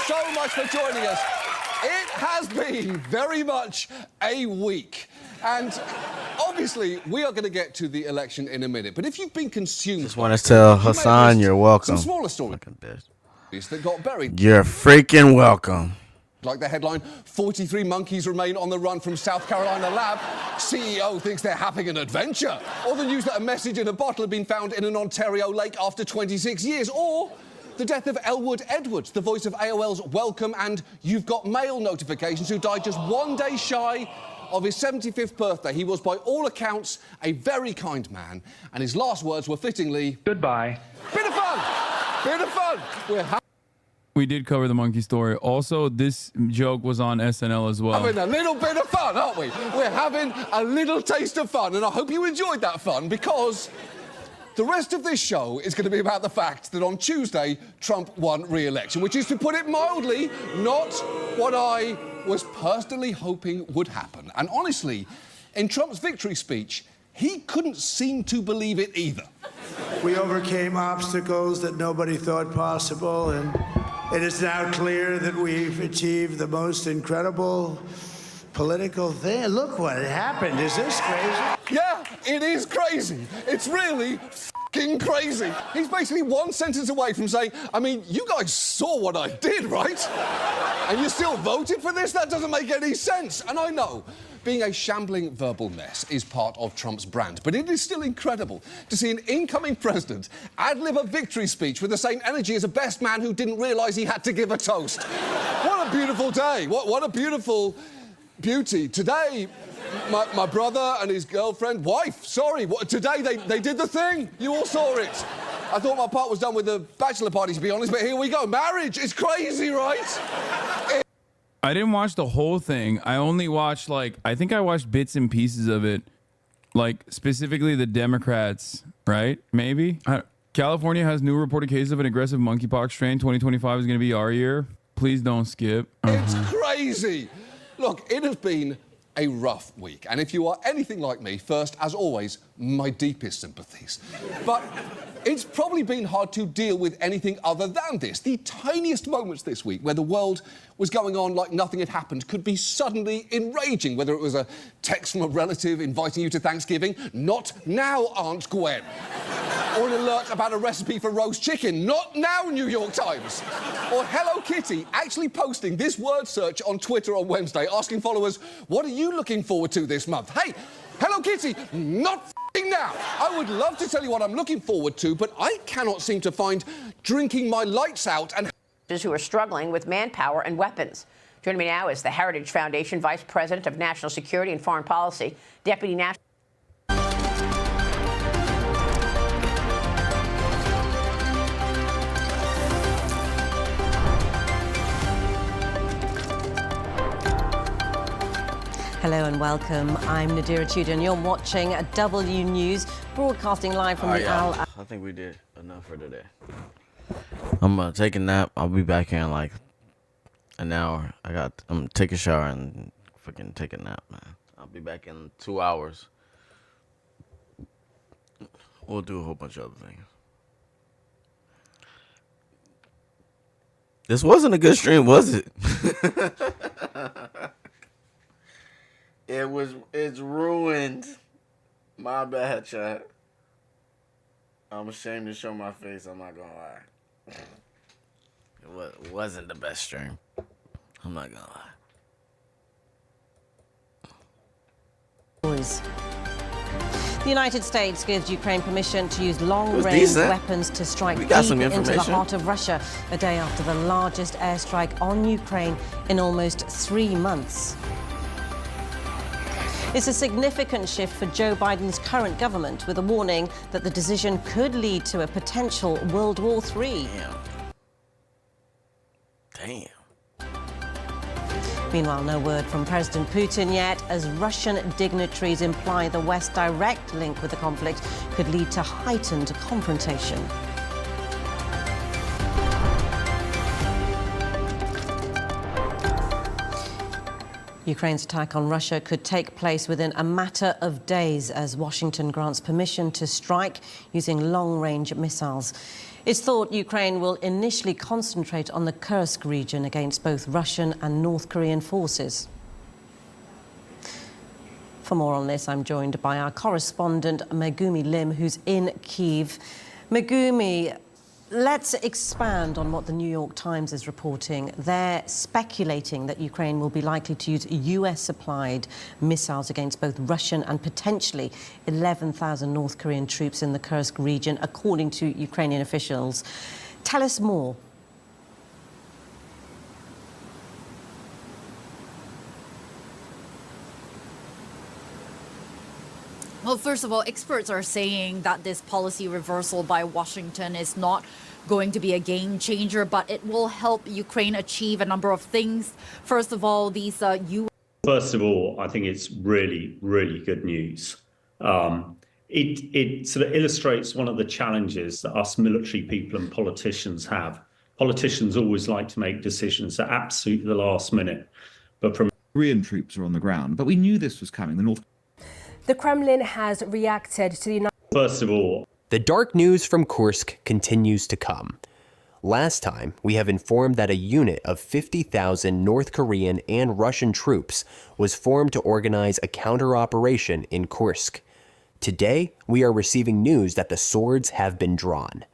[SPEAKER 16] So much for joining us. It has been very much a week. And obviously, we are going to get to the election in a minute. But if you've been consumed...
[SPEAKER 2] Just want to tell Hassan you're welcome.
[SPEAKER 16] Some smaller stories that got buried.
[SPEAKER 2] You're freaking welcome.
[SPEAKER 16] Like the headline, 43 monkeys remain on the run from South Carolina lab. CEO thinks they're having an adventure. Or the news that a message in a bottle had been found in an Ontario lake after 26 years. Or... the death of Elwood Edwards, the voice of AOL's Welcome and You've Got Mail notifications, who died just one day shy of his 75th birthday. He was, by all accounts, a very kind man, and his last words were fittingly, goodbye. Bit of fun! Bit of fun!
[SPEAKER 8] We did cover the monkey story. Also, this joke was on SNL as well.
[SPEAKER 16] Having a little bit of fun, aren't we? We're having a little taste of fun, and I hope you enjoyed that fun, because... the rest of this show is going to be about the fact that on Tuesday, Trump won re-election, which is, to put it mildly, not what I was personally hoping would happen. And honestly, in Trump's victory speech, he couldn't seem to believe it either.
[SPEAKER 17] We overcame obstacles that nobody thought possible, and it is now clear that we've achieved the most incredible political thing. Look what happened. Is this crazy?
[SPEAKER 16] Yeah, it is crazy. It's really f***ing crazy. He's basically one sentence away from saying, I mean, you guys saw what I did, right? And you still voted for this? That doesn't make any sense. And I know being a shambling verbal mess is part of Trump's brand, but it is still incredible to see an incoming president ad-lib a victory speech with the same energy as a best man who didn't realise he had to give a toast. What a beautiful day. What a beautiful... beauty. Today, my brother and his wife, today they did the thing. You all saw it. I thought my part was done with the bachelor party, to be honest, but here we go. Marriage is crazy, right?
[SPEAKER 8] I didn't watch the whole thing. I only watched, I think I watched bits and pieces of it. Like, specifically the Democrats, right? Maybe? California has new reported cases of an aggressive monkeypox strain. 2025 is going to be our year. Please don't skip.
[SPEAKER 16] It's crazy. Look, it has been a rough week, and if you are anything like me, first, as always, my deepest sympathies. But it's probably been hard to deal with anything other than this. The tiniest moments this week where the world was going on like nothing had happened could be suddenly enraging, whether it was a text from a relative inviting you to Thanksgiving, not now, Aunt Gwen, or an alert about a recipe for roast chicken, not now, New York Times, or Hello Kitty actually posting this word search on Twitter on Wednesday, asking followers, what are you looking forward to this month? Hey, Hello Kitty, not f***ing now. I would love to tell you what I'm looking forward to, but I cannot seem to find drinking my lights out and...
[SPEAKER 20] who are struggling with manpower and weapons. Joining me now is the Heritage Foundation Vice President of National Security and Foreign Policy, Deputy National...
[SPEAKER 24] Hello and welcome. I'm Nadira Tudor and you're watching W News, broadcasting live from the Al...
[SPEAKER 2] I think we did enough for today. I'm gonna take a nap. I'll be back in like an hour. I'm gonna take a shower and freaking take a nap, man. I'll be back in 2 hours. We'll do a whole bunch of other things. This wasn't a good stream, was it? It's ruined. My bad, chat. I'm ashamed to show my face, I'm not gonna lie. It wasn't the best stream. I'm not gonna lie.
[SPEAKER 24] The United States gives Ukraine permission to use long-range weapons to strike deep into the heart of Russia, a day after the largest airstrike on Ukraine in almost 3 months. It's a significant shift for Joe Biden's current government, with a warning that the decision could lead to a potential World War III.
[SPEAKER 2] Damn.
[SPEAKER 24] Meanwhile, no word from President Putin yet, as Russian dignitaries imply the West's direct link with the conflict could lead to heightened confrontation. Ukraine's attack on Russia could take place within a matter of days as Washington grants permission to strike using long-range missiles. It's thought Ukraine will initially concentrate on the Kursk region against both Russian and North Korean forces. For more on this, I'm joined by our correspondent, Megumi Lim, who's in Kyiv. Megumi, let's expand on what the New York Times is reporting. They're speculating that Ukraine will be likely to use US-supplied missiles against both Russian and potentially 11,000 North Korean troops in the Kursk region, according to Ukrainian officials. Tell us more.
[SPEAKER 7] Well, first of all, experts are saying that this policy reversal by Washington is not going to be a game changer, but it will help Ukraine achieve a number of things. First of all, these U.S.
[SPEAKER 11] First of all, I think it's really, really good news. It sort of illustrates one of the challenges that us military people and politicians have. Politicians always like to make decisions at absolutely the last minute, but from
[SPEAKER 19] Korean troops are on the ground, but we knew this was coming.
[SPEAKER 21] The Kremlin has reacted to the United States.
[SPEAKER 11] First of all,
[SPEAKER 25] the dark news from Kursk continues to come. Last time, we have informed that a unit of 50,000 North Korean and Russian troops was formed to organize a counter-operation in Kursk. Today, we are receiving news that the swords have been drawn.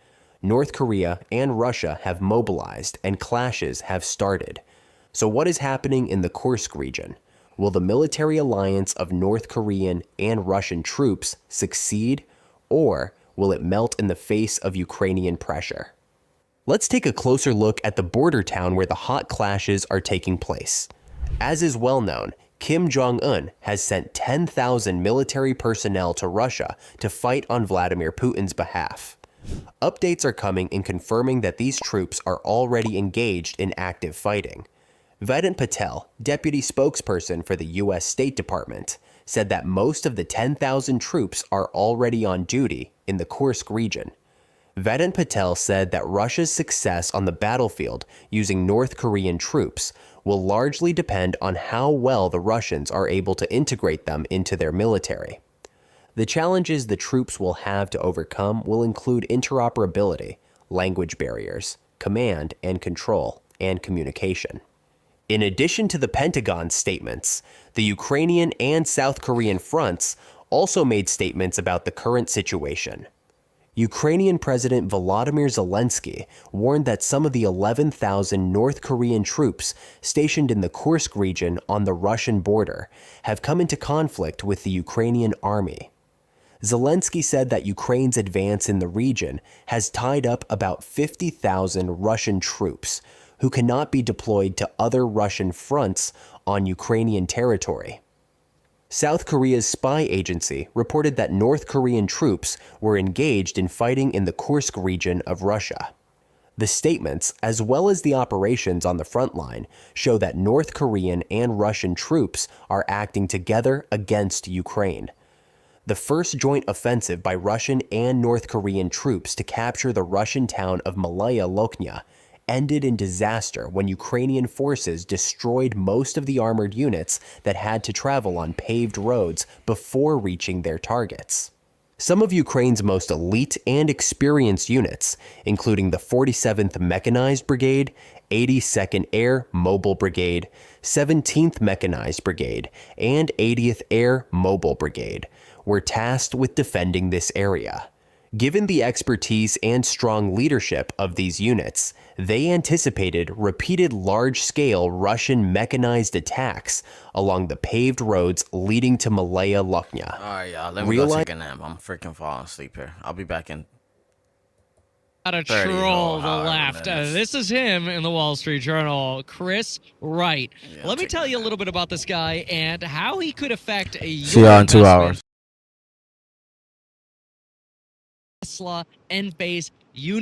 [SPEAKER 25] North Korea and Russia have mobilized and clashes have started. So what is happening in the Kursk region? Will the military alliance of North Korean and Russian troops succeed, or will it melt in the face of Ukrainian pressure? Let's take a closer look at the border town where the hot clashes are taking place. As is well known, Kim Jong-un has sent 10,000 military personnel to Russia to fight on Vladimir Putin's behalf. Updates are coming in confirming that these troops are already engaged in active fighting. Vedant Patel, deputy spokesperson for the U.S. State Department, said that most of the 10,000 troops are already on duty in the Kursk region. Vedant Patel said that Russia's success on the battlefield using North Korean troops will largely depend on how well the Russians are able to integrate them into their military. The challenges the troops will have to overcome will include interoperability, language barriers, command and control, and communication. In addition to the Pentagon's statements, the Ukrainian and South Korean fronts also made statements about the current situation. Ukrainian President Volodymyr Zelensky warned that some of the 11,000 North Korean troops stationed in the Kursk region on the Russian border have come into conflict with the Ukrainian army. Zelensky said that Ukraine's advance in the region has tied up about 50,000 Russian troops, who cannot be deployed to other Russian fronts on Ukrainian territory. South Korea's spy agency reported that North Korean troops were engaged in fighting in the Kursk region of Russia. The statements, as well as the operations on the front line, show that North Korean and Russian troops are acting together against Ukraine. The first joint offensive by Russian and North Korean troops to capture the Russian town of Malaya Lokhnya ended in disaster when Ukrainian forces destroyed most of the armored units that had to travel on paved roads before reaching their targets. Some of Ukraine's most elite and experienced units, including the 47th Mechanized Brigade, 82nd Air Mobile Brigade, 17th Mechanized Brigade, and 80th Air Mobile Brigade, were tasked with defending this area. Given the expertise and strong leadership of these units, they anticipated repeated large-scale Russian mechanized attacks along the paved roads leading to Malaya Luchnya.
[SPEAKER 2] All right, y'all. Let me go take a nap. I'm freaking falling asleep here. I'll be back in.
[SPEAKER 4] How to troll the left. This is him in the Wall Street Journal, Chris Wright. Let me tell you a little bit about this guy and how he could affect a
[SPEAKER 2] See y'all in 2 hours.
[SPEAKER 4] Tesla, Enphase, you